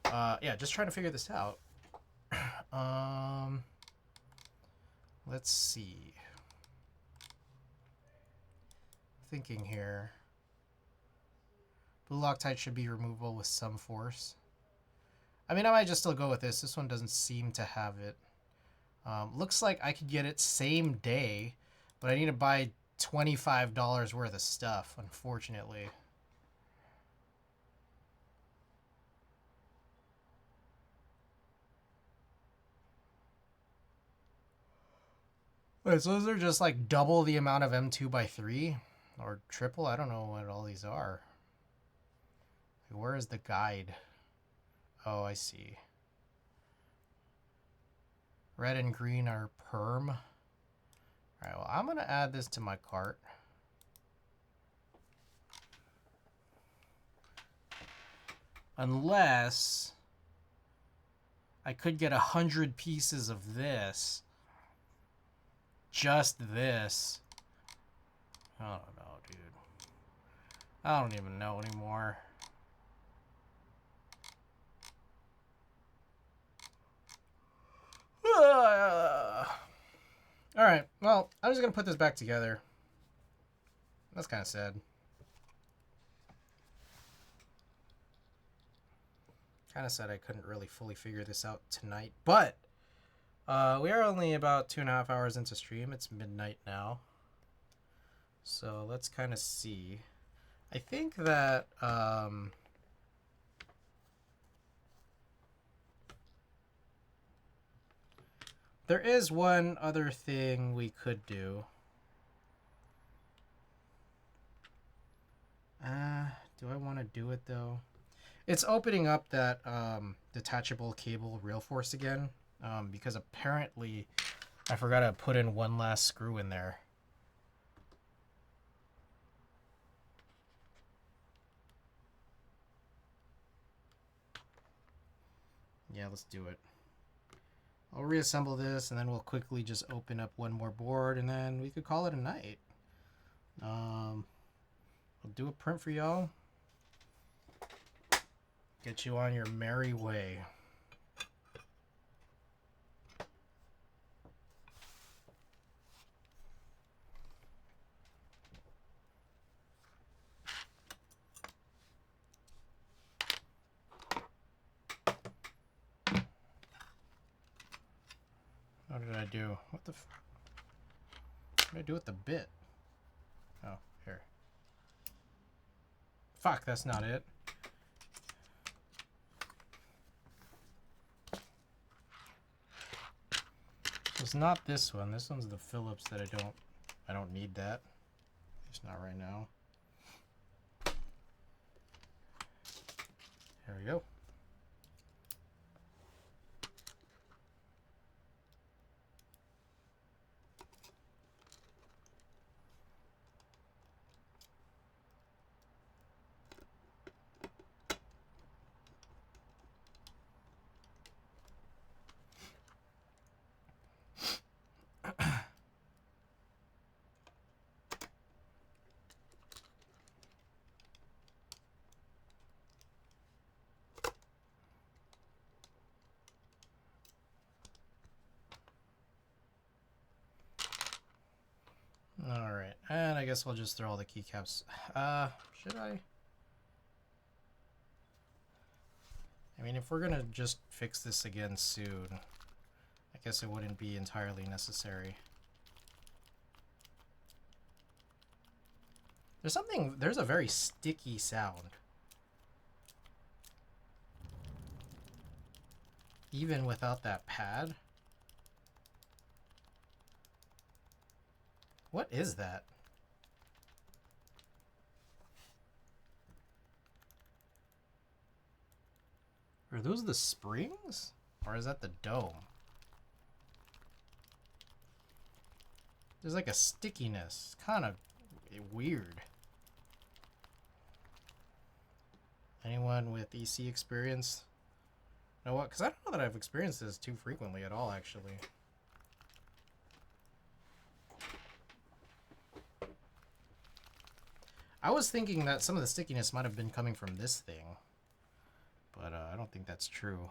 yeah, just trying to figure this out. Let's see. Thinking here. Blue Loctite should be removable with some force. I mean, I might just still go with this. This one doesn't seem to have it. Looks like I could get it same day, but I need to buy $25 worth of stuff, unfortunately. Wait, so those are just like double the amount of M2x3? Or triple? I don't know what all these are. Where is the guide? Oh, I see. Red and green are perm. Alright, well, I'm going to add this to my cart. Unless I could get 100 pieces of this. Just this. I don't know, dude. I don't even know anymore. Alright, well, I'm just going to put this back together. That's kind of sad. Kind of sad I couldn't really fully figure this out tonight. But we are only about 2.5 hours into stream. It's midnight now. So let's kind of see. I think that... there is one other thing we could do. Do I want to do it though? It's opening up that detachable cable rail force again, because apparently I forgot to put in one last screw in there. Yeah, let's do it. I'll reassemble this and then we'll quickly just open up one more board and then we could call it a night. I'll do a print for y'all. Get you on your merry way. What did I do? What the what did I do with the bit? Oh, here. Fuck, that's not it. It's not this one. This one's the Phillips that I don't need that. It's not right now. There we go. Alright, and I guess I'll just throw all the keycaps. Should I? I mean, if we're gonna just fix this again soon, I guess it wouldn't be entirely necessary. There's a very sticky sound. Even without that pad. What is that? Are those the springs? Or is that the dome? There's like a stickiness. Kind of weird. Anyone with EC experience? You know what? Because I don't know that I've experienced this too frequently at all, actually. I was thinking that some of the stickiness might have been coming from this thing. But I don't think that's true.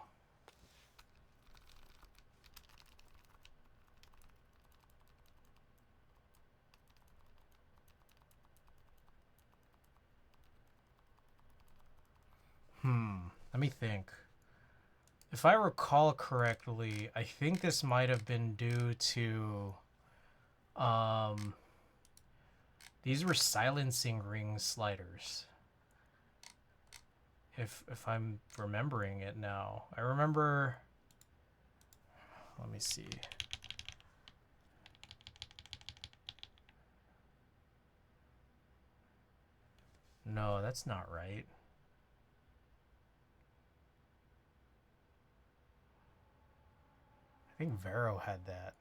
Let me think. If I recall correctly, I think this might have been due to these were silencing ring sliders. If I'm remembering it now. I remember, let me see. No, that's not right. I think Vero had that.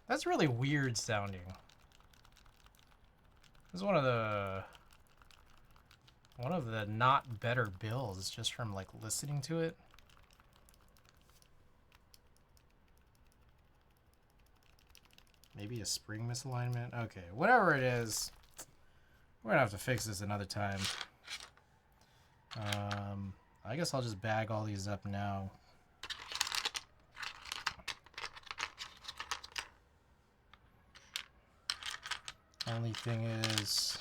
That's really weird sounding. This is one of the not better builds just from like listening to it. Maybe a spring misalignment. Okay, whatever it is, we're gonna have to fix this another time. I guess I'll just bag all these up now. Only thing is,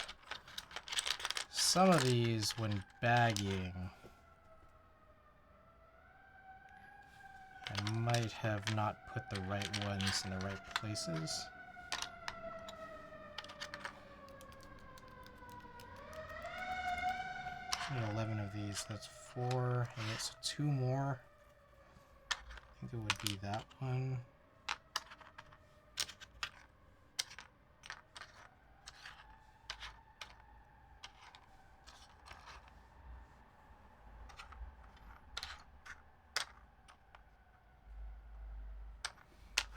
some of these, when bagging, I might have not put the right ones in the right places. I need 11 of these. That's 4. And it's 2 more. think it would be that one.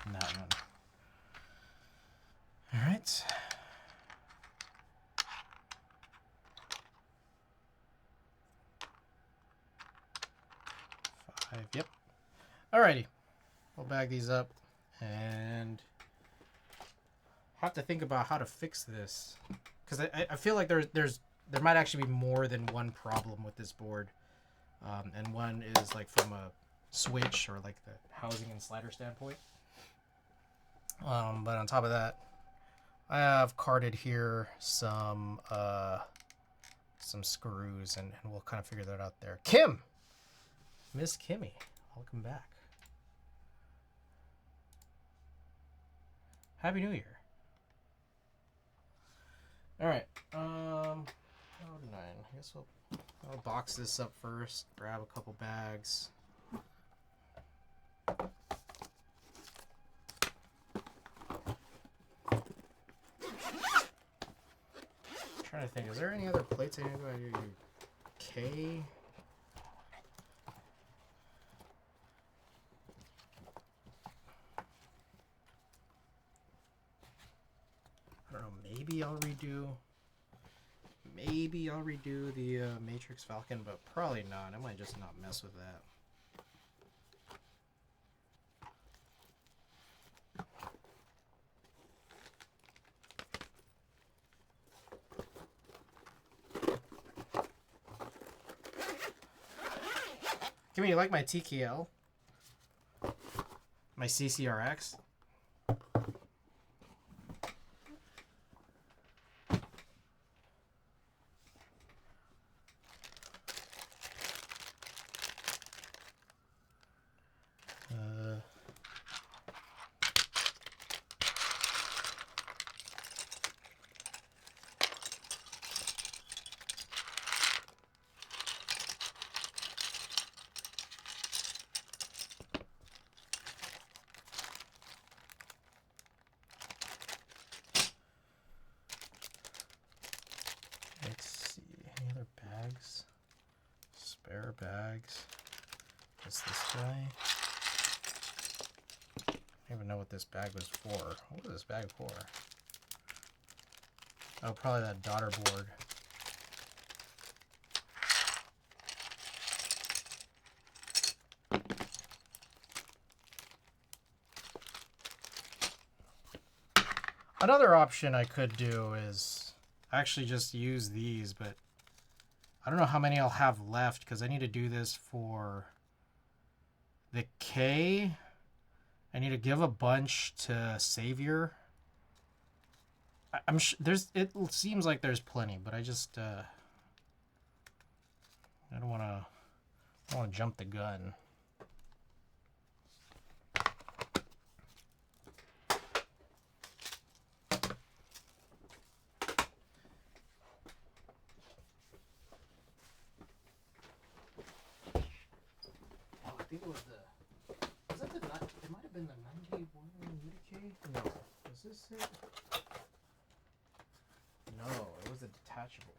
And that one. All right. Yep. Alrighty. We'll bag these up and have to think about how to fix this, because I feel like there might actually be more than one problem with this board, and one is like from a switch or like the housing and slider standpoint. But on top of that, I have carded here some screws, and we'll kind of figure that out there. Kim! Miss Kimmy, welcome back. Happy New Year. All right. Oh, 9. I guess I'll box this up first. Grab a couple bags. I'm trying to think. Is there any other plates I need to do? K. Maybe I'll redo the Matrix Falcon, but probably not. I might just not mess with that. Kimmy, you like my TKL? My CCRX? Spare bags. What's this guy? I don't even know what this bag was for. What was this bag for? Oh, probably that daughter board. Another option I could do is actually just use these, but I don't know how many I'll have left because I need to do this for the K. I need to give a bunch to Savior. I'm sure it seems like there's plenty, but I just I don't want to jump the gun. I think it was that the nut? It might have been the 91 Unity? No. Was this it? No, it was a detachable.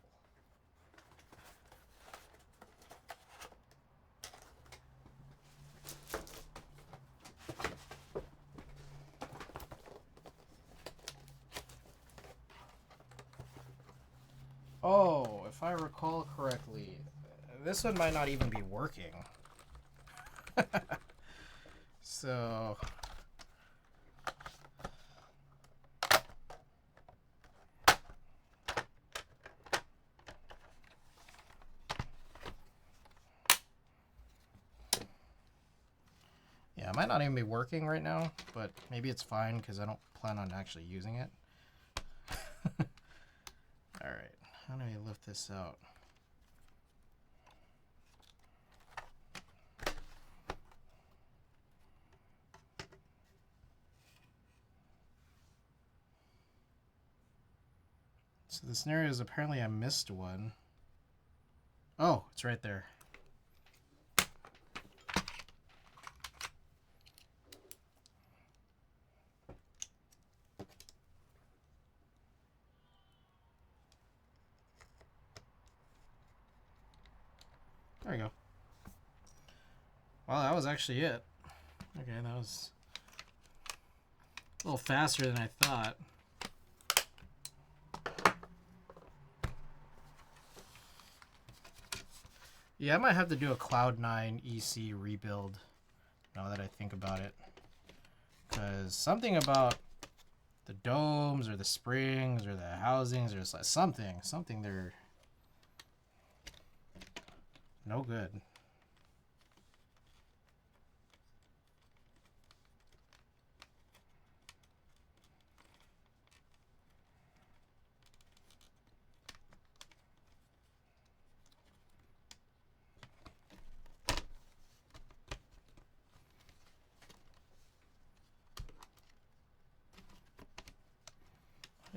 Oh, if I recall correctly, this one might not even be working. So yeah, it might not even be working right now, but maybe it's fine because I don't plan on actually using it. All right, how do I lift this out? So the scenario is apparently I missed one. Oh, it's right there. There we go. Well, that was actually it. Okay, that was a little faster than I thought. Yeah, I might have to do a Cloud9 EC rebuild now that I think about it. Because something about the domes or the springs or the housings or something they're no good.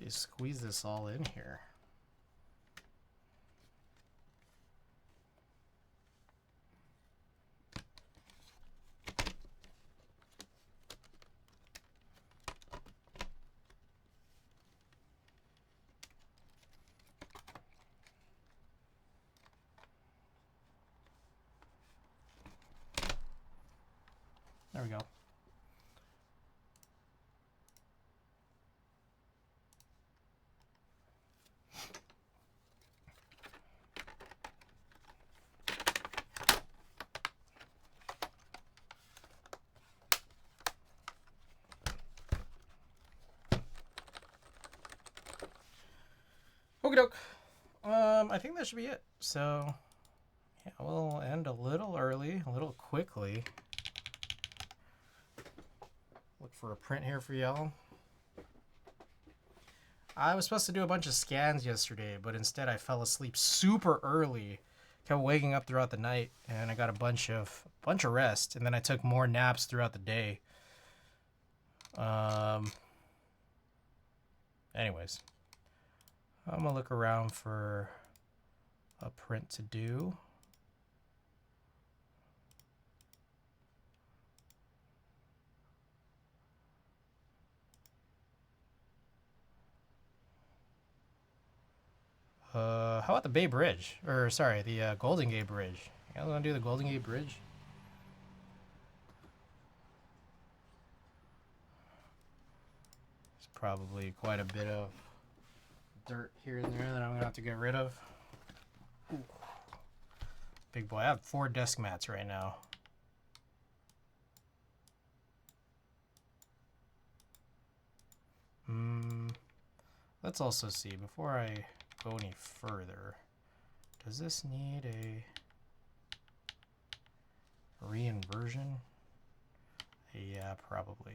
You squeeze this all in here. There we go. Okie doke. I think that should be it. So, yeah, we'll end a little early, a little quickly. Look for a print here for y'all. I was supposed to do a bunch of scans yesterday, but instead I fell asleep super early. Kept waking up throughout the night, and I got a bunch of rest, and then I took more naps throughout the day. Anyways, I'm gonna look around for a print to do. How about the Bay Bridge? Or sorry, the Golden Gate Bridge. You guys wanna do the Golden Gate Bridge? There's probably quite a bit of dirt here and there that I'm gonna have to get rid of. Ooh. Big boy, I have 4 desk mats right now. Let's also see, before I go any further, does this need a re-inversion? Yeah, probably.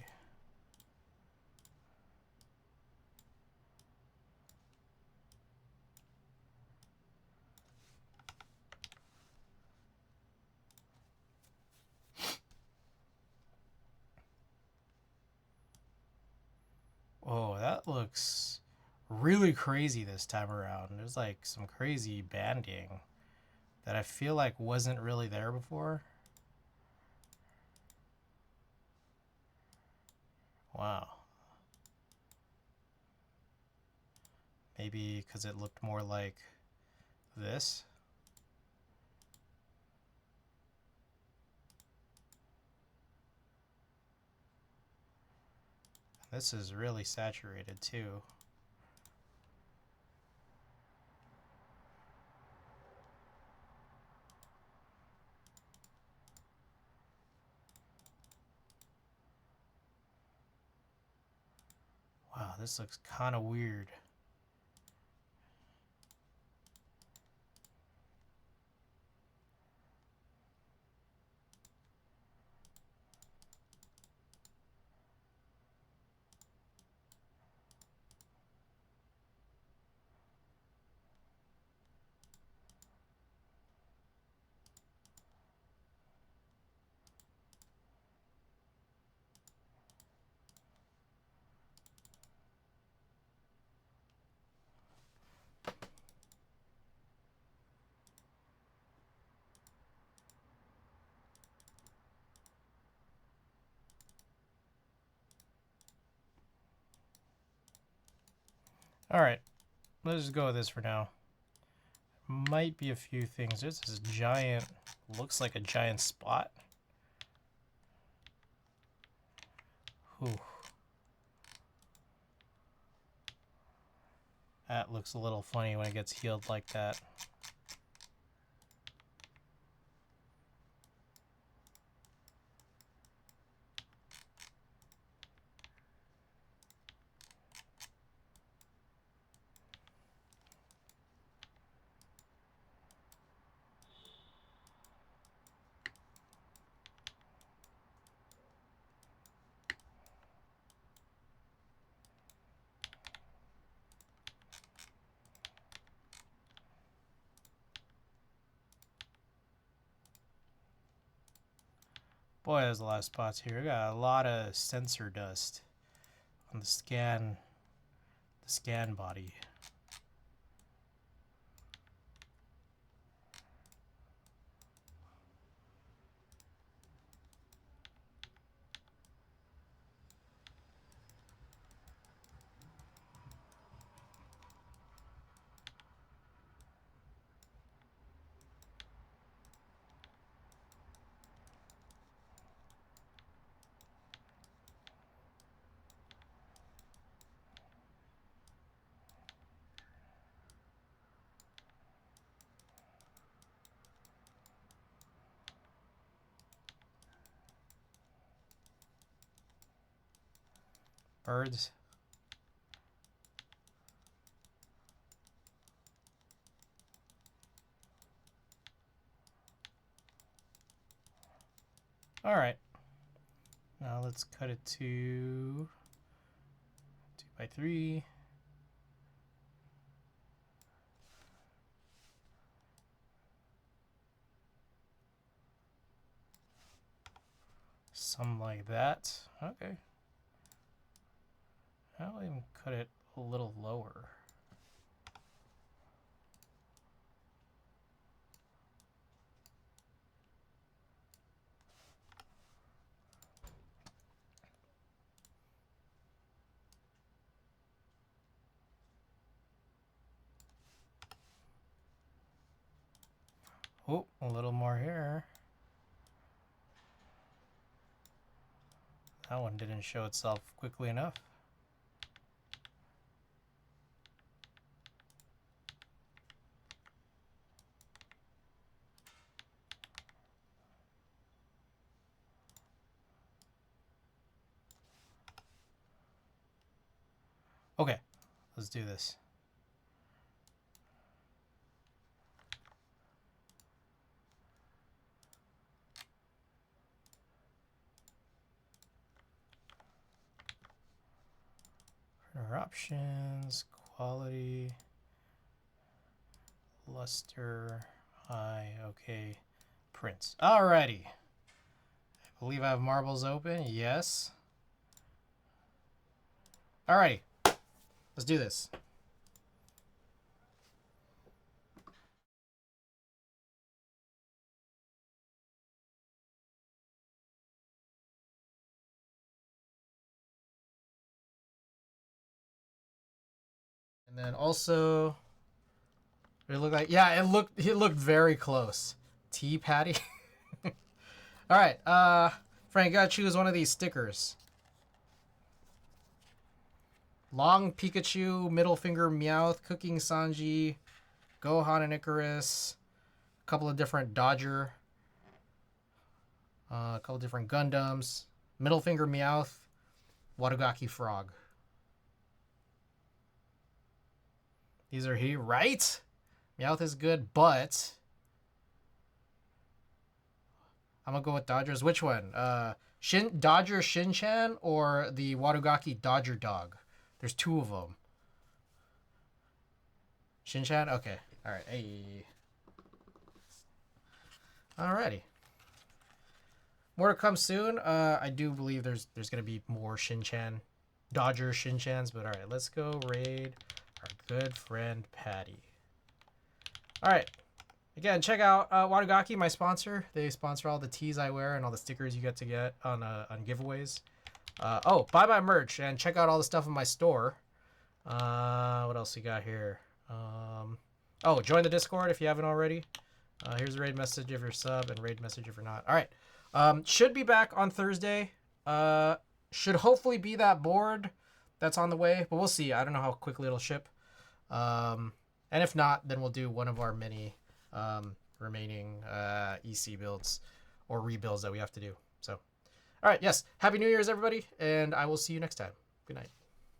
Oh, that looks really crazy this time around. There's like some crazy banding that I feel like wasn't really there before. Wow. Maybe because it looked more like this. This is really saturated too. Wow, this looks kind of weird. All right, let's just go with this for now. might be a few things. There's this giant, looks like a giant spot. Whew. That looks a little funny when it gets healed like that. Boy, there's a lot of spots here. We got a lot of sensor dust on the scan body. Birds. All right. Now let's cut it to 2x3. Something like that. Okay. I'll even cut it a little lower. Oh, a little more here. That one didn't show itself quickly enough. Okay, let's do this. Printer options, quality, luster, high, okay, prints. Alrighty. I believe I have marbles open, yes. Alrighty, let's do this. And then also, it looked like, yeah, it looked very close. Tea patty. All right, Frank, gotta choose one of these stickers. Long Pikachu, middle finger Meowth, cooking Sanji, Gohan and Icarus, a couple of different Dodger, a couple different Gundams, middle finger Meowth, Wadogaki Frog. These are here, right? Meowth is good, but I'm gonna go with Dodgers. Which one? Dodger Shinchan or the Wadogaki Dodger Dog? There's two of them. Shinchan? Okay. Alright. Hey. Alrighty. More to come soon. I do believe there's gonna be more Shinchan. Dodger Shinchans, but alright, let's go raid our good friend Patty. Alright. Again, check out Wadogaki, my sponsor. They sponsor all the tees I wear and all the stickers you get to get on giveaways. Oh, buy my merch and check out all the stuff in my store. What else we got here? Oh, join the Discord if you haven't already. Here's a raid message if you're sub and raid message if you're not. All right. Should be back on Thursday. Should hopefully be that board that's on the way, but we'll see. I don't know how quickly it'll ship. And if not, then we'll do one of our many remaining EC builds or rebuilds that we have to do. So, all right. Yes. Happy New Year's, everybody. And I will see you next time. Good night.